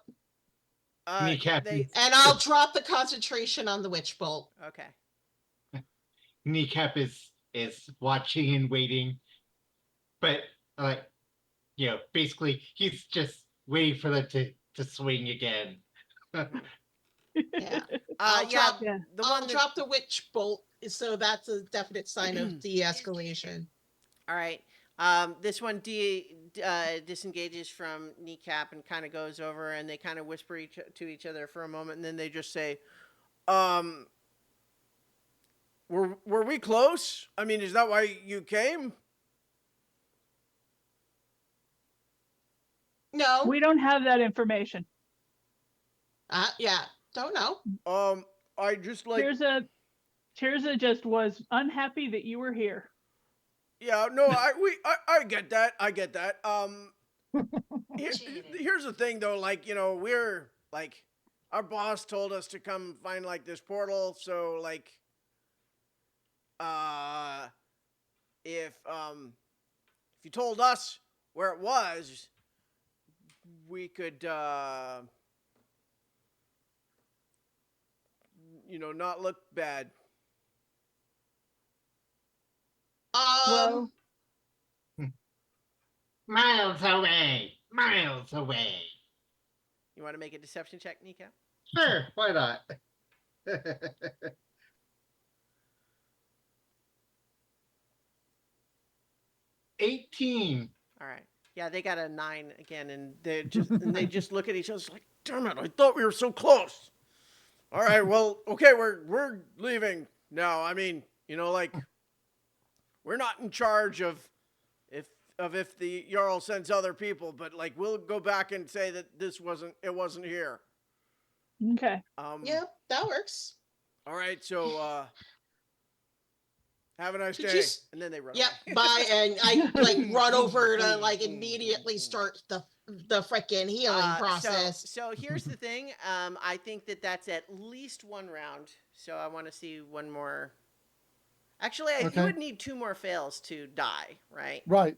Kneecap They And I'll drop the concentration on the witch bolt. okay. Kneecap is watching and waiting, but like, you know, basically he's just waiting for them to swing again. Yeah. I'll drop Yeah. drop the witch bolt, so that's a definite sign of de-escalation. All right. This one disengages from Kneecap and kind of goes over, and they kind of whisper to each other for a moment, and then they just say, were we close? I mean, is that why you came?" No. We don't have that information. Yeah. Don't know. I just like. Tirza just was unhappy that you were here. Yeah, no, I get that. I get that. Here's the thing though, like, you know, we're like, our boss told us to come find like this portal, so like, if you told us where it was, we could you know, not look bad. Well, Miles away, miles away. You want to make a deception check, Nika? Sure, why not? 18. All right. Yeah, they got a 9 again, and they just look at each other like, "Damn it! I thought we were so close." All right, well, okay, we're leaving now. I mean, you know, like, we're not in charge of if the Jarl sends other people, but like, we'll go back and say that it wasn't here. okay. Yeah, that works. All right, so have a nice Did day. you And then they run Yep. away. Bye. And I like run over to like immediately start the freaking healing process. So here's the thing. I think that's at least one round. So I want to see one more. Actually, you Okay. would need 2 more fails to die, right? Right.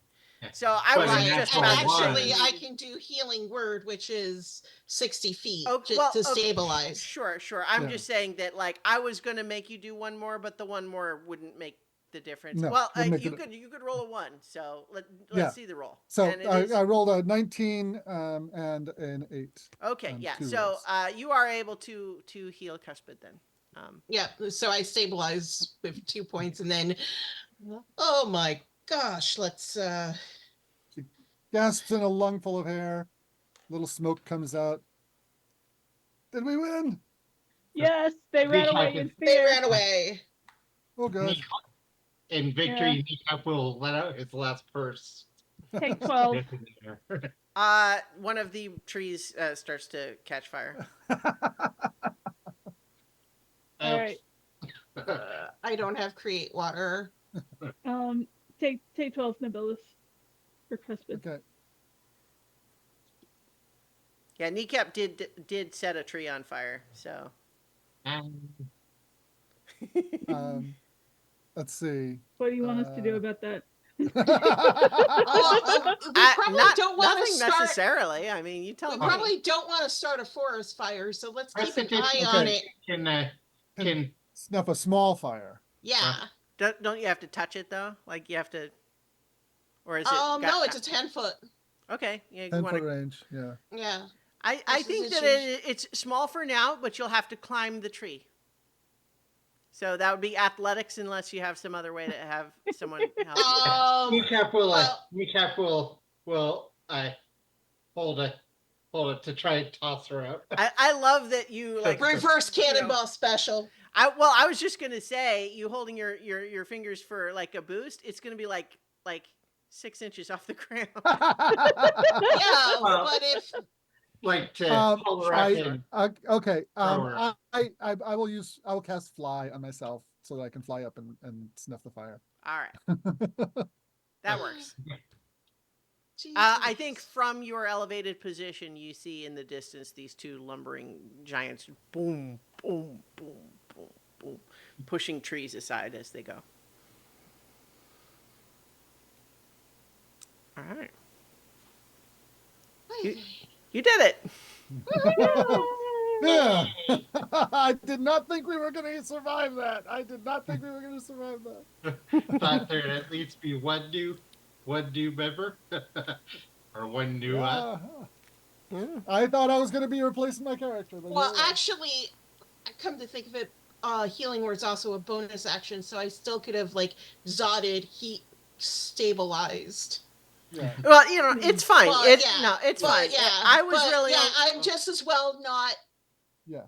So I But was a Right, just and natural about to say. actually, you I needed- can do healing word, which is 60 feet Oh, to, well, to okay, stabilize. Sure. I'm Yeah. just saying that, like, I was gonna make you do 1 more, but the 1 more wouldn't make the difference. No, Well, wouldn't make you it- could roll a 1. So let's Yeah. see the roll. So And it I, is I rolled a 19 and an 8. okay. on Yeah. 2 So rolls. you are able to heal Cuspid then. Yeah, so I stabilize with 2 points, and then, oh my gosh, let's She gasps in a lungful of air. Little smoke comes out. Did we win? Yes, they ran away in they fear. ran away. Oh, good. In victory, Kneecap will let out his last curse. Take 12. One of the trees starts to catch fire. All right. I don't have create water. Take 12 Nobilis for Cuspid. Okay. Yeah, Kneecap did set a tree on fire. So Let's see. What do you want us to do about that? We probably don't want to nothing start. necessarily. I mean, you tell We me. probably don't want to start a forest fire, so let's keep an Prestidigitation eye on it. Can Snuff a small fire. Yeah. Don't you have to touch it though? Like you have to, or is it? No, it's a 10-foot. Okay. Yeah, you 10 want foot to. range. Yeah. Yeah. I This think is a that it's small for now, but you'll have to climb the tree. So that would be athletics, unless you have some other way to have someone help you. Kneecap will well- Kneecap will hold it to try and toss her out. I love that you like Reverse cannonball special. I was just gonna say, you holding your fingers for like a boost, it's gonna be like 6 inches off the ground. Yeah, Well, but if Like to pull her up and Okay. throw her. I will cast fly on myself so that I can fly up and snuff the fire. All right, that works. Jesus. I think from your elevated position, you see in the distance these 2 lumbering giants, boom, boom, boom, boom, boom, pushing trees aside as they go. All right, you did it. Yeah. I did not think we were going to survive that. I did not think we were going to survive that. thought there'd at least be one new member or one new. Yeah. I thought I was going to be replacing my character. But Well, here we are. actually, come to think of it, healing word's also a bonus action, so I still could have like zotted heat stabilized. Yeah. Well, it's fine. Well, It's yeah. no, it's But, fine. yeah, I was but, really. yeah, I'm just as well not Yeah.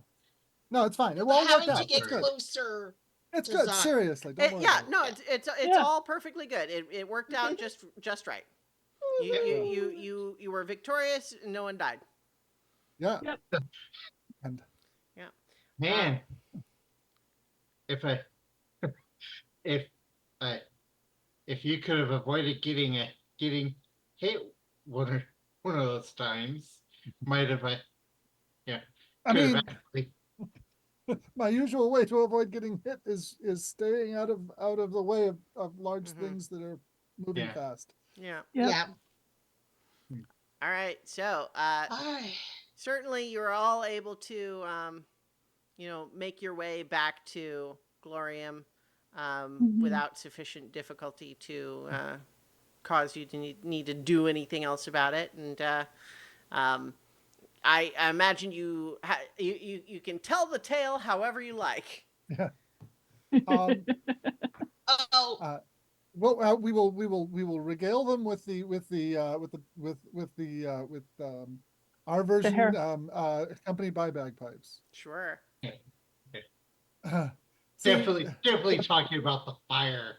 No, it's fine. It won't work having out. to get It's good. closer. It's to good. Zot. Seriously. Don't worry Yeah, about it. no, it's Yeah. all perfectly good. It worked out just right. You were victorious. And no one died. Yeah. Yep. And Man, if you could have avoided getting hit one of those times, might have I could have mean, actually. my usual way to avoid getting hit is staying out of the way of large Mhm. things that are moving Yeah. fast. Yeah. Yep. Yeah. All right. So Alright. certainly you're all able to make your way back to Glorium without sufficient difficulty to cause you to need to do anything else about it. And I imagine you can tell the tale however you like. Um, Oh, well, we will regale them with our version, hair. accompanied by bagpipes. Sure. See, Definitely talking about the fire.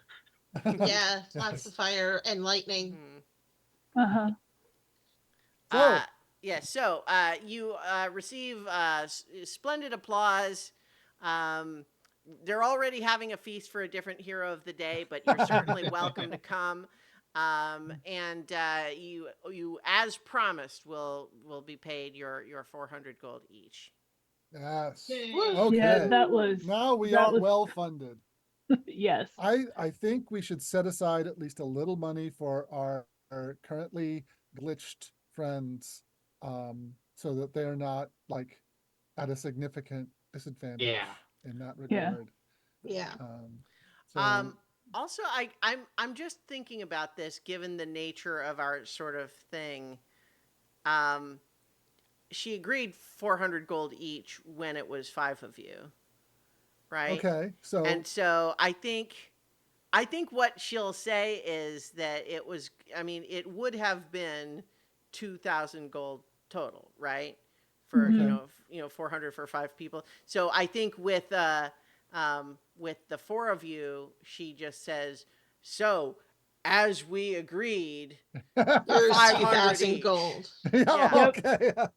yeah, lots of fire and lightning. Uh-huh. So, So you receive splendid applause. They're already having a feast for a different hero of the day, but you're certainly welcome to come. And you, as promised, will be paid your 400 gold each. yes. Yay. Okay. Yeah, that was Now we that are was- well funded. Yes. I think we should set aside at least a little money for our currently glitched friends, so that they're not like at a significant disadvantage Yeah. in that Yeah. regard. Yeah. So Also, I'm just thinking about this, given the nature of our sort of thing. Um, she agreed 400 gold each when it was 5 of you, right? okay, so And so I think what she'll say is that it was, I mean, it would have been 2,000 gold total, right? For, Mhm. 400 for 5 people. So I think with the 4 of you, she just says, so as we agreed, Here's 500 2,000 each. gold. yeah, Yeah. Yep. okay. Yep.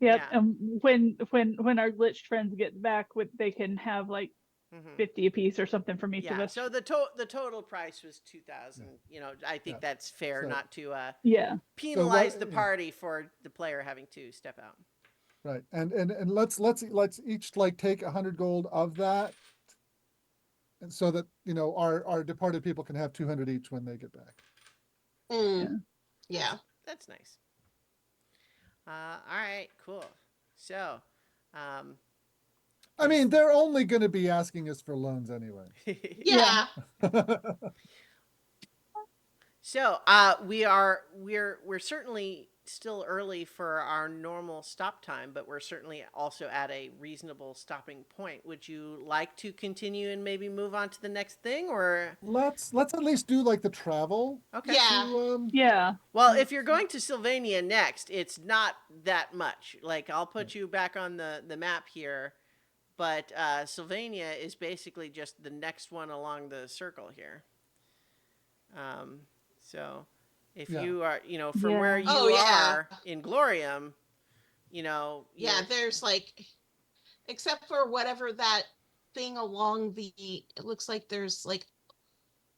Yeah. And when our glitched friends get back, they can have like Mhm. 50 apiece or something from each of Yeah. us. So the total price was 2,000. I think Yeah. that's fair, So- not to Yeah. penalize the yeah. party for the player having to step out. Right, and let's each like take 100 gold of that, and so that our departed people can have 200 each when they get back. Mm, Yeah. yeah. That's nice. All right, cool. So, I mean, they're only going to be asking us for loans anyway. Yeah. so we're certainly still early for our normal stop time, but we're certainly also at a reasonable stopping point. Would you like to continue and maybe move on to the next thing, or Let's at least do like the travel. okay? Yeah. Yeah. Well, if you're going to Sylvania next, it's not that much. Like, I'll put you back on the map here, but Sylvania is basically just the next one along the circle here. So if Yeah. you are, from where Yeah. you Oh, yeah. are in Glorium, Yeah, you're, there's like, except for whatever that thing along it looks like there's like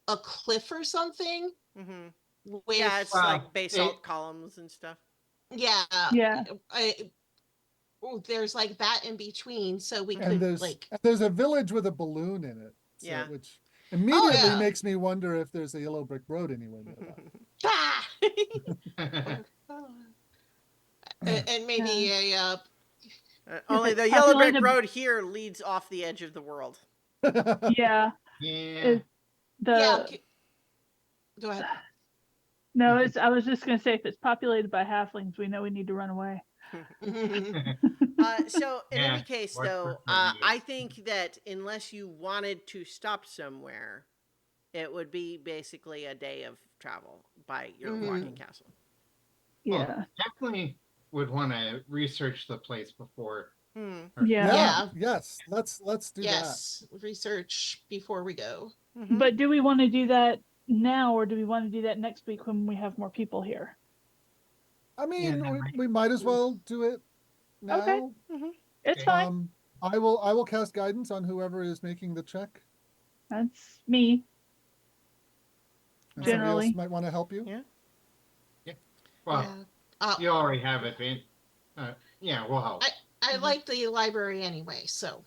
a cliff or something hmm with, yeah, it's Wow. like basalt columns and stuff. yeah, Yeah. there's like that in between, so we Mhm. And could there's like, there's a village with a balloon in it, so Yeah. which oh immediately yeah, makes me wonder if there's a yellow brick road anywhere nearby. ah! And maybe a Only the yellow brick road here leads off the edge of the world. Yeah. Yeah. yeah. The Go ahead. no, I was just gonna say if it's populated by halflings, we know we need to run away. So in Yeah, any case, watch though, for tornadoes. I think that unless you wanted to stop somewhere, it would be basically a day of travel by your Mhm. walking castle. Yeah. Definitely would want to research the place before. Hmm. Yeah. Yeah. Yes, let's do that. Yes, research before we go. Mhm. But do we want to do that now or do we want to do that next week when we have more people here? I mean, Yeah, we might as well do it now. Okay. Mhm. It's Okay. fine. I will cast guidance on whoever is making the check, That's me. and somebody else Generally. might want to help you. Yeah. Well, Yeah. you already have it, man. Yeah, we'll help. I like the library anyway, so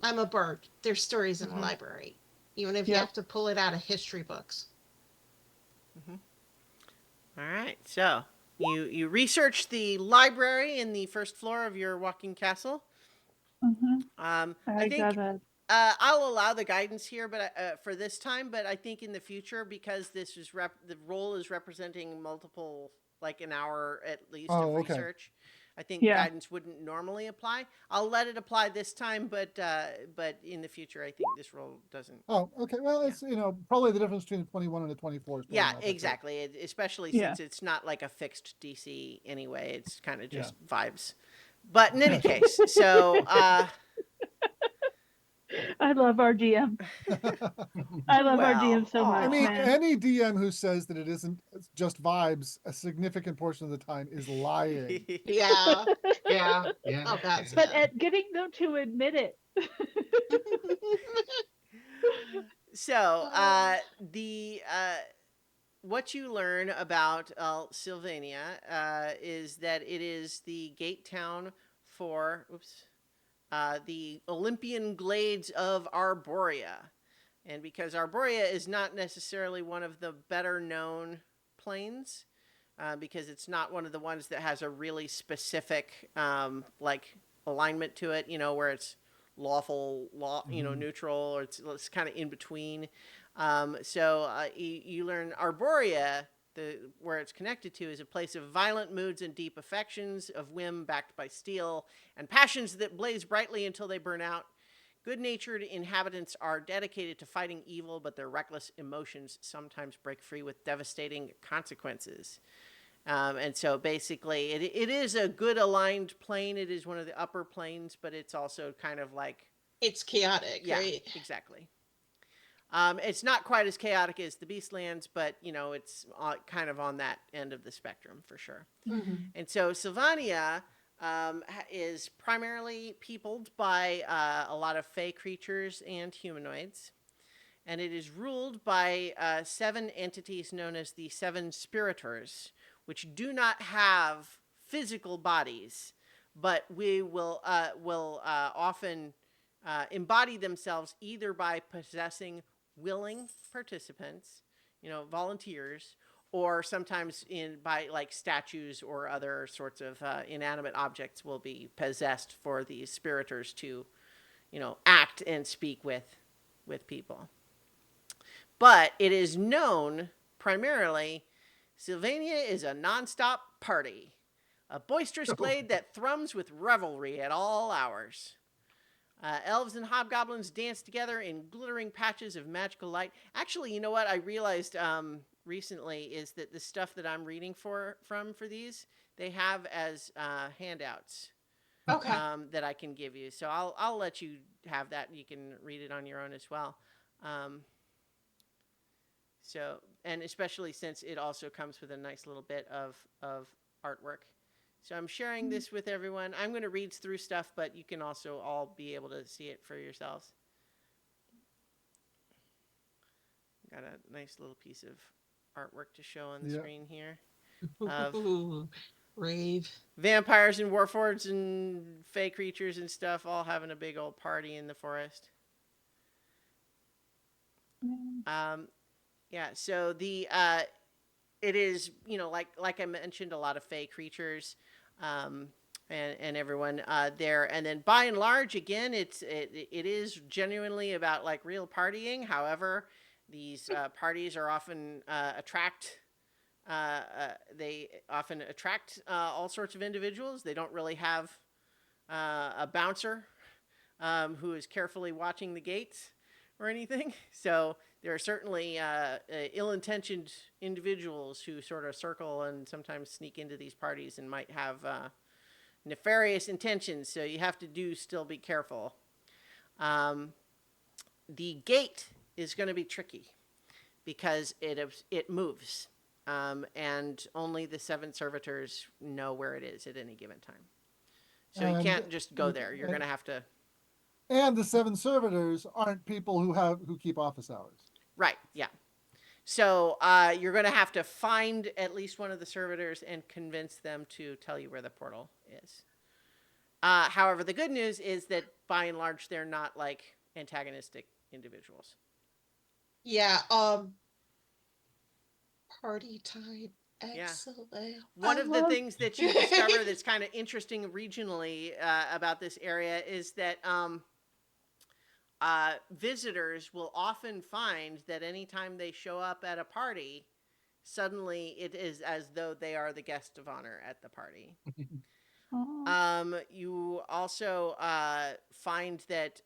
I'm a bird. There's stories in the Mhm. library, even if you Yep. have to pull it out of history books. All right. So you research the library in the first floor of your walking castle. Mhm. I I think got it. I'll allow the guidance here, but for this time. But I think in the future, because this is the role is representing multiple, like an hour at least of Oh, okay. research. I think Yeah. guidance wouldn't normally apply. I'll let it apply this time, but in the future, I think this role doesn't. Oh, okay. Well, Yeah. it's probably the difference between a 21 and a 24 is probably Yeah, not that great. exactly. Especially Yeah. since it's not like a fixed DC anyway. It's kind of Yeah. just vibes. But in any case, so I love our GM. I love our GM so Well, much, I mean, man. any DM who says that it isn't just vibes a significant portion of the time is lying. Yeah. Yeah, yeah. Oh, God, yeah. But yeah. at getting them to admit it. So, the what you learn about Sylvania is that it is the gate town for. Oops. the Olympian glades of Arborea. And because Arborea is not necessarily one of the better known planes, because it's not one of the ones that has a really specific like alignment to it, where it's lawful, neutral, or it's kind of in between. So you learn Arborea, where it's connected to, is a place of violent moods and deep affections, of whim backed by steel, and passions that blaze brightly until they burn out. Good-natured inhabitants are dedicated to fighting evil, but their reckless emotions sometimes break free with devastating consequences. And so basically, it is a good aligned plane. It is one of the upper planes, but it's also kind of like... It's chaotic, Yeah, right? exactly. It's not quite as chaotic as the Beastlands, but, it's kind of on that end of the spectrum for sure. Mhm. And so Sylvania is primarily peopled by a lot of fey creatures and humanoids. And it is ruled by 7 entities known as the 7 Spiritors, which do not have physical bodies, but we will often embody themselves either by possessing willing participants, volunteers, or sometimes by like statues or other sorts of inanimate objects will be possessed for these spiritors to, act and speak with people. But it is known primarily, Sylvania is a nonstop party, a boisterous glade that thrums with revelry at all hours. Elves and hobgoblins dance together in glittering patches of magical light. Actually, you know what I realized recently is that the stuff that I'm reading for these, they have as handouts Okay. that I can give you. So I'll let you have that. You can read it on your own as well. So, and especially since it also comes with a nice little bit of artwork. So I'm sharing this with everyone. I'm going to read through stuff, but you can also all be able to see it for yourselves. Got a nice little piece of artwork to show on the screen here. Rave. Vampires and warforged and fey creatures and stuff all having a big old party in the forest. Yeah, so the it is, like I mentioned, a lot of fey creatures, and everyone there. And then by and large, again, it is genuinely about like real partying. However, these parties are often they often attract all sorts of individuals. They don't really have a bouncer who is carefully watching the gates or anything. So there are certainly ill-intentioned individuals who sort of circle and sometimes sneak into these parties and might have nefarious intentions. So you have to still be careful. The gate is going to be tricky because it moves, and only the 7 servitors know where it is at any given time. So you can't just go there. You're going to have to. And the 7 servitors aren't people who keep office hours. Right. Yeah. So you're going to have to find at least one of the servitors and convince them to tell you where the portal is. However, the good news is that by and large, they're not like antagonistic individuals. Yeah. Party time. Excellent. Yeah. One of the things that you discover that's kind of interesting regionally about this area is that visitors will often find that anytime they show up at a party, suddenly it is as though they are the guest of honor at the party. You also find that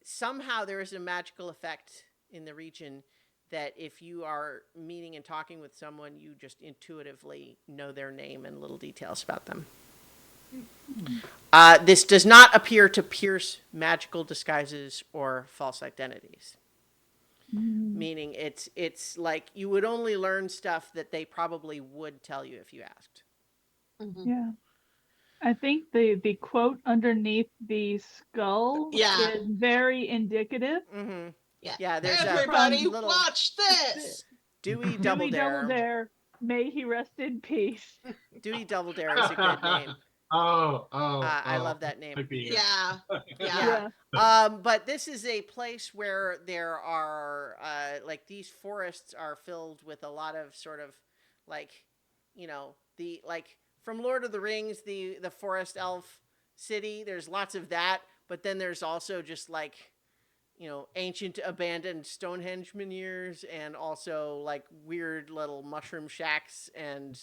somehow there is a magical effect in the region that if you are meeting and talking with someone, you just intuitively know their name and little details about them. This does not appear to pierce magical disguises or false identities. Meaning it's like you would only learn stuff that they probably would tell you if you asked. Mm-hmm. Yeah. I think the quote underneath the skull is very indicative. Mm-hmm. Yeah. Yeah, there's everybody a little watch this. Dewey Dewey Double Dare. Double Dare, may he rest in peace. Dewey Double Dare is a good name. I love that name. Yeah. Yeah. Yeah. But this is a place where there are like these forests are filled with a lot of sort of like, the like from Lord of the Rings, the forest elf city. There's lots of that, but then there's also just like, ancient abandoned Stonehenge menhirs, and also like weird little mushroom shacks, and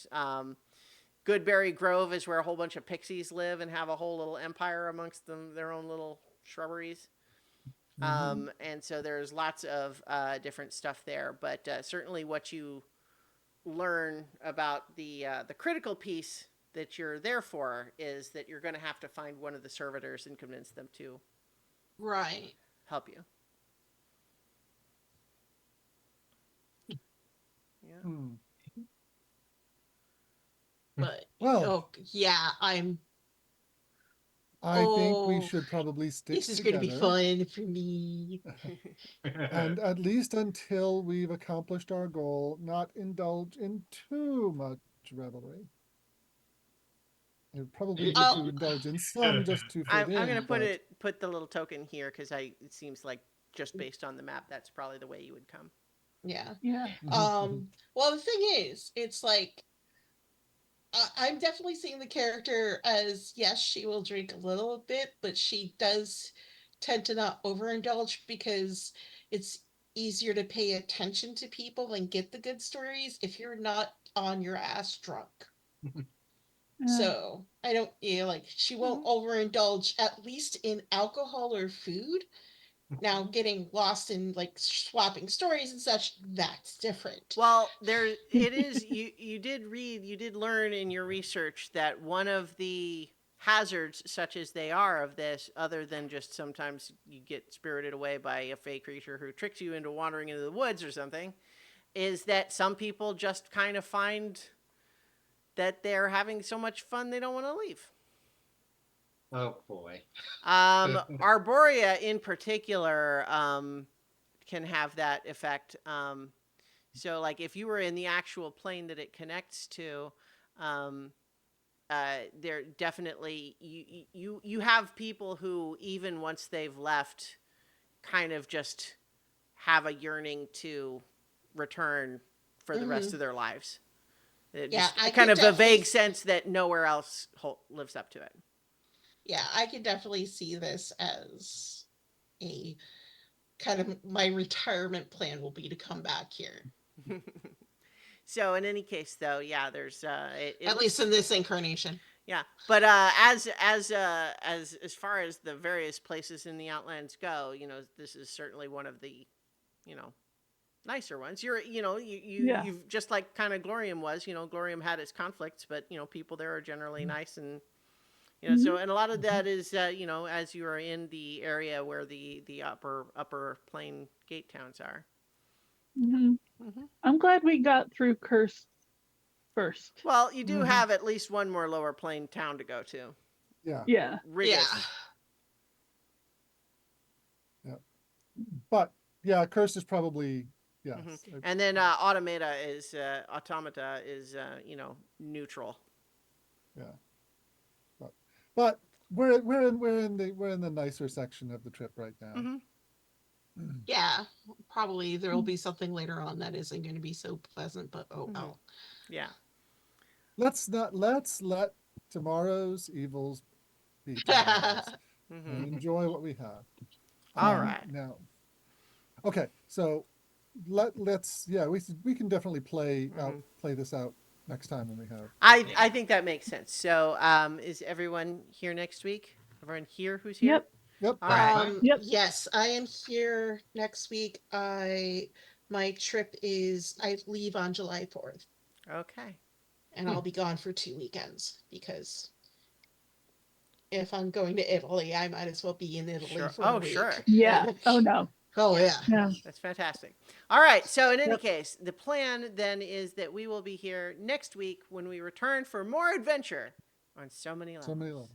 Goodberry Grove is where a whole bunch of pixies live and have a whole little empire amongst them, their own little shrubberies. And so there's lots of different stuff there, but certainly what you learn about the critical piece that you're there for is that you're going to have to find one of the servitors and convince them to Right. help you. Yeah. Hmm. But Well, yeah, I think we oh, should probably stick this is going to be together. fun for me. And at least until we've accomplished our goal, not indulge in too much revelry. It probably good Oh, to indulge in some just to fit I'm in, gonna but put the little token here because it seems like just based on the map, that's probably the way you would come. yeah. Yeah. Well, the thing is, it's like I'm definitely seeing the character as, yes, she will drink a little bit, but she does tend to not overindulge because it's easier to pay attention to people and get the good stories if you're not on your ass drunk. So I don't, like she won't overindulge, at least in alcohol or food. Now, getting lost in like swapping stories and such, that's different. Well, it is. You did learn in your research that one of the hazards, such as they are of this, other than just sometimes you get spirited away by a fey creature who tricks you into wandering into the woods or something, is that some people just kind of find that they're having so much fun they don't want to leave. Oh boy. Arborea in particular can have that effect. So, like, if you were in the actual plane that it connects to, there definitely you have people who, even once they've left, kind of just have a yearning to return for the rest of their lives. Yeah, Just I kind could of a vague definitely sense that nowhere else lives up to it. Yeah, I could definitely see this as a kind of my retirement plan will be to come back here. So in any case, though, yeah, there's it At looks, least in this incarnation. yeah, but as far as the various places in the Outlands go, this is certainly one of the, you know, nicer ones. Yeah. You've just like kind of Glorium was. Glorium had its conflicts, but people there are generally nice, and so, and a lot of that is as you are in the area where the upper plain gate towns are. Hmm. I'm glad we got through Curse first. Well, you do have at least one more lower plain town to go to. yeah, Yeah. Rigus. yeah. But yeah, curse is probably yes. And then automata is automata is neutral. Yeah, but we're in the nicer section of the trip right now. Yeah, probably there will be something later on that isn't going to be so pleasant, but oh well. Yeah. Let's let tomorrow's evils be tomorrow's and enjoy what we have. All right. Now, okay, so let's we can definitely play this out next time when we have. I think that makes sense. So is everyone here next week? Everyone here who's here? Yep. Yep. All right. Yep. Yes, I am here next week. My trip is I leave on July 4th. Okay. And I'll be gone for 2 weekends because if I'm going to Italy, I might as well be in Italy Sure. for Oh, a week. sure. Yeah. Oh no. Oh yeah. Yeah. That's fantastic. All right. So in any Yep. case, the plan then is that we will be here next week when we return for more adventure on so many levels. So many levels.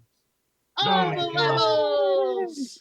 All the levels.